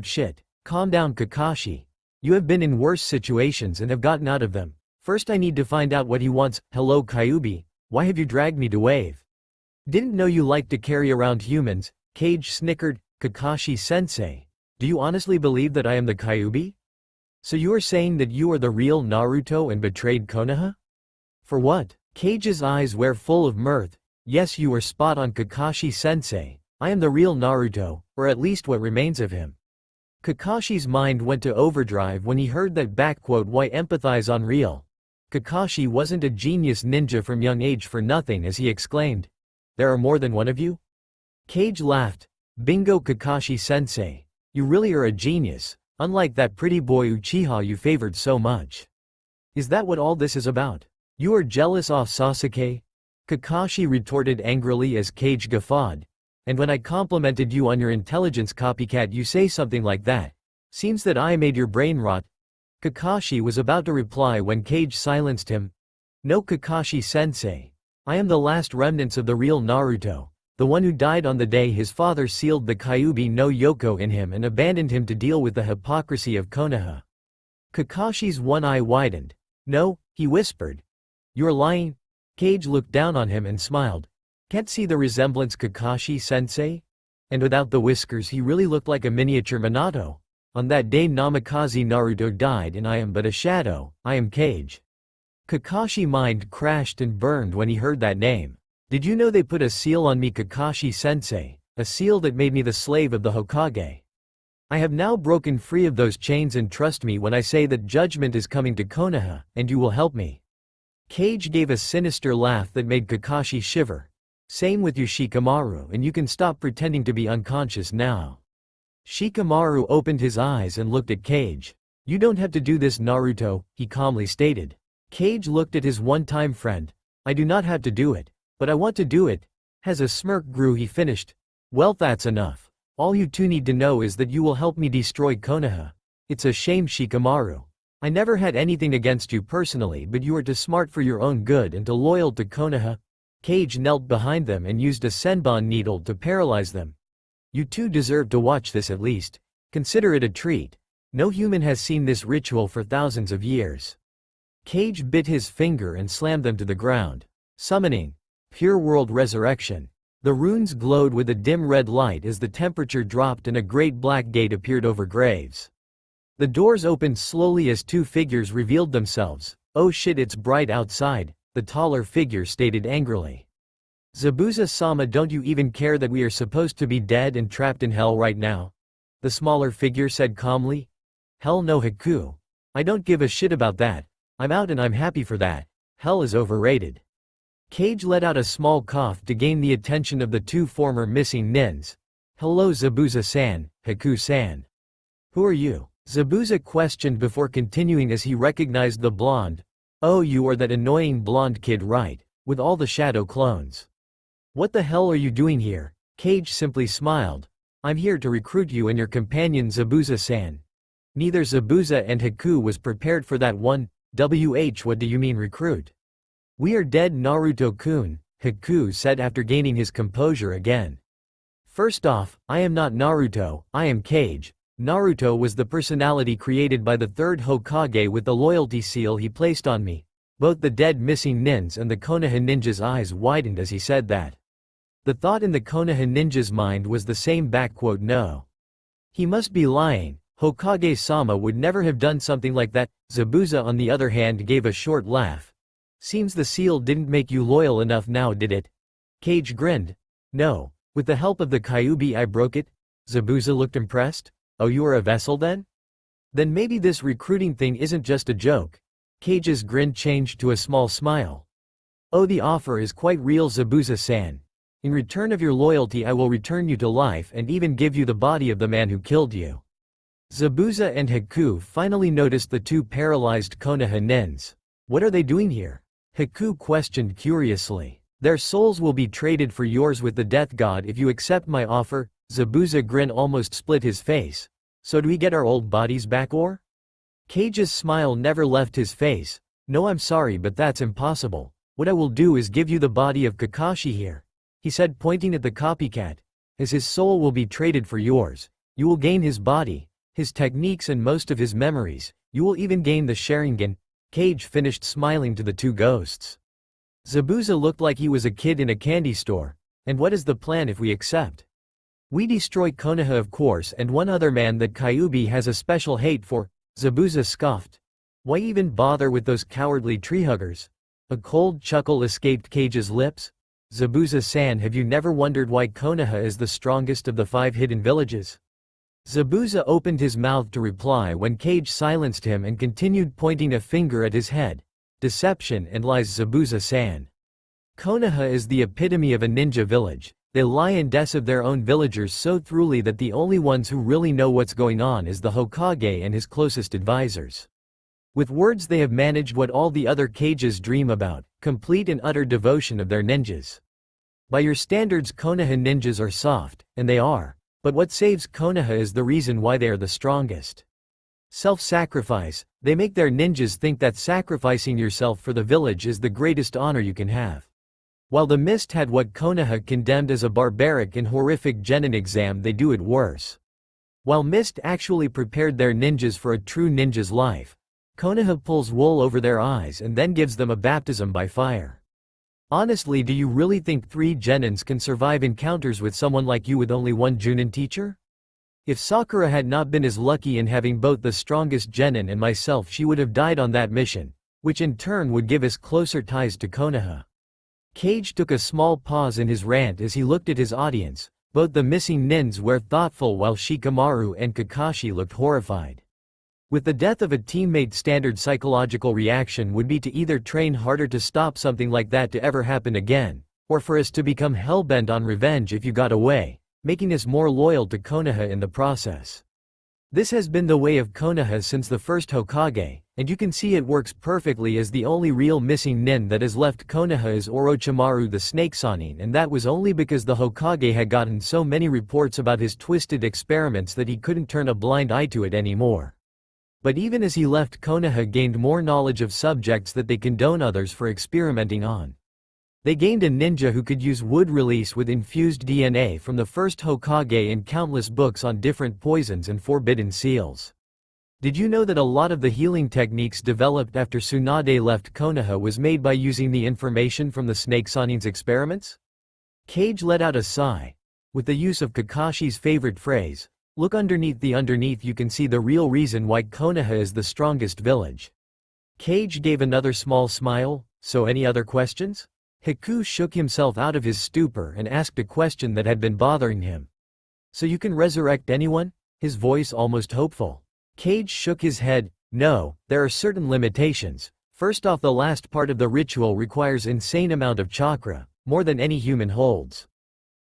Shit. Calm down Kakashi. You have been in worse situations and have gotten out of them. First I need to find out what he wants. Hello Kyuubi, why have you dragged me to wave? Didn't know you liked to carry around humans. Cage snickered. Kakashi-sensei, do you honestly believe that I am the Kyuubi? So you are saying that you are the real Naruto and betrayed Konoha? For what? Cage's eyes were full of mirth. Yes, you are spot on, Kakashi-sensei. I am the real Naruto, or at least what remains of him. Kakashi's mind went to overdrive when he heard that "Why empathize on real?" Kakashi wasn't a genius ninja from young age for nothing, as he exclaimed. There are more than one of you? Kage laughed. Bingo, Kakashi-sensei. You really are a genius, unlike that pretty boy Uchiha you favored so much. Is that what all this is about? You are jealous of Sasuke? Kakashi retorted angrily as Kage guffawed. And when I complimented you on your intelligence, copycat, you say something like that. Seems that I made your brain rot. Kakashi was about to reply when Kage silenced him. No, Kakashi-sensei. I am the last remnants of the real Naruto, the one who died on the day his father sealed the Kyuubi no Yoko in him and abandoned him to deal with the hypocrisy of Konoha. Kakashi's one eye widened. No, he whispered. You're lying? Kage looked down on him and smiled. Can't see the resemblance, Kakashi-sensei? And without the whiskers he really looked like a miniature Minato. On that day Namikaze Naruto died and I am but a shadow, I am Kage. Kakashi's mind crashed and burned when he heard that name. Did you know they put a seal on me, Kakashi-sensei, a seal that made me the slave of the Hokage? I have now broken free of those chains, and trust me when I say that judgment is coming to Konoha, and you will help me. Kage gave a sinister laugh that made Kakashi shiver. Same with you, Shikamaru, and you can stop pretending to be unconscious now. Shikamaru opened his eyes and looked at Kage. You don't have to do this, Naruto, he calmly stated. Kage looked at his one-time friend. I do not have to do it, but I want to do it. As a smirk grew, he finished. Well, that's enough. All you two need to know is that you will help me destroy Konoha. It's a shame, Shikamaru. I never had anything against you personally, but you are too smart for your own good and too loyal to Konoha. Kage knelt behind them and used a senbon needle to paralyze them. You two deserve to watch this at least. Consider it a treat. No human has seen this ritual for thousands of years. Kage bit his finger and slammed them to the ground. Summoning. Pure world resurrection. The runes glowed with a dim red light as the temperature dropped and a great black gate appeared over graves. The doors opened slowly as two figures revealed themselves. Oh shit, it's bright outside, the taller figure stated angrily. Zabuza-sama, don't you even care that we are supposed to be dead and trapped in hell right now? The smaller figure said calmly. Hell no, Haku. I don't give a shit about that. I'm out and I'm happy for that. Hell is overrated. Kage let out a small cough to gain the attention of the two former missing nins. Hello, Zabuza-san, Haku-san. Who are you? Zabuza questioned before continuing as he recognized the blonde. Oh, you are that annoying blonde kid, right? With all the shadow clones. What the hell are you doing here? Kage simply smiled. I'm here to recruit you and your companion, Zabuza-san. Neither Zabuza and Haku was prepared for that one. What do you mean recruit? We are dead, Naruto-kun, Haku said after gaining his composure again. First off, I am not Naruto, I am Kage. Naruto was the personality created by the third Hokage with the loyalty seal he placed on me. Both the dead missing nins and the Konoha ninja's eyes widened as he said that. The thought in the Konoha ninja's mind was the same. No. He must be lying. Hokage-sama would never have done something like that. Zabuza on the other hand gave a short laugh. Seems the seal didn't make you loyal enough now, did it? Kage grinned. No. With the help of the Kyuubi I broke it. Zabuza looked impressed. Oh, you are a vessel then? Then maybe this recruiting thing isn't just a joke. Kage's grin changed to a small smile. Oh, the offer is quite real, Zabuza-san. In return of your loyalty I will return you to life and even give you the body of the man who killed you. Zabuza and Haku finally noticed the two paralyzed Konoha nins. What are they doing here? Haku questioned curiously. Their souls will be traded for yours with the death god if you accept my offer. Zabuza grin almost split his face. So do we get our old bodies back or? Kage's smile never left his face. No, I'm sorry, but that's impossible. What I will do is give you the body of Kakashi here, he said, pointing at the copycat. As his soul will be traded for yours, you will gain his body, his techniques and most of his memories. You will even gain the Sharingan. Kage finished smiling to the two ghosts. Zabuza looked like he was a kid in a candy store. And what is the plan if we accept? We destroy Konoha, of course, and one other man that Kyuubi has a special hate for. Zabuza scoffed. Why even bother with those cowardly treehuggers? A cold chuckle escaped Kage's lips. Zabuza-san, have you never wondered why Konoha is the strongest of the 5 hidden villages? Zabuza opened his mouth to reply when Cage silenced him and continued pointing a finger at his head. Deception and lies, Zabuza-san. Konoha is the epitome of a ninja village. They lie and deceive their own villagers so thoroughly that the only ones who really know what's going on is the Hokage and his closest advisors. With words they have managed what all the other Cages dream about, complete and utter devotion of their ninjas. By your standards, Konoha ninjas are soft, and they are. But what saves Konoha is the reason why they are the strongest. Self-sacrifice. They make their ninjas think that sacrificing yourself for the village is the greatest honor you can have. While the Mist had what Konoha condemned as a barbaric and horrific genin exam, they do it worse. While Mist actually prepared their ninjas for a true ninja's life, Konoha pulls wool over their eyes and then gives them a baptism by fire. Honestly, do you really think 3 genins can survive encounters with someone like you with only 1 Junin teacher? If Sakura had not been as lucky in having both the strongest genin and myself, she would have died on that mission, which in turn would give us closer ties to Konoha. Cage took a small pause in his rant as he looked at his audience. Both the missing nins were thoughtful while Shikamaru and Kakashi looked horrified. With the death of a teammate, standard psychological reaction would be to either train harder to stop something like that to ever happen again, or for us to become hellbent on revenge if you got away, making us more loyal to Konoha in the process. This has been the way of Konoha since the first Hokage, and you can see it works perfectly, as the only real missing nin that has left Konoha is Orochimaru the Snake Sannin, and that was only because the Hokage had gotten so many reports about his twisted experiments that he couldn't turn a blind eye to it anymore. But even as he left, Konoha gained more knowledge of subjects that they condone others for experimenting on. They gained a ninja who could use wood release with infused DNA from the first Hokage and countless books on different poisons and forbidden seals. Did you know that a lot of the healing techniques developed after Tsunade left Konoha was made by using the information from the Snake Sannin's experiments? Cage let out a sigh. With the use of Kakashi's favorite phrase, "Look underneath the underneath," you can see the real reason why Konoha is the strongest village. Cage gave another small smile. So any other questions? Haku shook himself out of his stupor and asked a question that had been bothering him. So you can resurrect anyone? His voice almost hopeful. Cage shook his head. No, there are certain limitations. First off, the last part of the ritual requires insane amount of chakra, more than any human holds.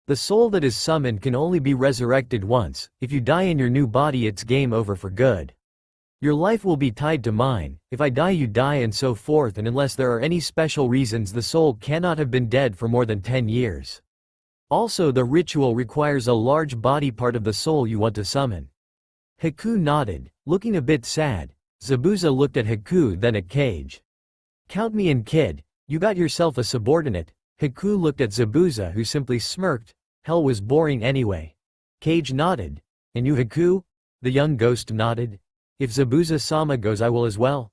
The soul that is summoned can only be resurrected once. If you die in your new body, it's game over for good. Your life will be tied to mine. If I die, you die, and so forth, and unless there are any special reasons, the soul cannot have been dead for more than 10 years. Also, the ritual requires a large body part of the soul you want to summon. Haku nodded, looking a bit sad. Zabuza looked at Haku, then at Cage. Count me in, kid. You got yourself a subordinate. Haku looked at Zabuza, who simply smirked. Hell was boring anyway. Cage nodded. And you, Haku? The young ghost nodded. If Zabuza-sama goes, I will as well.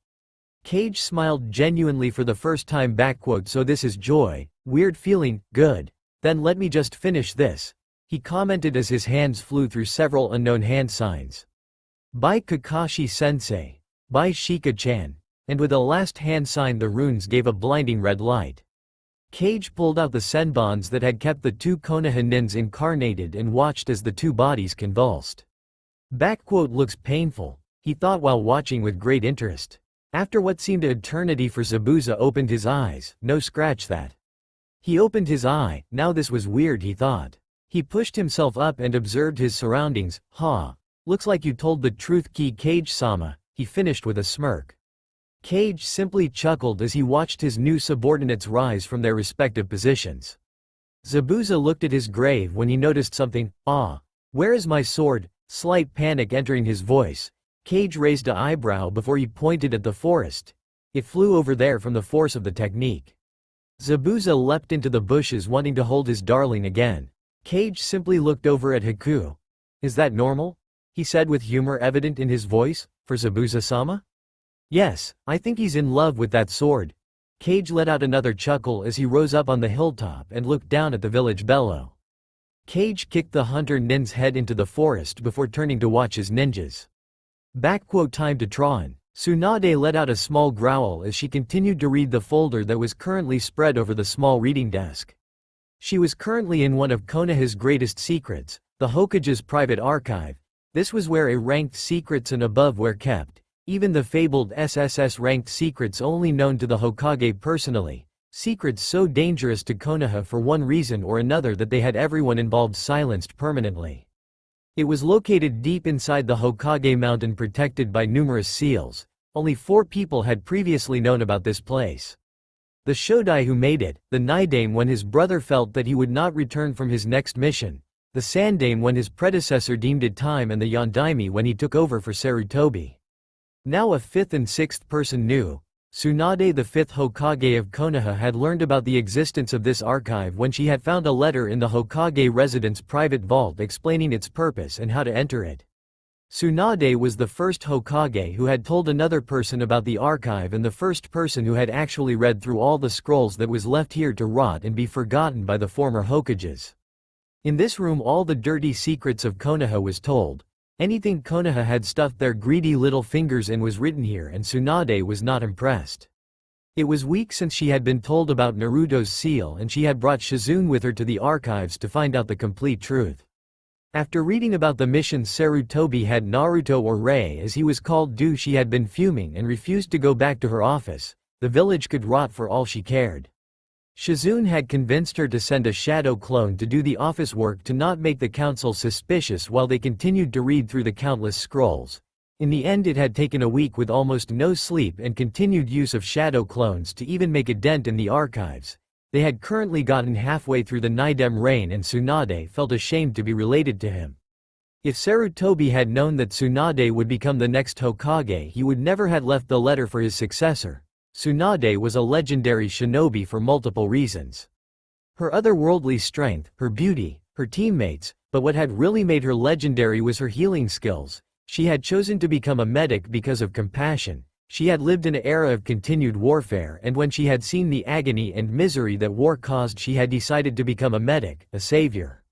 Cage smiled genuinely for the first time. So this is joy. Weird feeling. Good. Then let me just finish this, he commented as his hands flew through several unknown hand signs. By Kakashi-sensei. By Shika-chan. And with a last hand sign, the runes gave a blinding red light. Cage pulled out the senbons that had kept the 2 Konoha nins incarnated and watched as the 2 bodies convulsed. Looks painful, he thought while watching with great interest. After what seemed an eternity for Zabuza opened his eyes. No, scratch that. He opened his eye. Now this was weird, he thought. He pushed himself up and observed his surroundings. Looks like you told the truth, Cage-sama, he finished with a smirk. Cage simply chuckled as he watched his new subordinates rise from their respective positions. Zabuza looked at his grave when he noticed something. Where is my sword? Slight panic entering his voice. Cage raised an eyebrow before he pointed at the forest. It flew over there from the force of the technique. Zabuza leapt into the bushes, wanting to hold his darling again. Cage simply looked over at Haku. Is that normal? He said with humor evident in his voice. For Zabuza-sama? Yes, I think he's in love with that sword. Cage let out another chuckle as he rose up on the hilltop and looked down at the village below. Cage kicked the hunter nin's head into the forest before turning to watch his ninjas. Time to Tron. Tsunade let out a small growl as she continued to read the folder that was currently spread over the small reading desk. She was currently in one of Konoha's greatest secrets, the Hokage's private archive. This was where a ranked secrets and above were kept, even the fabled SSS ranked secrets only known to the Hokage personally, secrets so dangerous to Konoha for one reason or another that they had everyone involved silenced permanently. It was located deep inside the Hokage mountain protected by numerous seals. Only 4 people had previously known about this place. The Shodai who made it, the Nidaime when his brother felt that he would not return from his next mission, the Sandaime when his predecessor deemed it time, and the Yondaime when he took over for Sarutobi. Now a 5th and 6th person knew. Tsunade, the 5th Hokage of Konoha, had learned about the existence of this archive when she had found a letter in the Hokage residence private vault explaining its purpose and how to enter it. Tsunade was the first Hokage who had told another person about the archive and the first person who had actually read through all the scrolls that was left here to rot and be forgotten by the former Hokages. In this room all the dirty secrets of Konoha was told. Anything Konoha had stuffed their greedy little fingers in was written here, and Tsunade was not impressed. It was weeks since she had been told about Naruto's seal, and she had brought Shizune with her to the archives to find out the complete truth. After reading about the mission Sarutobi had Naruto, or Rei as he was called, do, she had been fuming and refused to go back to her office. The village could rot for all she cared. Shizune had convinced her to send a shadow clone to do the office work to not make the council suspicious while they continued to read through the countless scrolls. In the end it had taken a week with almost no sleep and continued use of shadow clones to even make a dent in the archives. They had currently gotten halfway through the Nidaime reign, and Tsunade felt ashamed to be related to him. If Sarutobi had known that Tsunade would become the next Hokage, he would never have left the letter for his successor. Tsunade was a legendary shinobi for multiple reasons. Her otherworldly strength, her beauty, her teammates, but what had really made her legendary was her healing skills. She had chosen to become a medic because of compassion. She had lived in an era of continued warfare, and when she had seen the agony and misery that war caused, she had decided to become a medic, a savior.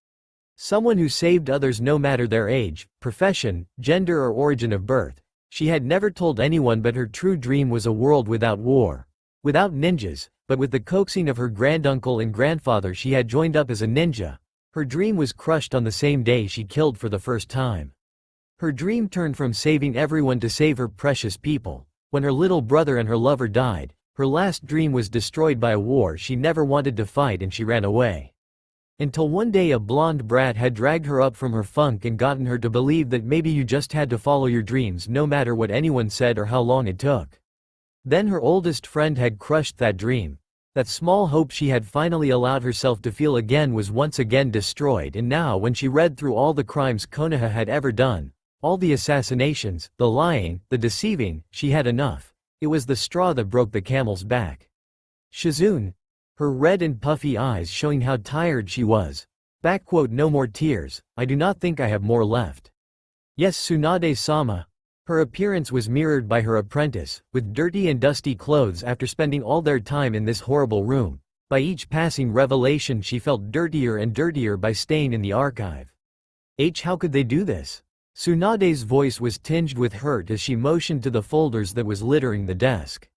Someone who saved others no matter their age, profession, gender or origin of birth. She had never told anyone, but her true dream was a world without war. Without ninjas, but with the coaxing of her granduncle and grandfather she had joined up as a ninja. Her dream was crushed on the same day she killed for the first time. Her dream turned from saving everyone to save her precious people. When her little brother and her lover died, her last dream was destroyed by a war she never wanted to fight, and she ran away. Until one day a blonde brat had dragged her up from her funk and gotten her to believe that maybe you just had to follow your dreams no matter what anyone said or how long it took. Then her oldest friend had crushed that dream. That small hope she had finally allowed herself to feel again was once again destroyed, and now when she read through all the crimes Konoha had ever done, all the assassinations, the lying, the deceiving, she had enough. It was the straw that broke the camel's back. Shizune, her red and puffy eyes showing how tired she was. No more tears, I do not think I have more left. Yes, Tsunade-sama. Her appearance was mirrored by her apprentice, with dirty and dusty clothes after spending all their time in this horrible room. By each passing revelation she felt dirtier and dirtier by staying in the archive. How could they do this? Tsunade's voice was tinged with hurt as she motioned to the folders that was littering the desk.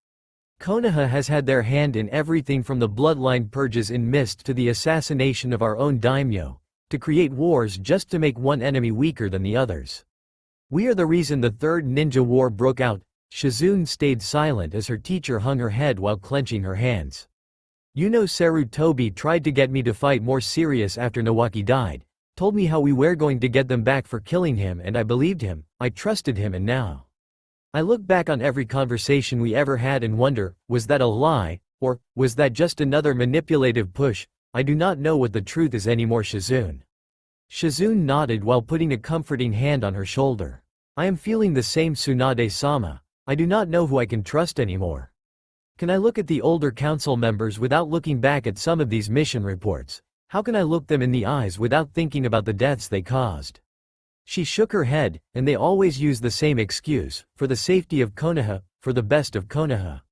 Konoha has had their hand in everything from the bloodline purges in Mist to the assassination of our own daimyo, to create wars just to make one enemy weaker than the others. We are the reason the Third Ninja War broke out. Shizune stayed silent as her teacher hung her head while clenching her hands. You know, Sarutobi tried to get me to fight more serious after Nawaki died, told me how we were going to get them back for killing him, and I believed him, I trusted him, and now I look back on every conversation we ever had and wonder, was that a lie, or was that just another manipulative push? I do not know what the truth is anymore, Shizune. Shizune nodded while putting a comforting hand on her shoulder. I am feeling the same, Tsunade-sama. I do not know who I can trust anymore. Can I look at the older council members without looking back at some of these mission reports? How can I look them in the eyes without thinking about the deaths they caused? She shook her head, and they always use the same excuse, for the safety of Konoha, for the best of Konoha.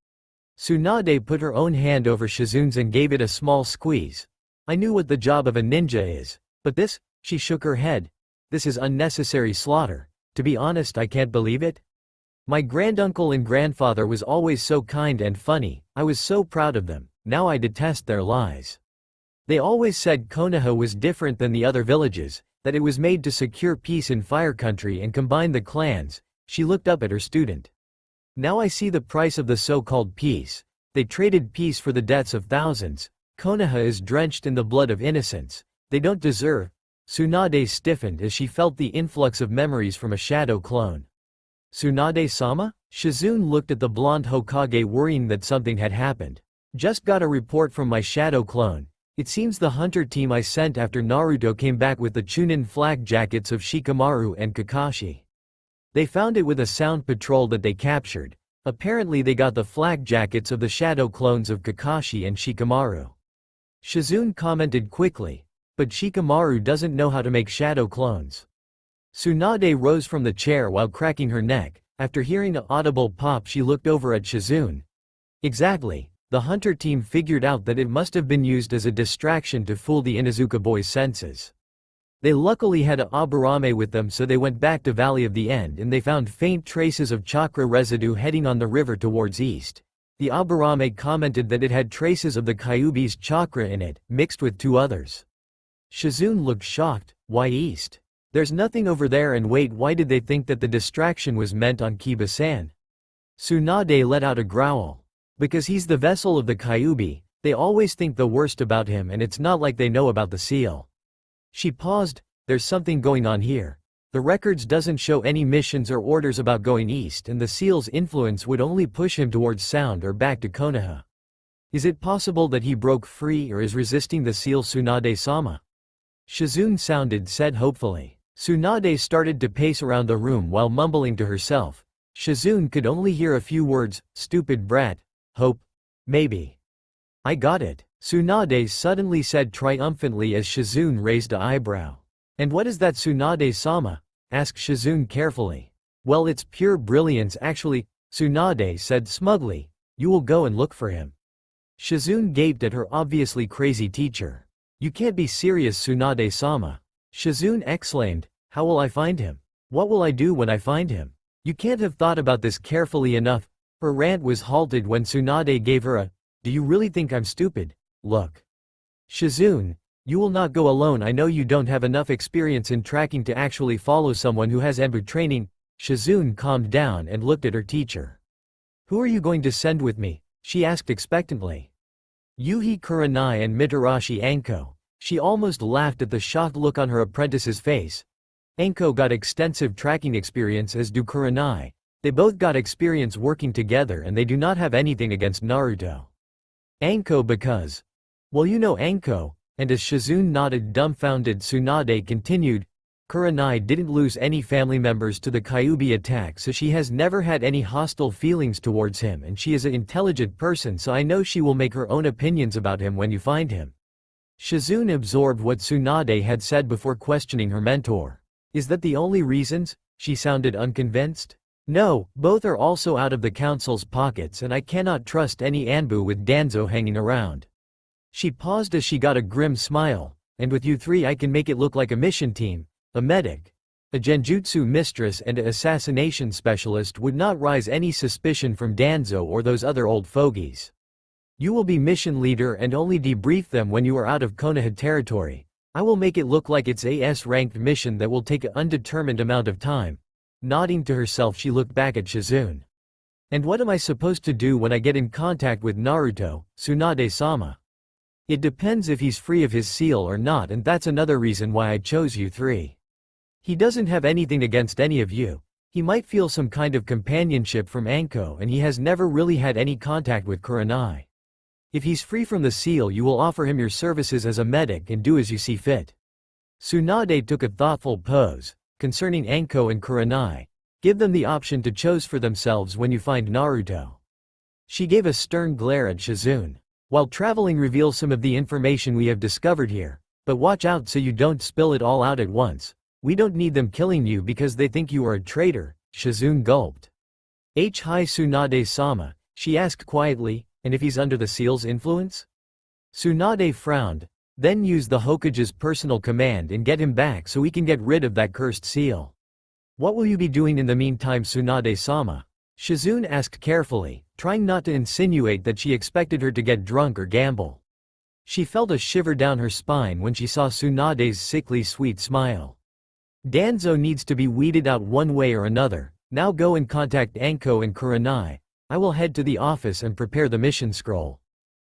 Tsunade put her own hand over Shizune's and gave it a small squeeze. I knew what the job of a ninja is, but this, she shook her head. This is unnecessary slaughter. To be honest, I can't believe it. My granduncle and grandfather was always so kind and funny, I was so proud of them, now I detest their lies. They always said Konoha was different than the other villages, that it was made to secure peace in Fire Country and combine the clans. She looked up at her student. Now I see the price of the so-called peace. They traded peace for the deaths of thousands. Konoha is drenched in the blood of innocents. They don't deserve. Tsunade stiffened as she felt the influx of memories from a shadow clone. Tsunade-sama? Shizune looked at the blonde Hokage, worrying that something had happened. Just got a report from my shadow clone. It seems the hunter team I sent after Naruto came back with the Chunin flak jackets of Shikamaru and Kakashi. They found it with a sound patrol that they captured. Apparently they got the flak jackets of the shadow clones of Kakashi and Shikamaru. Shizune commented quickly. But Shikamaru doesn't know how to make shadow clones. Tsunade rose from the chair while cracking her neck. After hearing an audible pop, she looked over at Shizune. Exactly. The hunter team figured out that it must have been used as a distraction to fool the Inuzuka boys' senses. They luckily had a Aburame with them, so they went back to Valley of the End and they found faint traces of chakra residue heading on the river towards east. The Aburame commented that it had traces of the Kyuubi's chakra in it, mixed with two others. Shizune looked shocked. Why east? There's nothing over there, and wait, why did they think that the distraction was meant on Kiba-san? Tsunade let out a growl. Because he's the vessel of the Kyuubi, they always think the worst about him, and it's not like they know about the seal. She paused. There's something going on here. The records doesn't show any missions or orders about going east, and the seal's influence would only push him towards Sound or back to Konoha. Is it possible that he broke free or is resisting the seal? Tsunade-sama? Shizune said hopefully. Tsunade started to pace around the room while mumbling to herself. Shizune could only hear a few words. Stupid brat. Hope. Maybe. I got it. Tsunade suddenly said triumphantly as Shizune raised an eyebrow. And what is that, Tsunade-sama? Asked Shizune carefully. Well, it's pure brilliance actually, Tsunade said smugly. You will go and look for him. Shizune gaped at her obviously crazy teacher. You can't be serious, Tsunade-sama. Shizune exclaimed. How will I find him? What will I do when I find him? You can't have thought about this carefully enough. Her rant was halted when Tsunade gave her a, do you really think I'm stupid? Look. Shizune, you will not go alone. I know you don't have enough experience in tracking to actually follow someone who has Embu training. Shizune calmed down and looked at her teacher. Who are you going to send with me? She asked expectantly. Yuhi Kurenai and Mitarashi Anko. She almost laughed at the shocked look on her apprentice's face. Anko got extensive tracking experience, as do Kurenai. They both got experience working together, and they do not have anything against Naruto. Anko because. Well, you know Anko, and as Shizune nodded dumbfounded, Tsunade continued. Kurenai didn't lose any family members to the Kyuubi attack, so she has never had any hostile feelings towards him, and she is an intelligent person, so I know she will make her own opinions about him when you find him. Shizune absorbed what Tsunade had said before questioning her mentor. Is that the only reasons? She sounded unconvinced. No, both are also out of the council's pockets, and I cannot trust any Anbu with Danzo hanging around. She paused as she got a grim smile. And with you three I can make it look like a mission team. A medic, a genjutsu mistress and an assassination specialist would not raise any suspicion from Danzo or those other old fogies. You will be mission leader and only debrief them when you are out of Konoha territory. I will make it look like it's a S-ranked mission that will take an undetermined amount of time. Nodding to herself, she looked back at Shizune. And what am I supposed to do when I get in contact with Naruto, Tsunade-sama? It depends if he's free of his seal or not, and that's another reason why I chose you three. He doesn't have anything against any of you. He might feel some kind of companionship from Anko, and he has never really had any contact with Kurenai. If he's free from the seal, you will offer him your services as a medic and do as you see fit. Tsunade took a thoughtful pose. Concerning Anko and Kurenai, give them the option to choose for themselves when you find Naruto. She gave a stern glare at Shizune. While traveling reveals some of the information we have discovered here, but watch out so you don't spill it all out at once. We don't need them killing you because they think you are a traitor. Shizune gulped. Hi Tsunade-sama, she asked quietly, and if he's under the seal's influence? Tsunade frowned. Then use the Hokage's personal command and get him back so we can get rid of that cursed seal. What will you be doing in the meantime, Tsunade-sama? Shizune asked carefully, trying not to insinuate that she expected her to get drunk or gamble. She felt a shiver down her spine when she saw Tsunade's sickly sweet smile. Danzo needs to be weeded out one way or another. Now go and contact Anko and Kurenai. I will head to the office and prepare the mission scroll.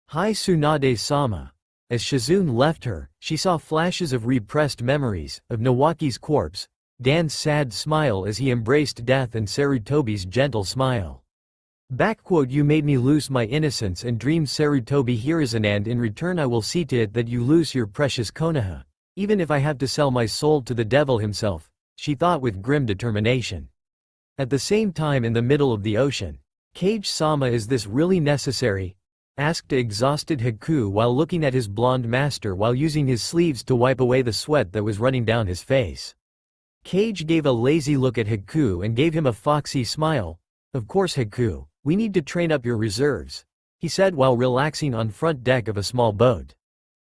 Hi Tsunade-sama. As Shizune left her, she saw flashes of repressed memories, of Nawaki's corpse, Dan's sad smile as he embraced death and Sarutobi's gentle smile. You made me lose my innocence and dreams Sarutobi Hiruzen, and in return I will see to it that you lose your precious Konoha. Even if I have to sell my soul to the devil himself, she thought with grim determination. At the same time, in the middle of the ocean, Kage-sama, is this really necessary? Asked exhausted Haku while looking at his blonde master while using his sleeves to wipe away the sweat that was running down his face. Kage gave a lazy look at Haku and gave him a foxy smile. Of course Haku, we need to train up your reserves, he said while relaxing on front deck of a small boat.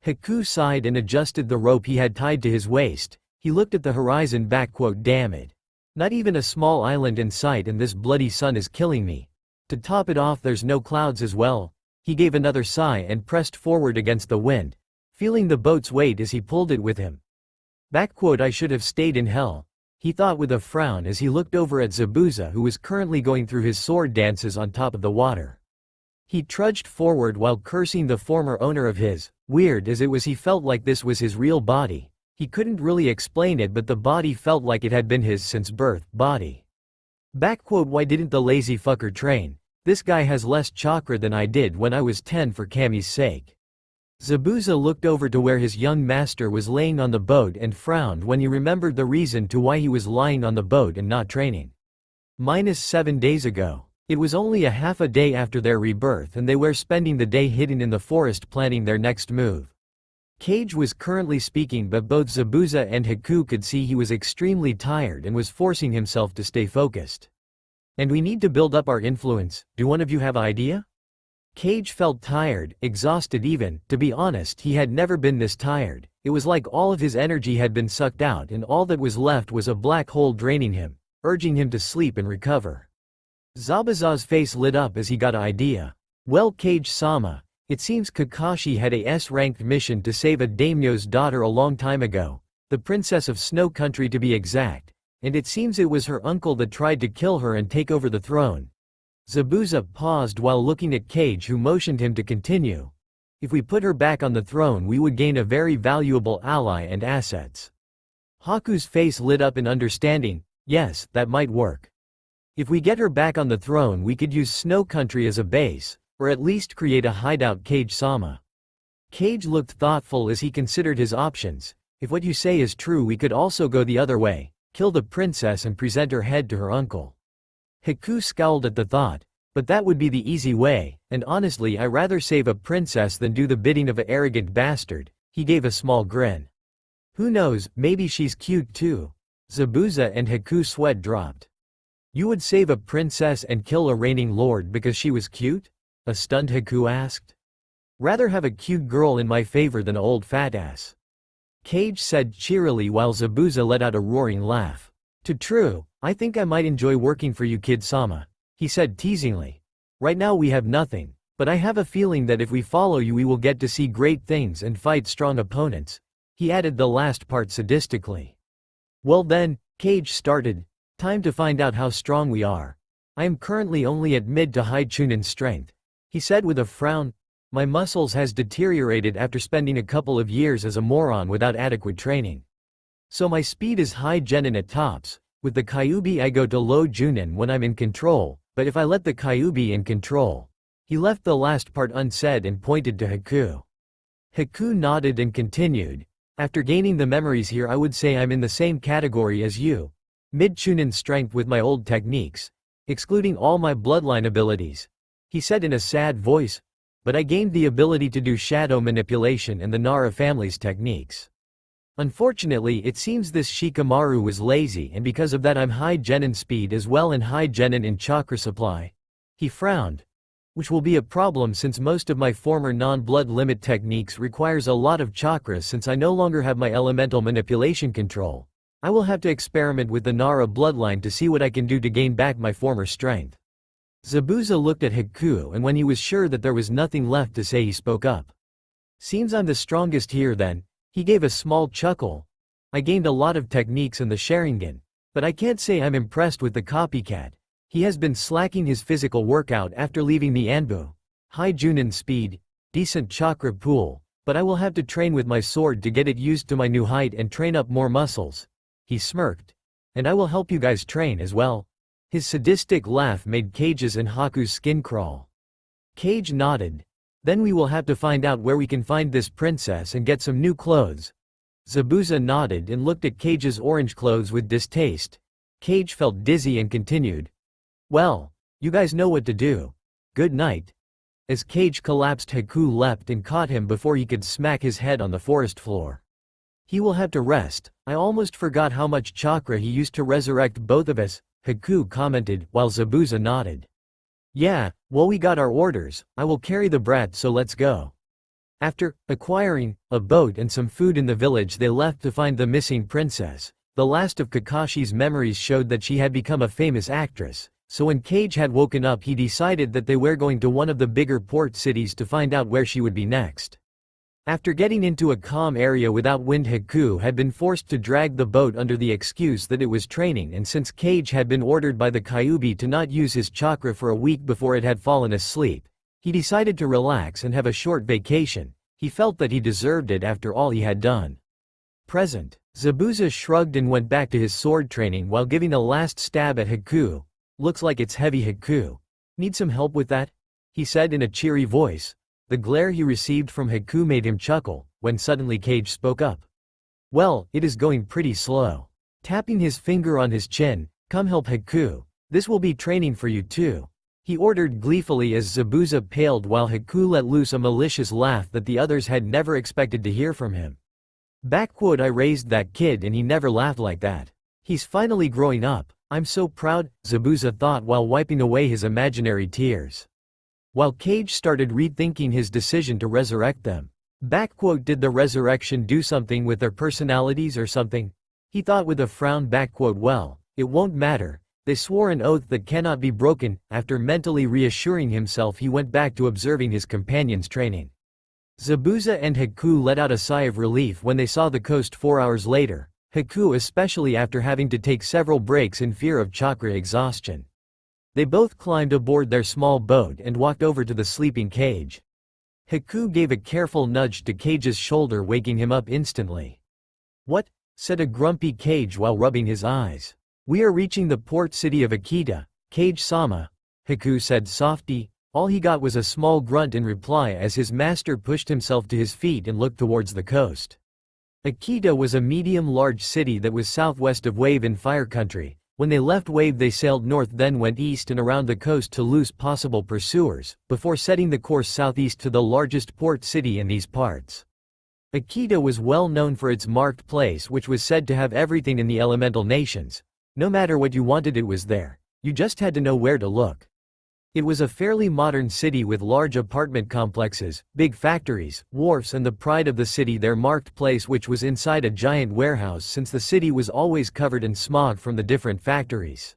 Haku sighed and adjusted the rope he had tied to his waist. He looked at the horizon. Damn it. Not even a small island in sight, and this bloody sun is killing me. To top it off, there's no clouds as well. He gave another sigh and pressed forward against the wind, feeling the boat's weight as he pulled it with him. I should have stayed in hell, he thought with a frown as he looked over at Zabuza, who was currently going through his sword dances on top of the water. He trudged forward while cursing the former owner of his. Weird as it was, he felt like this was his real body. He couldn't really explain it, but the body felt like it had been his since birth. Body. Why didn't the lazy fucker train? This guy has less chakra than I did when I was 10 for Kami's sake. Zabuza looked over to where his young master was laying on the boat and frowned when he remembered the reason to why he was lying on the boat and not training. -7 days ago. It was only a half a day after their rebirth, and they were spending the day hidden in the forest planning their next move. Kage was currently speaking, but both Zabuza and Haku could see he was extremely tired and was forcing himself to stay focused. And we need to build up our influence. Do one of you have an idea? Kage felt tired, exhausted even. To be honest, he had never been this tired. It was like all of his energy had been sucked out and all that was left was a black hole draining him, urging him to sleep and recover. Zabuza's face lit up as he got an idea. Well, Kage-sama, it seems Kakashi had a S-ranked mission to save a daimyo's daughter a long time ago, the princess of Snow Country to be exact, and it seems it was her uncle that tried to kill her and take over the throne. Zabuza paused while looking at Kage, who motioned him to continue. If we put her back on the throne, we would gain a very valuable ally and assets. Haku's face lit up in understanding. Yes, that might work. If we get her back on the throne, we could use Snow Country as a base, or at least create a hideout. Kage-sama. Kage looked thoughtful as he considered his options. If what you say is true, we could also go the other way, kill the princess and present her head to her uncle. Haku scowled at the thought. But that would be the easy way, and honestly I rather save a princess than do the bidding of an arrogant bastard. He gave a small grin. Who knows, maybe she's cute too. Zabuza and Haku sweat dropped. You would save a princess and kill a reigning lord because she was cute? A stunned Haku asked. Rather have a cute girl in my favor than an old fat ass. Kage said cheerily while Zabuza let out a roaring laugh. True, I think I might enjoy working for you, Kid-sama, he said teasingly. Right now we have nothing, but I have a feeling that if we follow you we will get to see great things and fight strong opponents. He added the last part sadistically. Well then, Kage started, time to find out how strong we are. I am currently only at mid to high chunin strength, he said with a frown. My muscles has deteriorated after spending a couple of years as a moron without adequate training. So my speed is high genin at tops. With the Kyuubi I go to low junin when I'm in control, but if I let the Kyuubi in control. He left the last part unsaid and pointed to Haku. Haku nodded and continued. After gaining the memories here I would say I'm in the same category as you. Mid-chunin strength with my old techniques, excluding all my bloodline abilities, he said in a sad voice. But I gained the ability to do shadow manipulation and the Nara family's techniques. Unfortunately, it seems this Shikamaru was lazy, and because of that I'm high genin speed as well and high genin in chakra supply. He frowned. Which will be a problem since most of my former non-blood limit techniques requires a lot of chakra. Since I no longer have my elemental manipulation control, I will have to experiment with the Nara bloodline to see what I can do to gain back my former strength. Zabuza looked at Haku, and when he was sure that there was nothing left to say he spoke up. Seems I'm the strongest here then. He gave a small chuckle. I gained a lot of techniques in the Sharingan. But I can't say I'm impressed with the copycat. He has been slacking his physical workout after leaving the Anbu. High Junin speed, decent chakra pool, but I will have to train with my sword to get it used to my new height and train up more muscles. He smirked. And I will help you guys train as well. His sadistic laugh made Cage's and Haku's skin crawl. Cage nodded. Then we will have to find out where we can find this princess and get some new clothes. Zabuza nodded and looked at Cage's orange clothes with distaste. Cage felt dizzy and continued. Well, you guys know what to do. Good night. As Cage collapsed, Haku leapt and caught him before he could smack his head on the forest floor. He will have to rest. I almost forgot how much chakra he used to resurrect both of us, Haku commented while Zabuza nodded. Yeah, well we got our orders. I will carry the brat, so let's go. After acquiring a boat and some food in the village, they left to find the missing princess. The last of Kakashi's memories showed that she had become a famous actress, so when Cage had woken up he decided that they were going to one of the bigger port cities to find out where she would be next. After getting into a calm area without wind, Haku had been forced to drag the boat under the excuse that it was training, and since Cage had been ordered by the Kyuubi to not use his chakra for a week before it had fallen asleep, he decided to relax and have a short vacation. He felt that he deserved it after all he had done. Present. Zabuza shrugged and went back to his sword training while giving a last stab at Haku. Looks like it's heavy, Haku. Need some help with that? He said in a cheery voice. The glare he received from Haku made him chuckle, when suddenly Cage spoke up. Well, it is going pretty slow. Tapping his finger on his chin, come help Haku. This will be training for you too. He ordered gleefully as Zabuza paled while Haku let loose a malicious laugh that the others had never expected to hear from him. I raised that kid and he never laughed like that. He's finally growing up. I'm so proud, Zabuza thought while wiping away his imaginary tears. While Cage started rethinking his decision to resurrect them. Did the resurrection do something with their personalities or something? He thought with a frown. Well, it won't matter. They swore an oath that cannot be broken. After mentally reassuring himself, he went back to observing his companions' training. Zabuza and Haku let out a sigh of relief when they saw the coast 4 hours later, Haku especially after having to take several breaks in fear of chakra exhaustion. They both climbed aboard their small boat and walked over to the sleeping Cage. Haku gave a careful nudge to Cage's shoulder, waking him up instantly. What? Said a grumpy Cage while rubbing his eyes. We are reaching the port city of Akita, Cage-sama, Haku said softly. All he got was a small grunt in reply as his master pushed himself to his feet and looked towards the coast. Akita was a medium-large city that was southwest of Wave in Fire Country. When they left Wave they sailed north, then went east and around the coast to lose possible pursuers, before setting the course southeast to the largest port city in these parts. Akita was well known for its marked place, which was said to have everything in the elemental nations. No matter what you wanted, it was there. You just had to know where to look. It was a fairly modern city with large apartment complexes, big factories, wharfs, and the pride of the city, their marked place, which was inside a giant warehouse since the city was always covered in smog from the different factories.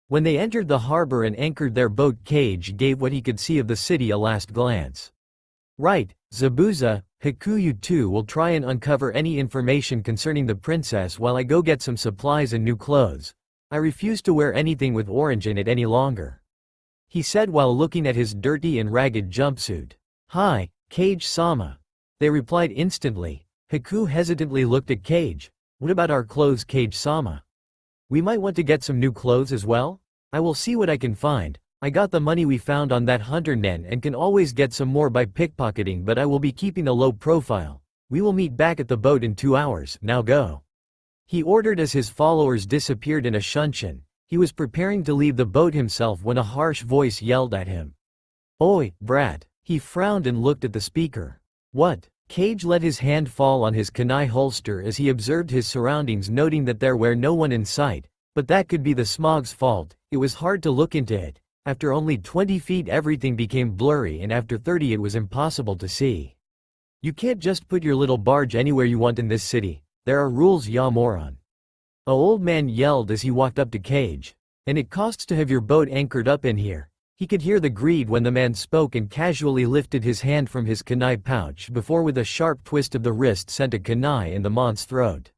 When they entered the harbor and anchored their boat, Cage gave what he could see of the city a last glance. Right, Zabuza, Haku, you two will try and uncover any information concerning the princess while I go get some supplies and new clothes. I refuse to wear anything with orange in it any longer, he said while looking at his dirty and ragged jumpsuit. Hi, Cage-sama. They replied instantly. Haku hesitantly looked at Cage. What about our clothes, Cage-sama? We might want to get some new clothes as well? I will see what I can find. I got the money we found on that hunter Nen and can always get some more by pickpocketing, but I will be keeping a low profile. We will meet back at the boat in 2 hours, now go. He ordered as his followers disappeared in a shunshin. He was preparing to leave the boat himself when a harsh voice yelled at him. Oi, brat. He frowned and looked at the speaker. What? Cage let his hand fall on his kunai holster as he observed his surroundings, noting that there were no one in sight, but that could be the smog's fault. It was hard to look into it. After only 20 feet everything became blurry, and after 30 it was impossible to see. You can't just put your little barge anywhere you want in this city. There are rules, ya moron. A old man yelled as he walked up to Cage. And it costs to have your boat anchored up in here. He could hear the greed when the man spoke and casually lifted his hand from his kunai pouch before with a sharp twist of the wrist sent a kunai in the man's throat.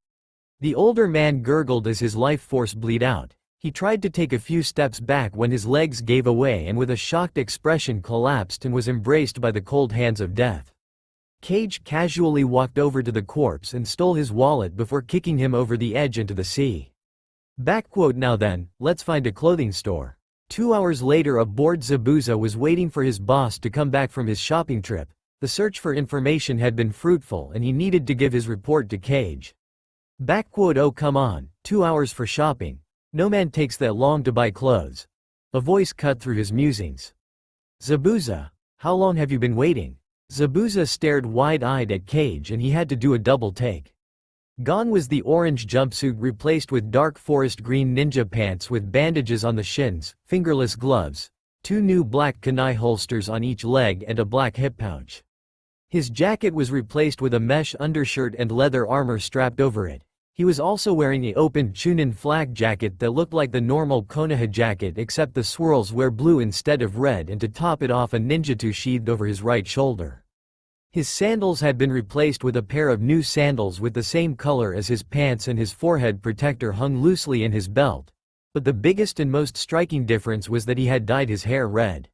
The older man gurgled as his life force bleed out. He tried to take a few steps back when his legs gave away and with a shocked expression collapsed and was embraced by the cold hands of death. Cage casually walked over to the corpse and stole his wallet before kicking him over the edge into the sea. Now then, let's find a clothing store. 2 hours later aboard Zabuza was waiting for his boss to come back from his shopping trip. The search for information had been fruitful and he needed to give his report to Cage. Oh come on, 2 hours for shopping. No man takes that long to buy clothes. A voice cut through his musings. Zabuza, how long have you been waiting? Zabuza stared wide-eyed at Cage and he had to do a double take. Gone was the orange jumpsuit replaced with dark forest green ninja pants with bandages on the shins, fingerless gloves, 2 new black kunai holsters on each leg and a black hip pouch. His jacket was replaced with a mesh undershirt and leather armor strapped over it. He was also wearing a open Chunin flag jacket that looked like the normal Konoha jacket except the swirls were blue instead of red and to top it off a ninjutsu sheathed over his right shoulder. His sandals had been replaced with a pair of new sandals with the same color as his pants and his forehead protector hung loosely in his belt. But the biggest and most striking difference was that he had dyed his hair red.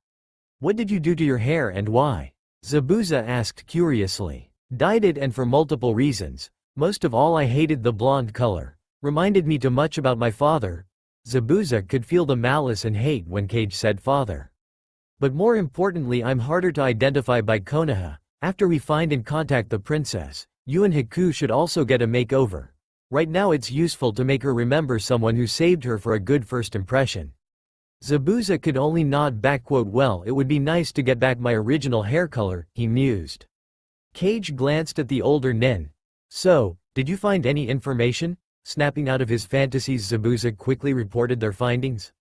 What did you do to your hair and why? Zabuza asked curiously. Dyed it and for multiple reasons. Most of all I hated the blonde color. Reminded me too much about my father. Zabuza could feel the malice and hate when Cage said father. But more importantly I'm harder to identify by Konoha. After we find and contact the princess, you and Haku should also get a makeover. Right now it's useful to make her remember someone who saved her for a good first impression. Zabuza could only nod back. Well, it would be nice to get back my original hair color, he mused. Cage glanced at the older nin. So, did you find any information? Snapping out of his fantasies, Zabuza quickly reported their findings.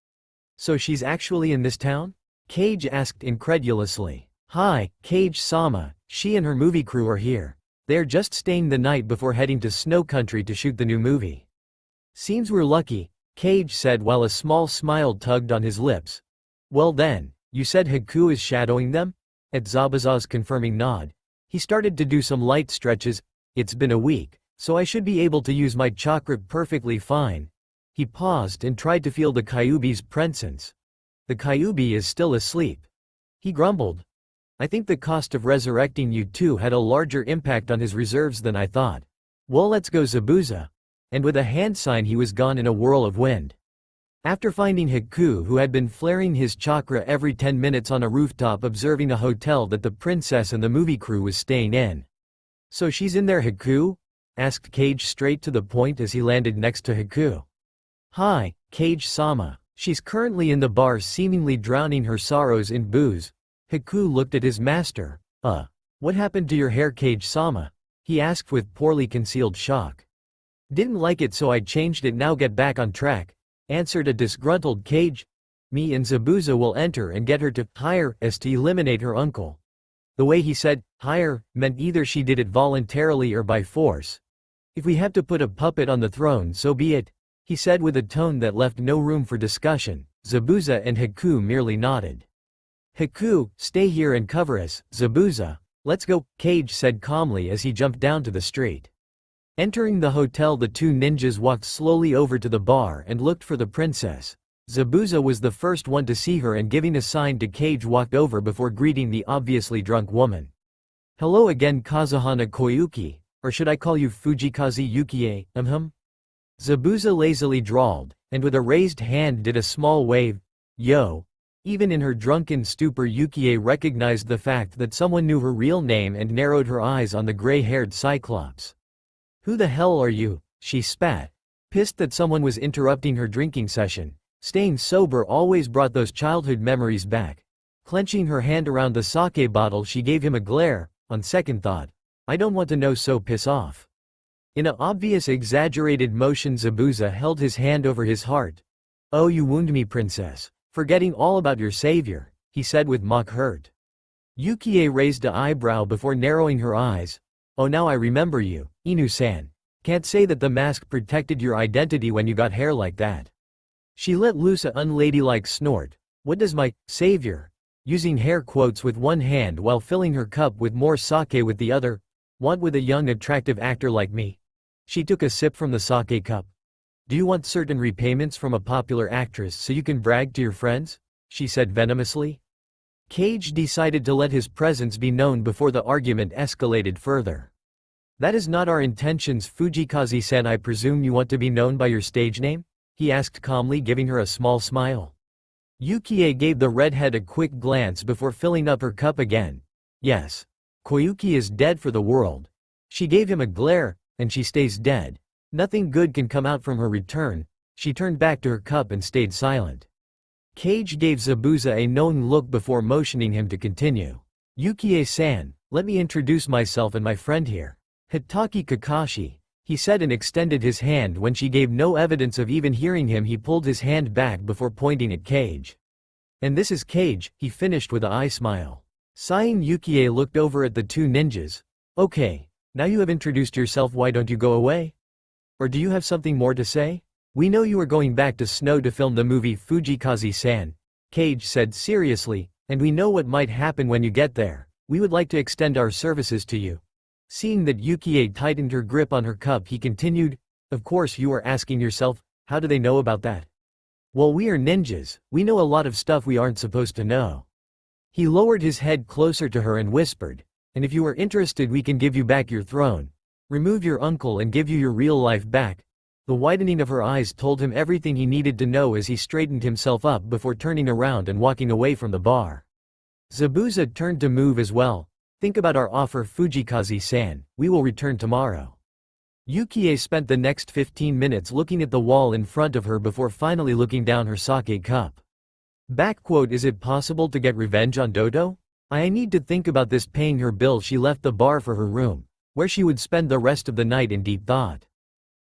So she's actually in this town? Cage asked incredulously. Hi, Cage-sama, she and her movie crew are here. They're just staying the night before heading to Snow Country to shoot the new movie. Seems we're lucky, Cage said while a small smile tugged on his lips. Well then, you said Haku is shadowing them? At Zabuza's confirming nod. He started to do some light stretches. It's been a week, so I should be able to use my chakra perfectly fine. He paused and tried to feel the Kyuubi's presence. The Kyuubi is still asleep. He grumbled. I think the cost of resurrecting you two had a larger impact on his reserves than I thought. Well, let's go, Zabuza. And with a hand sign he was gone in a whirl of wind. After finding Haku, who had been flaring his chakra every 10 minutes on a rooftop observing a hotel that the princess and the movie crew was staying in. So she's in there, Haku? Asked Cage straight to the point as he landed next to Haku. Hi, Cage-sama. She's currently in the bar seemingly drowning her sorrows in booze. Haku looked at his master. What happened to your hair, Cage-sama? He asked with poorly concealed shock. Didn't like it so I changed it, now get back on track, answered a disgruntled Cage. Me and Zabuza will enter and get her to hire us to eliminate her uncle. The way he said hire meant either she did it voluntarily or by force. If we have to put a puppet on the throne, so be it, he said with a tone that left no room for discussion. Zabuza and Haku merely nodded. Haku, stay here and cover us. Zabuza, let's go, Cage said calmly as he jumped down to the street. Entering the hotel, the two ninjas walked slowly over to the bar and looked for the princess. Zabuza was the first one to see her and giving a sign to Cage walked over before greeting the obviously drunk woman. Hello again, Kazuhana Koyuki, or should I call you Fujikaze Yukie, Zabuza lazily drawled, and with a raised hand did a small wave. Yo. Even in her drunken stupor, Yukie recognized the fact that someone knew her real name and narrowed her eyes on the gray-haired Cyclops. Who the hell are you? She spat, pissed that someone was interrupting her drinking session. Staying sober always brought those childhood memories back. Clenching her hand around the sake bottle, she gave him a glare. On second thought, I don't want to know, so piss off. In an obvious exaggerated motion, Zabuza held his hand over his heart. Oh, you wound me, princess. Forgetting all about your savior, he said with mock hurt. Yukie raised an eyebrow before narrowing her eyes. Oh, now I remember you, Inu-san. Can't say that the mask protected your identity when you got hair like that. She let loose an unladylike snort. What does my savior, using hair quotes with one hand while filling her cup with more sake with the other, want with a young attractive actor like me? She took a sip from the sake cup. Do you want certain repayments from a popular actress so you can brag to your friends? She said venomously. Cage decided to let his presence be known before the argument escalated further. That is not our intentions, Fujikaze-san. I presume you want to be known by your stage name? He asked calmly, giving her a small smile. Yukie gave the redhead a quick glance before filling up her cup again. Yes. Koyuki is dead for the world. She gave him a glare, and she stays dead. Nothing good can come out from her return. She turned back to her cup and stayed silent. Cage gave Zabuza a knowing look before motioning him to continue. Yukie-san, let me introduce myself and my friend here. Hitaki Kakashi, he said and extended his hand. When she gave no evidence of even hearing him, he pulled his hand back before pointing at Cage. And this is Cage, he finished with an eye smile. Sighing, Yukie looked over at the two ninjas. Okay, now you have introduced yourself, why don't you go away? Or do you have something more to say? We know you are going back to Snow to film the movie, Fujikaze-san, Cage said seriously, and we know what might happen when you get there. We would like to extend our services to you. Seeing that Yukie tightened her grip on her cup, he continued, of course you are asking yourself, how do they know about that? Well, we are ninjas, we know a lot of stuff we aren't supposed to know. He lowered his head closer to her and whispered, and if you are interested we can give you back your throne, remove your uncle and give you your real life back. The widening of her eyes told him everything he needed to know as he straightened himself up before turning around and walking away from the bar. Zabuza turned to move as well. Think about our offer, Fujikaze-san, we will return tomorrow. Yukie spent the next 15 minutes looking at the wall in front of her before finally looking down her sake cup. Is it possible to get revenge on Dodo? I need to think about this. Paying her bill, she left the bar for her room, where she would spend the rest of the night in deep thought.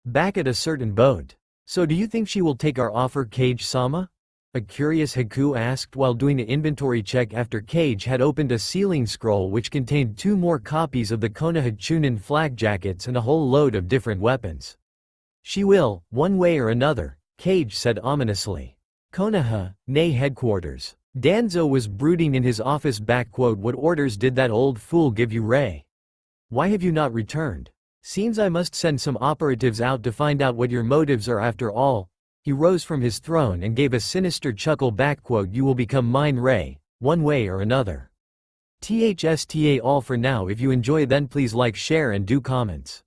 Back at a certain boat. So do you think she will take our offer, Cage-sama? A curious Haku asked while doing an inventory check after Cage had opened a sealing scroll which contained 2 more copies of the Konoha Chunin flak jackets and a whole load of different weapons. She will, one way or another, Cage said ominously. Konoha, nay headquarters. Danzo was brooding in his office. What orders did that old fool give you, Ray? Why have you not returned? Seems I must send some operatives out to find out what your motives are after all. He rose from his throne and gave a sinister chuckle. You will become mine, Ray, one way or another. THSTA all for now. If you enjoy then please like, share and do comments.